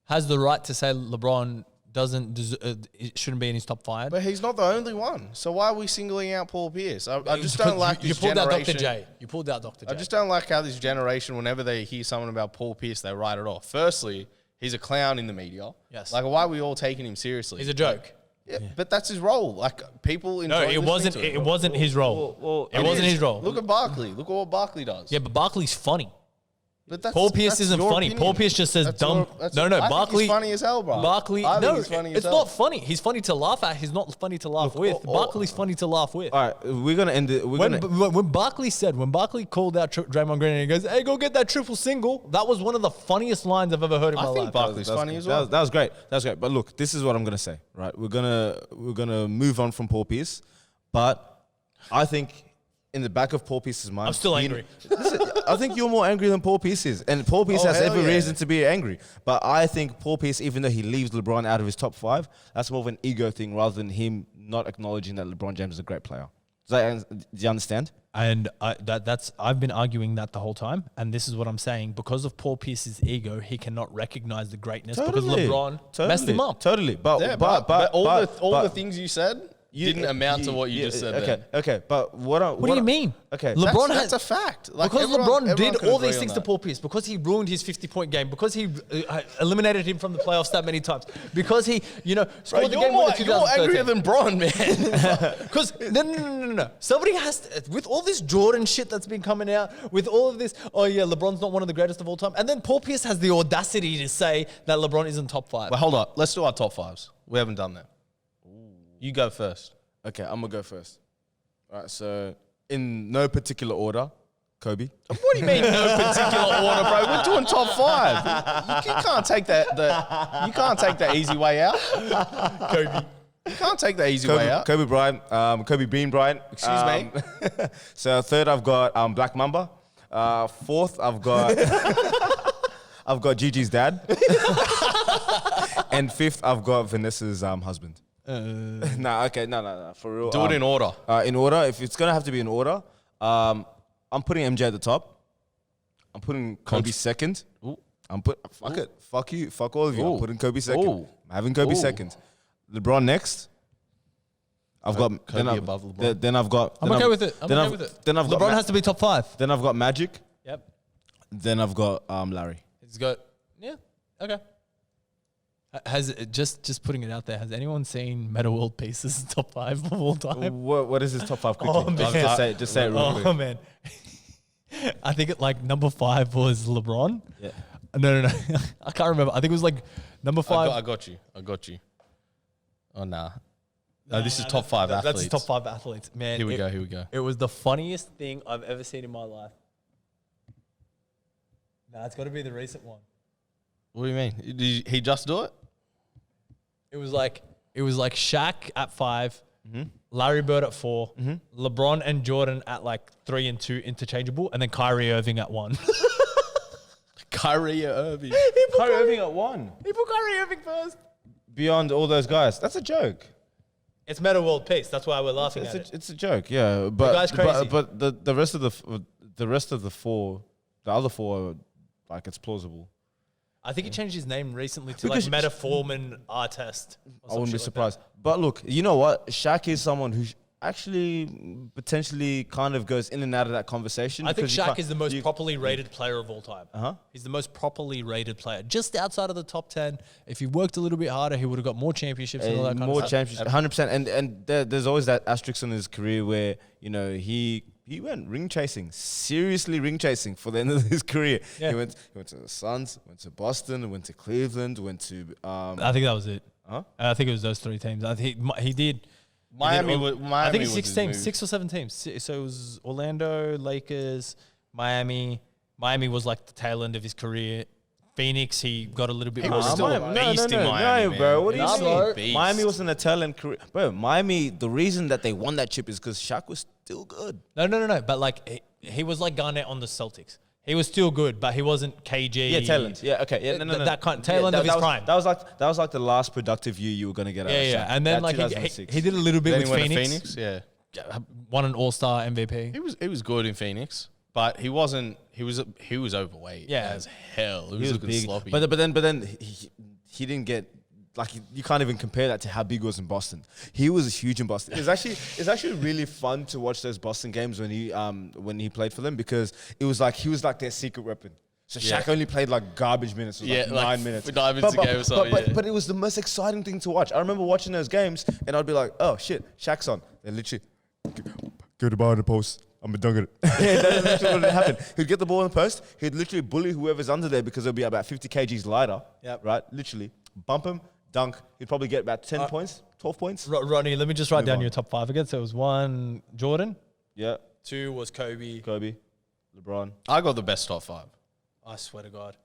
S1: has the right to say LeBron it shouldn't be in his top 5.
S2: But he's not the only one. So why are we singling out Paul Pierce? I just don't like
S1: you
S2: this
S1: pulled out
S2: generation.
S1: Dr. J. You pulled out Dr. J.
S2: I just don't like how this generation, whenever they hear something about Paul Pierce, they write it off. Firstly, he's a clown in the media.
S1: Yes.
S2: Like, why are we all taking him seriously?
S1: He's a joke.
S2: Yeah, but that's his role. Like, people enjoy
S1: No, it
S2: listening
S1: wasn't.
S2: to him.
S1: It wasn't his role. It wasn't
S2: is.
S1: his role.
S2: Look at Barkley. Look at what Barkley does.
S1: Yeah, but Barkley's funny.
S2: But that's,
S1: Paul Pierce
S2: that's
S1: isn't
S2: your
S1: funny.
S2: opinion.
S1: Paul Pierce just says
S2: That's
S1: dumb.
S2: your- I think
S1: Barkley.
S2: he's funny as hell, bro.
S1: Barkley.
S2: I think
S1: No,
S2: he's funny as
S1: it's
S2: hell.
S1: not funny. He's funny to laugh at. He's not funny to laugh with. Barkley's funny to laugh with.
S3: All right, we're gonna end it.
S1: When Barkley called out Draymond Green and he goes, "Hey, go get that triple single," that was one of the funniest lines I've ever heard in my
S2: I think
S1: life.
S2: Barkley's funny as well.
S3: That was great. But look, this is what I'm gonna say. Right, we're gonna move on from Paul Pierce, but I think in the back of Paul Pierce's mind,
S1: I'm still angry.
S3: Listen, I think you're more angry than Paul Pierce is, and Paul Pierce has
S2: hell
S3: every
S2: yeah.
S3: reason to be angry. But I think Paul Pierce, even though he leaves LeBron out of his top 5, that's more of an ego thing rather than him not acknowledging that LeBron James is a great player. Do you understand?
S1: And I've been arguing that the whole time, and this is what I'm saying. Because of Paul Pierce's ego, he cannot recognize the greatness because LeBron messed him up.
S3: Totally.
S2: Yeah, but all
S3: but
S2: the things you said didn't amount to what you just said.
S3: Okay,
S2: then.
S3: okay. But
S1: What do you mean?
S3: Okay,
S1: LeBron
S2: That's a fact. Like,
S1: because
S2: everyone
S1: LeBron did
S2: can
S1: all
S2: agree
S1: these
S2: on
S1: things to
S2: that.
S1: Paul Pierce, because he ruined his 50-point game, because he eliminated him from the playoffs that many times, because he, scored the game winner in
S2: You're
S1: 2013.
S2: angrier than Bron, man.
S1: Because no. Somebody has to, with all this Jordan shit that's been coming out, with all of this, oh yeah, LeBron's not one of the greatest of all time, and then Paul Pierce has the audacity to say that LeBron isn't top 5.
S2: Well, hold on. Let's do our top 5s. We haven't done that. You go first.
S3: Okay, I'm gonna go first. All right, so in no particular order, Kobe.
S2: What do you mean, no particular order, bro? We're doing top 5. You can't take you can't take the easy way out.
S1: Kobe.
S2: You can't take the easy way out.
S3: Kobe Bryant, Kobe Bean Bryant.
S2: Excuse me.
S3: So third, I've got Black Mamba. Fourth, I've got Gigi's dad. And fifth, I've got Vanessa's husband. No, for real.
S2: Do it in order.
S3: In order, if it's gonna have to be in order, I'm putting MJ at the top. I'm putting Kobe second. Fuck you, fuck all of you.
S2: Ooh.
S3: I'm putting Kobe second.
S2: Ooh.
S3: I'm having Kobe
S2: Ooh.
S3: second. LeBron next. I've got
S2: Kobe
S3: then
S2: above LeBron.
S3: Then I've got.
S1: I'm
S3: then
S1: okay
S3: I've-
S1: with it. I'm
S3: then
S1: okay
S3: I've-
S1: with it.
S3: Then I've got.
S1: LeBron has to be top 5.
S3: Then I've got Magic.
S1: Yep.
S3: Then I've got Larry.
S1: He's got, yeah, okay. Has just putting it out there, has anyone seen Meta World Peace's top 5 of all time?
S3: What is his top 5 quickly?
S1: Oh, man.
S3: Just say it real quick.
S1: Oh man, I think number 5 was LeBron.
S3: Yeah.
S1: No, I can't remember. I think it was number 5.
S2: I got you. Oh, nah. No, this is top 5 athletes.
S1: That's his top 5 athletes. Man,
S2: Here we go.
S1: It was the funniest thing I've ever seen in my life. Nah, it's got to be the recent one.
S2: What do you mean? Did he just do it?
S1: It was like Shaq at 5, Larry Bird at 4, LeBron and Jordan at 3 and 2 interchangeable, and then Kyrie Irving at 1.
S2: Kyrie Irving.
S3: Kyrie Irving at 1.
S1: He put Kyrie Irving first.
S3: Beyond all those guys. That's a joke.
S1: It's Meta World Peace. That's why we're laughing at it.
S3: It's a joke, yeah. But
S1: guy's crazy.
S3: But the rest of the 4, the other 4, it's plausible.
S1: I think he changed his name recently to
S3: Because-
S1: Meta Foreman Artest.
S3: I wouldn't be surprised. But look, you know what? Shaq is someone who actually potentially kind of goes in and out of that conversation.
S1: I think
S3: because you
S1: Shaq
S3: can't-
S1: is the most properly rated player of all time.
S3: Uh-huh.
S1: He's the most properly rated player. Just outside of the top 10. If he worked a little bit harder, he would have got more championships and all that kind
S3: more
S1: of stuff.
S3: championships, 100%. And there's always that asterisk on his career where he went ring chasing, seriously ring chasing for the end of his career.
S1: Yeah.
S3: He went to the Suns, went to Boston, went to Cleveland, went to
S1: I think that was it.
S3: Huh?
S1: I think it was those 3 teams. I think he did.
S2: Miami
S1: I think
S2: was
S1: it's 6
S2: his
S1: teams,
S2: move.
S1: 6 or 7 teams. So it was Orlando, Lakers, Miami. Miami was the tail end of his career. Phoenix, he got a little bit
S2: He
S1: more.
S2: was still a beast in Miami, man.
S3: bro. What do you
S1: Nah,
S3: mean?
S1: bro.
S2: Beast.
S3: Miami was in a talent career, bro. Miami, the reason that they won that chip is because Shaq was still good.
S1: No. But like he was like Garnett on the Celtics. He was still good, but he wasn't KG.
S3: Yeah, talent. Yeah, okay. Yeah, no.
S1: That kind talent of his prime.
S3: That was like the last productive year you were gonna get out of Shaq.
S1: Yeah. And then
S3: That
S1: like
S3: 2006.
S1: he did a little bit
S2: Then
S1: with
S2: he went to
S1: Phoenix.
S2: Phoenix. Yeah,
S1: Won an All-Star MVP.
S2: he was good in Phoenix, but he wasn't. He was overweight.
S1: Yeah.
S2: as hell. He
S3: He
S2: was
S3: was
S2: looking
S3: big,
S2: sloppy.
S3: but then he didn't get like you can't even compare that to how big he was in Boston. He was huge in Boston. It's actually really fun to watch those Boston games when he played for them because it was like he was like their secret weapon. So
S2: Yeah.
S3: Shaq only played like garbage minutes, it was like 9 minutes.
S2: 9 minutes a game or something,
S3: But it was the most exciting thing to watch. I remember watching those games and I'd be like, oh shit, Shaq's on. They literally go to the bar in the post. I'm gonna dunk it. Yeah, that's literally what would happen. He'd get the ball in the post. He'd literally bully whoever's under there because it'll be about 50 kgs lighter.
S1: Yep.
S3: Right? Literally. Bump him, dunk. He'd probably get about 10 points, 12 points.
S1: Ronnie, let me just write
S3: Move
S1: down
S3: on.
S1: your top 5 again. So it was 1, Jordan.
S3: Yeah.
S1: 2 was Kobe.
S3: Kobe, LeBron.
S2: I got the best top 5.
S1: I swear to God.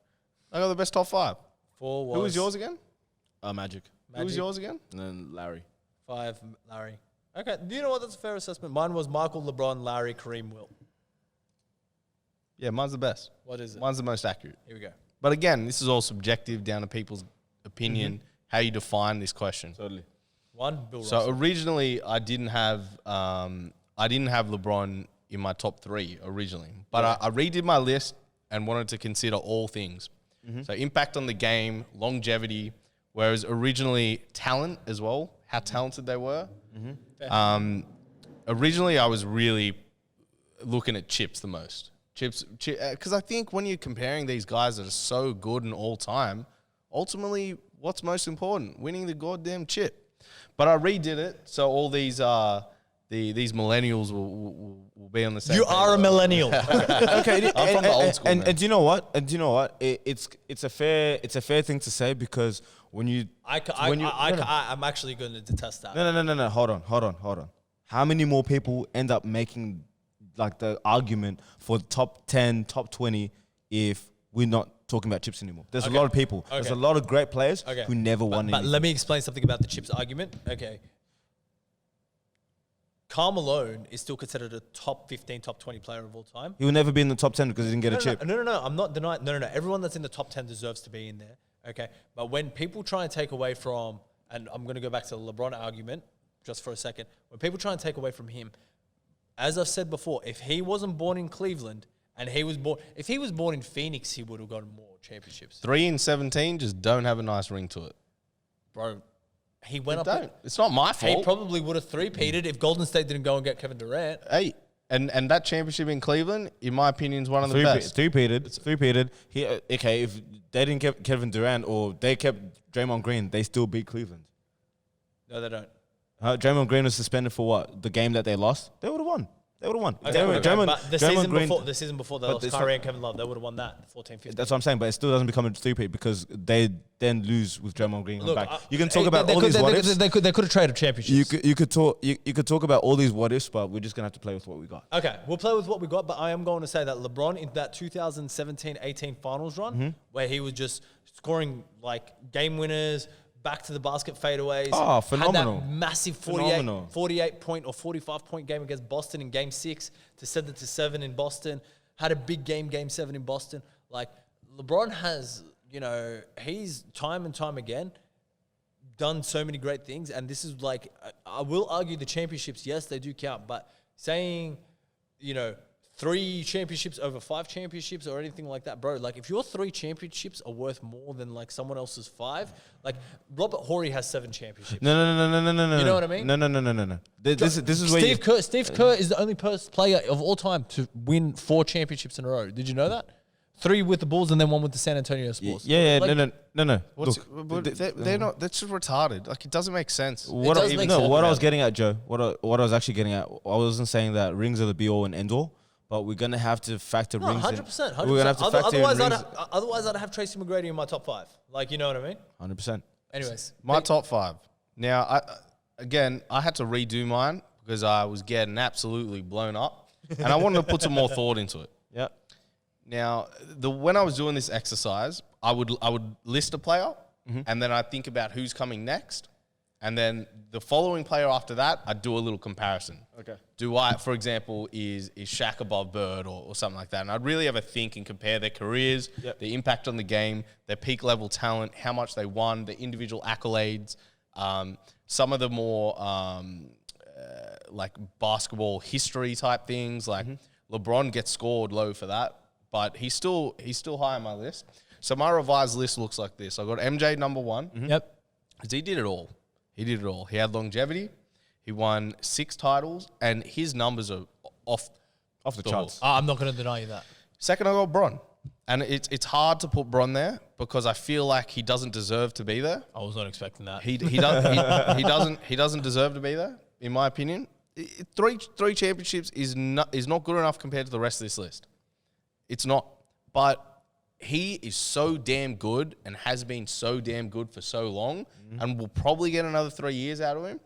S2: I got the best top 5.
S1: 4 was
S2: Who was yours again?
S3: Magic.
S2: Who was yours again?
S3: And then Larry.
S1: 5, Larry. Okay, do you know what? That's a fair assessment. Mine was Michael, LeBron, Larry, Kareem, Will.
S2: Yeah, mine's the best.
S1: What is it?
S2: Mine's the most accurate.
S1: Here we go.
S2: But again, this is all subjective, down to people's opinion, how you define this question.
S3: Totally.
S1: 1, Bill
S2: So
S1: Russell.
S2: originally, I didn't have LeBron in my top 3 originally, but I redid my list and wanted to consider all things. So impact on the game, longevity, whereas originally talent as well, how talented they were. Originally, I was really looking at chips the most. Chips, because I think when you're comparing these guys that are so good and all time, ultimately, what's most important? Winning the goddamn chip. But I redid it, so all these these millennials will be on the same.
S1: You
S2: page.
S1: are a millennial.
S3: Okay,
S2: I'm from the old school, man.
S3: And do you know what? It's a fair thing to say because when you
S1: I'm actually going to detest that.
S3: no. Hold on. How many more people end up making like the argument for top 10, top 20 if we're not talking about chips anymore? There's a lot of people. There's a lot of great players who never won
S1: But
S3: anything.
S1: let me explain something about the chips argument. Okay. Karl Malone is still considered a top 15, top 20 player of all time.
S3: He will never be in the top 10 because he didn't get a chip.
S1: No. I'm not denying. No. Everyone that's in the top 10 deserves to be in there. Okay. But when people try and take away from, and I'm going to go back to the LeBron argument just for a second. When people try and take away from him, as I've said before, if he wasn't born in Cleveland and if he was born in Phoenix, he would have gotten more championships.
S2: 3 and 17 just don't have a nice ring to it.
S1: Bro, he went up.
S2: Don't. It's not my fault.
S1: He probably would have three-peated if Golden State didn't go and get Kevin Durant.
S2: Hey, and that championship in Cleveland, in my opinion, is one of the best.
S3: Three-peated. Okay, if they didn't get Kevin Durant or they kept Draymond Green, they still beat Cleveland.
S1: No, they don't.
S3: Draymond Green was suspended for what? The game that they lost? They would have won.
S1: Okay, but the season before they
S3: but
S1: lost
S3: it's
S1: Kyrie
S3: not-
S1: and Kevin Love, they would have won that 14-15.
S3: That's what I'm saying, but it still doesn't become a three-peat because they then lose with Draymond Green
S1: Look,
S3: back. You can talk about
S1: they
S3: all
S1: could-
S3: these what ifs.
S1: They could have traded championships.
S3: You could talk about all these what ifs, but we're just gonna have to play with what we got.
S1: Okay, we'll play with what we got, but I am going to say that LeBron in that 2017-18 finals run, where he was just scoring like game winners, back to the basket fadeaways.
S3: Oh, phenomenal.
S1: Had that massive
S3: Phenomenal.
S1: 48 point or 45 point game against Boston in game 6 to send it to 7 in Boston. Had a big game 7 in Boston. Like, LeBron has, he's time and time again done so many great things. And this is like, I will argue the championships, yes, they do count. But saying, 3 championships over 5 championships or anything like that, bro, like if your 3 championships are worth more than like someone else's 5, like Robert Horry has 7 championships.
S3: No.
S1: You know what I mean?
S3: No. This is where
S1: Steve Kerr is the only player of all time to win 4 championships in a row. Did you know that? 3 with the Bulls and then 1 with the San Antonio Spurs.
S3: Yeah,
S1: Like,
S3: no.
S2: They're not. That's just retarded. Like, it doesn't make sense.
S3: What
S1: does make sense.
S3: I was getting at, Joe, what I was actually getting at, I wasn't saying that rings are the be all and end all, but we're gonna have to factor
S1: No,
S3: rings.
S1: 100%.
S3: We're gonna have to factor
S1: otherwise,
S3: in rings.
S1: otherwise, I'd have Tracy McGrady in my top 5. Like, you know what I mean?
S3: 100%.
S1: Anyways,
S2: My top 5. Now, I had to redo mine because I was getting absolutely blown up, and I wanted to put some more thought into it.
S3: Yeah.
S2: Now, when I was doing this exercise, I would list a player, and then I think about who's coming next, and then the following player after that, I do a little comparison.
S3: Okay.
S2: Do I, for example, is Shaq above Bird or something like that? And I'd really have a think and compare their careers, the impact on the game, their peak level talent, how much they won, the individual accolades, some of the more like basketball history type things. Like LeBron gets scored low for that, but he's still high on my list. So my revised list looks like this. I got MJ number 1.
S1: Yep.
S2: Because he did it all. He did it all. He had longevity. He won 6 titles, and his numbers are off
S3: the charts.
S1: I'm not going to deny you that.
S2: Second, I got Bron. And it's hard to put Bron there because I feel like he doesn't deserve to be there.
S1: I was not expecting that.
S2: He doesn't deserve to be there, in my opinion. Three championships is not good enough compared to the rest of this list. It's not. But he is so damn good and has been so damn good for so long, and we'll probably get another 3 years out of him.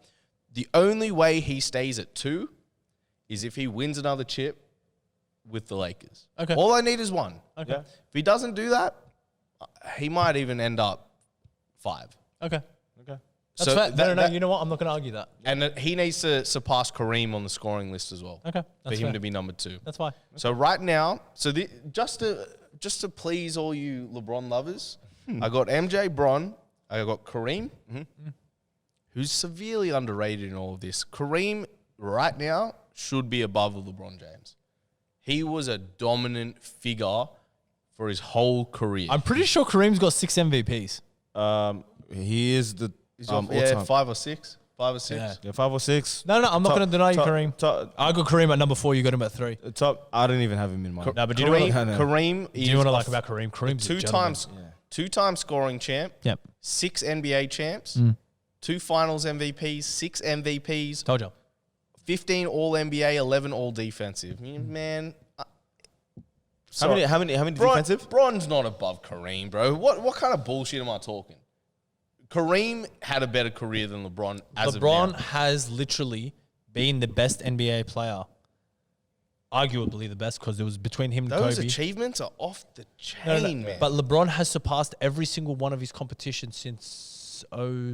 S2: The only way he stays at 2 is if he wins another chip with the Lakers.
S1: Okay.
S2: All I need is 1.
S1: Okay.
S3: Yeah.
S2: If he doesn't do that, he might even end up 5.
S1: Okay.
S3: Okay.
S1: That's fair. No, you know what? I'm not going to argue that.
S2: And he needs to surpass Kareem on the scoring list as well.
S1: Okay.
S2: For
S1: That's
S2: him
S1: fair.
S2: to be number 2.
S1: That's fine.
S2: So right now, just to please all you LeBron lovers, I got MJ, Bron, I got Kareem, who's severely underrated in all of this. Kareem right now should be above LeBron James. He was a dominant figure for his whole career.
S1: I'm pretty sure Kareem's got 6 MVPs.
S3: He is the
S2: He's
S3: all
S2: got,
S3: time.
S2: 5 or 6. 5 or 6.
S1: Yeah.
S3: Yeah, 5 or 6.
S1: No, I'm not
S3: Top-
S1: going to deny you,
S3: top-
S1: Kareem.
S3: Top,
S1: I got Kareem at number 4. You got him at 3.
S3: top. I don't even have him in mind.
S1: No, but do you know what?
S2: Kareem,
S3: No.
S2: Kareem
S1: Do you know what I like about Kareem? Kareem's a gentleman.
S2: two-time scoring champ,
S1: Yep.
S2: 6 NBA champs, 2 Finals MVPs, 6 MVPs,
S1: Told you.
S2: 15 All NBA, 11 All Defensive. Man,
S3: How many defensive?
S2: Bron's not above Kareem, bro. What kind of bullshit am I talking? Kareem had a better career than LeBron as of
S1: LeBron
S2: now.
S1: has literally been the best NBA player. Arguably the best because it was between him and
S2: Those
S1: Kobe.
S2: achievements are off the
S1: No,
S2: chain,
S1: no,
S2: man.
S1: but LeBron has surpassed every single one of his competitions since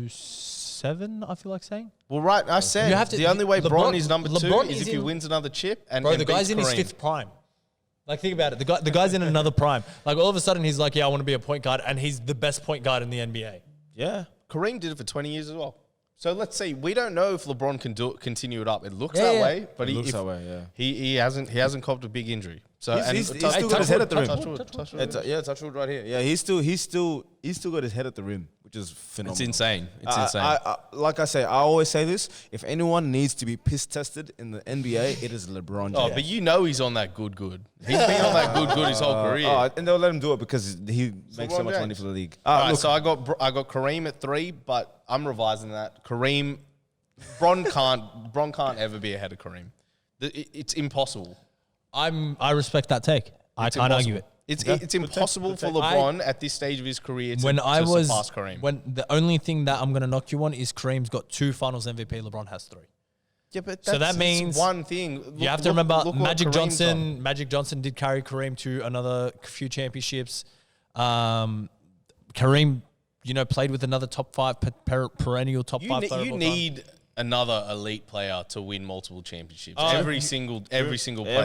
S1: 07, I feel like saying.
S2: well, right, I said
S1: You have to-
S2: the only way
S1: LeBron-
S2: Bron is number 2
S1: LeBron
S2: is
S1: is
S2: if he
S1: in-
S2: wins another chip and
S1: Bro,
S2: and
S1: the guy's in
S2: beats
S1: his
S2: Kareem.
S1: 5th prime. Like, think about it. The guy's in another prime. Like, all of a sudden, he's like, yeah, I want to be a point guard, and he's the best point guard in the NBA.
S3: Yeah.
S2: Kareem did it for 20 years as well. So let's see. We don't know if LeBron can continue it up. It looks
S1: Yeah,
S2: that
S1: yeah.
S2: way, but
S3: It looks that way, yeah.
S2: he hasn't copped a big injury. So
S3: He's
S2: and
S3: still
S2: touch-
S3: got his head at the rim.
S2: touch wood, touch wood.
S3: Yeah, touch wood right here. Yeah, he's still got his head at the rim, which is phenomenal.
S2: It's insane. It's insane.
S3: Like I say, I always say this: if anyone needs to be piss tested in the NBA, it is LeBron James.
S2: Oh, but you know he's on that good. He's been on that good his whole career.
S3: And they'll let him do it because he makes so
S2: LeBron
S3: much money
S2: James.
S3: for the league.
S2: All right,
S3: Look,
S2: so I got Kareem at 3, but I'm revising that. Bron can't ever be ahead of Kareem. It's impossible.
S1: I respect that take. I
S2: It's
S1: can't argue it.
S2: It's impossible for LeBron at this stage of his career to,
S1: When
S2: to
S1: I was
S2: surpass Kareem.
S1: when the only thing that I'm going to knock you on is Kareem's got 2 Finals MVP. LeBron has 3.
S2: Yeah, but
S1: So that
S2: that's
S1: means
S2: one thing.
S1: You have to remember
S2: what
S1: Magic
S2: Kareem's done.
S1: Johnson. Magic Johnson did carry Kareem to another few championships. Kareem, played with another top 5 perennial top 5 player.
S2: You
S1: of all time.
S2: need another elite player to win multiple championships.
S1: Oh,
S2: every single player.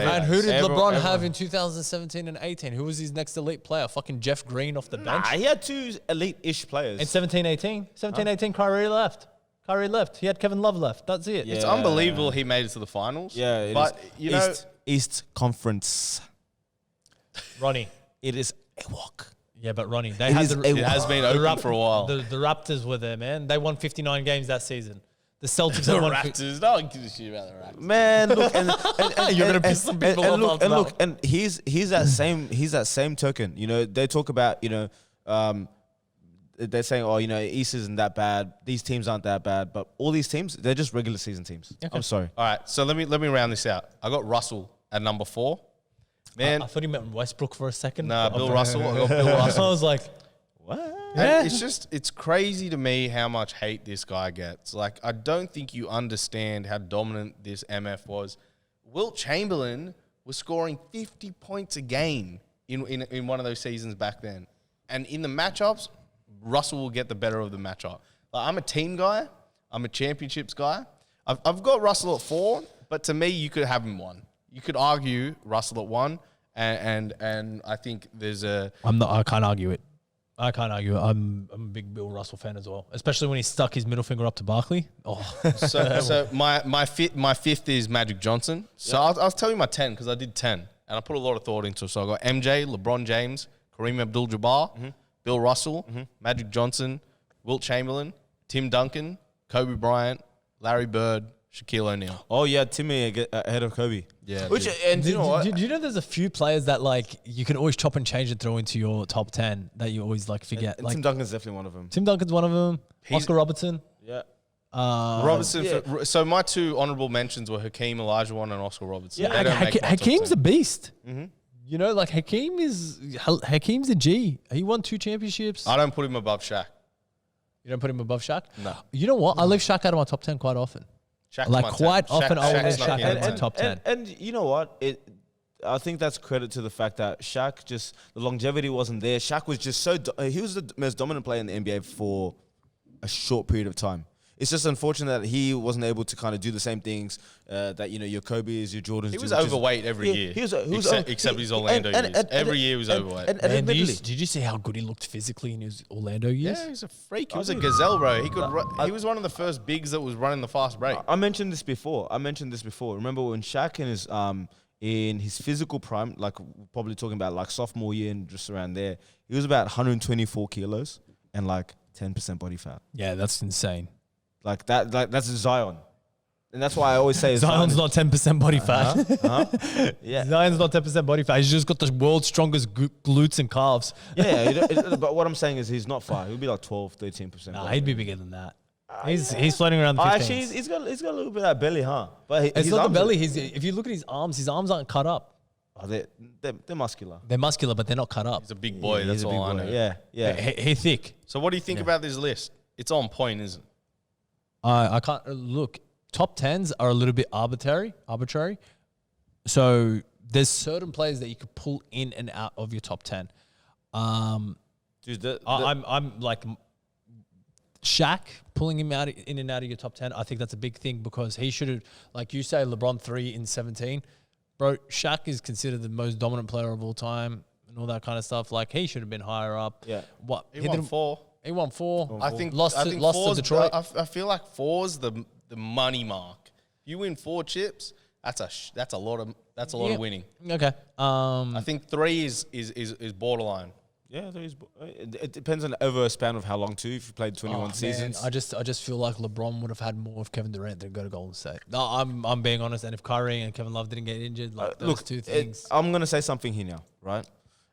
S1: And who did
S3: Everyone-
S1: LeBron have in 2017 and 18? Who was his next elite player? Fucking Jeff Green off the bench.
S3: he had 2 elite-ish players.
S1: In 17-18. 17-18, Kyrie left. He had Kevin Love left. That's it.
S3: Yeah.
S2: It's unbelievable he made it to the finals.
S3: yeah, it
S2: but
S3: is.
S2: you know,
S3: East Conference.
S1: Ronnie.
S3: It is a walk.
S1: Yeah, but Ronnie, they
S3: It
S1: had
S3: is
S1: the,
S3: a-
S2: it has been open for a while.
S1: The Raptors were there, man. They won 59 games that season. The Celtics
S2: The
S1: had won.
S2: Raptors. No one gives a shit about the Raptors.
S3: Man, look, and
S1: You're gonna piss some people off
S3: look,
S1: after
S3: and
S1: that
S3: look, and he's that same token. They talk about they're saying, East isn't that bad. These teams aren't that bad, but all these teams, they're just regular season teams.
S1: Okay.
S3: I'm sorry.
S2: All right, so let me round this out. I got Russell at number 4. Man,
S1: I thought he meant Westbrook for a second.
S2: nah, Bill Russell. I got Bill Russell.
S1: I was like,
S3: What?
S1: Yeah.
S2: And it's crazy to me how much hate this guy gets. Like, I don't think you understand how dominant this MF was. Wilt Chamberlain was scoring 50 points a game in one of those seasons back then. And in the matchups, Russell will get the better of the matchup. Like, I'm a team guy. I'm a championships guy. I've got Russell at 4, but to me, you could have him 1. You could argue Russell at 1, and I think there's a...
S1: I can't argue it. I'm a big Bill Russell fan as well, especially when he stuck his middle finger up to Barkley. Oh,
S2: So my fifth is Magic Johnson. So I'll tell you my 10 because I did 10 and I put a lot of thought into it. So I got MJ, LeBron James, Kareem Abdul-Jabbar, Bill Russell, Magic Johnson, Wilt Chamberlain, Tim Duncan, Kobe Bryant, Larry Bird, Shaquille O'Neal.
S3: Oh yeah, Timmy ahead of Kobe.
S2: Yeah,
S3: Which and you know what?
S1: Do you know there's a few players that like you can always chop and change and throw into your top 10 that you always like forget.
S3: And
S1: like
S3: Tim Duncan's definitely one of them.
S1: Tim Duncan's one of them. Oscar Robertson.
S3: Yeah.
S2: Robertson.
S3: yeah.
S2: So my 2 honourable mentions were Hakeem Olajuwon and Oscar Robertson.
S1: Yeah,
S2: They don't make my top
S1: Hakeem's
S2: 10.
S1: a beast. You know, like Hakeem's a G. He won 2 championships.
S2: I don't put him above Shaq.
S1: You don't put him above Shaq?
S2: No.
S1: You know what? I leave Shaq out of my top 10 quite often.
S2: Shaq's
S1: Like
S2: my
S1: quite
S2: 10.
S1: often I will leave
S2: Shaq's
S1: Shaq
S2: not
S1: out of
S2: in
S1: my
S2: my
S1: top 10.
S3: And you know what? I think that's credit to the fact that Shaq just the longevity wasn't there. Shaq was just he was the most dominant player in the NBA for a short period of time. It's just unfortunate that he wasn't able to kind of do the same things that your Kobe's, your Jordans.
S2: He was overweight every year. Except his Orlando years. Every year he was overweight.
S3: And
S1: Man,
S3: admittedly,
S1: did you see how good he looked physically in his Orlando years?
S2: Yeah, he's a freak. He was a gazelle, bro. He was one of the first bigs that was running the fast break.
S3: I mentioned this before. Remember when Shaq in his physical prime, like probably talking about like sophomore year and just around there, he was about 124 kilos and like 10% body fat.
S1: Yeah, that's insane.
S3: Like that's Zion. And that's why I always say
S1: Zion's not 10% body fat.
S3: Yeah.
S1: Zion's not 10% body fat. He's just got the world's strongest glutes and calves.
S3: Yeah, but what I'm saying is he's not far. He'll be like 12, 13%.
S1: Nah, he'd be bigger than that. He's floating around the 15s.
S3: Actually, he's got a little bit of that belly, huh? But
S1: It's
S3: his
S1: not the
S3: arms
S1: belly. If you look at his arms aren't cut up.
S3: they're muscular.
S1: They're muscular, but they're not cut up.
S2: He's a big boy.
S3: He's
S2: That's
S3: a
S2: all I
S3: big boy.
S2: know.
S3: Yeah.
S1: He's thick.
S2: So what do you think about this list? It's on point, isn't it?
S1: I can't look. Top 10s are a little bit arbitrary. So there's certain players that you could pull in and out of your top 10.
S3: Dude,
S1: I'm like Shaq, pulling him out in and out of your top 10. I think that's a big thing because he should have, like you say, LeBron 3 in 17. Bro, Shaq is considered the most dominant player of all time and all that kind of stuff. Like he should have been higher up.
S3: Yeah.
S1: What
S2: He won 4.
S1: He won 4.
S2: I think
S1: lost to
S2: four's-
S1: Detroit.
S2: I feel like 4's the money mark. If you win 4 chips, that's a lot of
S1: Yeah.
S2: winning.
S1: Okay.
S2: I think 3 is borderline.
S3: yeah, it depends on over a span of how long too. If you played 21 seasons,
S1: Man, I just feel like LeBron would have had more if Kevin Durant didn't go to Golden State. No, I'm being honest. And if Kyrie and Kevin Love didn't get injured, like those
S3: look,
S1: two things.
S3: I'm gonna say something here now, right?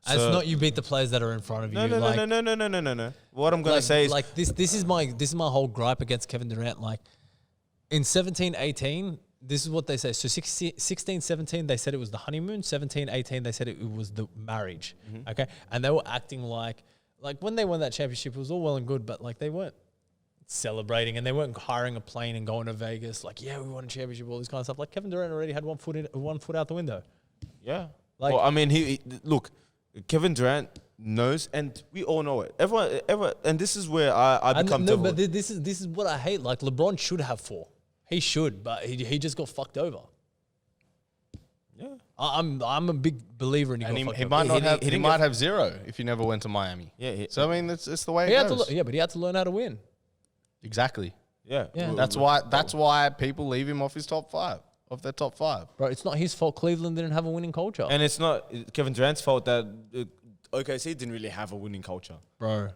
S1: It's not you beat the players that are in front of you.
S3: No. What I'm gonna say is
S1: like this is my whole gripe against Kevin Durant. Like in 17-18, this is what they say. So 16-17, they said it was the honeymoon. 17-18, they said it was the marriage. Okay, and they were acting like when they won that championship, it was all well and good, but like they weren't celebrating and they weren't hiring a plane and going to Vegas. Like, yeah, we won a championship, all this kind of stuff. Like Kevin Durant already had one foot out the window.
S3: yeah.
S1: Like-
S3: Well, I mean, he look. Kevin Durant knows, and we all know it. Everyone, and this is where I become.
S1: No, but this is what I hate. Like LeBron should have 4. He should, but he just got fucked over.
S3: Yeah.
S1: I'm a big believer in
S2: And
S1: he got
S2: he
S1: fucked
S2: might
S1: over.
S2: not have.
S3: he
S2: He
S3: didn't
S2: might
S3: get-
S2: have 0 if he never went to Miami.
S3: Yeah.
S2: So I mean, it's the way
S1: He
S2: it
S1: had
S2: goes.
S1: but he had to learn how to win.
S2: Exactly.
S3: Yeah.
S1: Yeah.
S2: That's why people leave him off his top 5, off their top 5.
S1: Bro, it's not his fault Cleveland didn't have a winning culture.
S3: And it's not Kevin Durant's fault that OKC didn't really have a winning culture.
S1: Bro,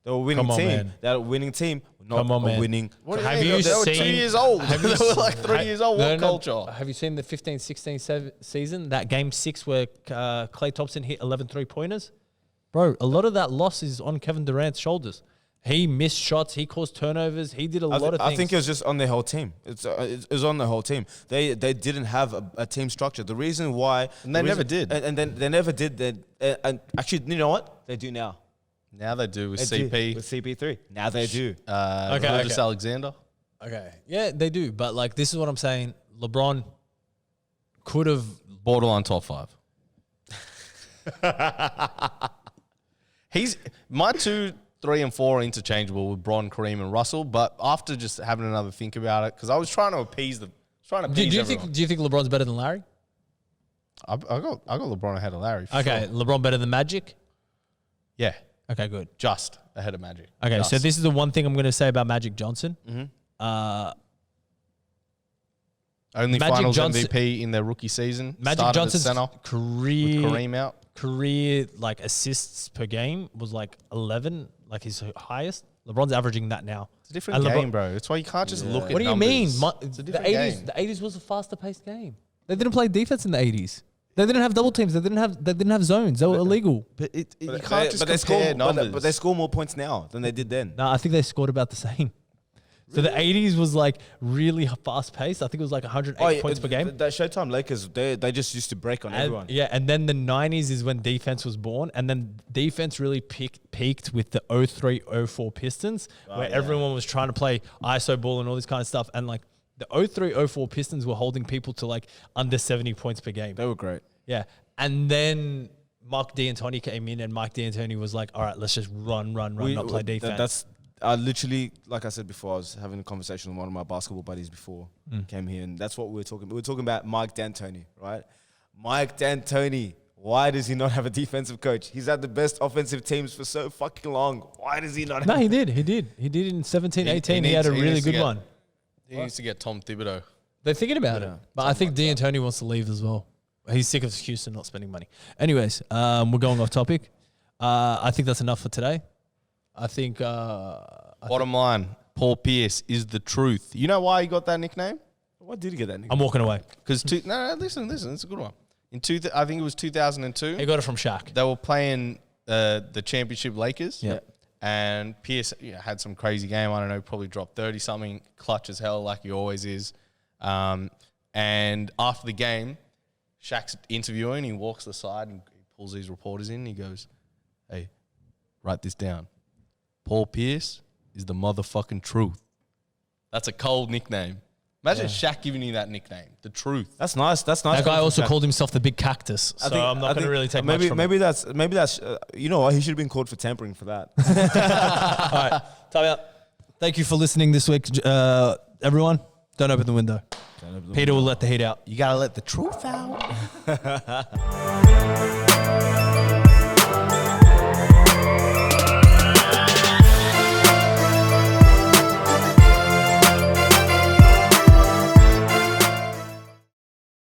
S3: They were a winning
S1: Come on,
S3: team.
S1: man.
S3: They had a winning team, not
S1: Come on,
S3: a
S1: man.
S3: winning.
S1: Have you
S2: They were 2
S1: seen-
S2: years old. They were like 3 years old. What
S1: No.
S2: culture?
S1: Have you seen the 15-16 season? That game 6 where Klay Thompson hit 11 3-pointers? Bro, a lot of that loss is on Kevin Durant's shoulders. He missed shots. He caused turnovers. He did a lot of things.
S3: I think it was just on the whole team. It was on the whole team. They didn't have a team structure. The reason why,
S2: And they never did.
S3: and then they never did. And actually, you know what? They do now.
S2: Now they do with
S3: They do,
S2: CP.
S3: with CP3. Now they do.
S2: Gilgeous Alexander.
S1: Okay. Yeah, they do. But, like, this is what I'm saying. LeBron could have...
S2: Borderline top 5. He's my 2, 3, and 4 are interchangeable with Bron, Kareem, and Russell. But after just having another think about it, because I was trying to appease everyone.
S1: Do you think LeBron's better than Larry?
S2: I got LeBron ahead of Larry. For
S1: Okay,
S2: sure.
S1: LeBron better than Magic?
S2: Yeah,
S1: Okay, good.
S2: just ahead of Magic.
S1: Okay,
S2: Just.
S1: so this is the one thing I'm going to say about Magic Johnson.
S2: Only
S1: Magic
S2: Finals
S1: Johnson-
S2: MVP in their rookie season.
S1: Magic
S2: Started at
S1: Johnson's
S2: center with
S1: career
S2: Kareem out.
S1: like assists per game was like 11, like his highest. LeBron's averaging that now.
S2: It's a different
S1: And
S2: game, bro. That's why you can't just look at
S1: What do you
S2: numbers.
S1: mean?
S2: It's a
S1: The
S2: different
S1: 80s,
S2: game.
S1: the 80s was a faster paced game. They didn't play defense in the 80s. They didn't have double teams. They didn't have zones. They were illegal.
S2: But you
S3: But
S2: can't just compare numbers.
S3: but they score more points now than they did then.
S1: No, I think they scored about the same. So the 80s was like really fast paced. I think it was like 108 points per game.
S3: That Showtime Lakers, they just used to break on everyone.
S1: Yeah, and then the 90s is when defense was born, and then defense really peaked with the 03-04 Pistons, where everyone was trying to play ISO ball and all this kind of stuff, and like the 03-04 Pistons were holding people to like under 70 points per game.
S3: They were great.
S1: Yeah, and then Mark D'Antoni came in, and Mike D'Antoni was like, "All right, let's just run, not play defense."
S3: That's I literally, like I said before, I was having a conversation with one of my basketball buddies before came here, and that's what we were talking. We were talking about Mike D'Antoni, right? Mike D'Antoni. Why does he not have a defensive coach? He's had the best offensive teams for so fucking long. Why does he not?
S1: No, he did in 17, 18. He had a really good one.
S2: He needs to get Tom Thibodeau.
S1: They're thinking about it, but I think D'Antoni wants to leave as well. He's sick of Houston not spending money. Anyways, we're going off topic. I think that's enough for today. I think.
S2: Bottom line, Paul Pierce is the truth. You know why he got that nickname?
S3: Why did he get that nickname?
S1: I'm walking away.
S2: Because listen, it's a good one. I think it was 2002.
S1: He got it from Shaq.
S2: They were playing the championship Lakers.
S1: Yeah.
S2: And Pierce had some crazy game. I don't know, probably dropped 30 something, clutch as hell like he always is. And after the game, Shaq's interviewing. He walks to the side and he pulls these reporters in. And he goes, "Hey, write this down. Paul Pierce is the motherfucking truth." That's a cold nickname. Imagine Shaq giving you that nickname, the truth.
S3: That's nice. That's nice.
S1: That guy also called himself the Big Cactus. So I'm not going to really take much from
S3: maybe
S1: it.
S3: that's you know what, he should have been called for tampering for that.
S1: All right, time out. Thank you for listening this week, everyone. Don't open the window. Peter will let the heat out.
S2: You got to let the truth out.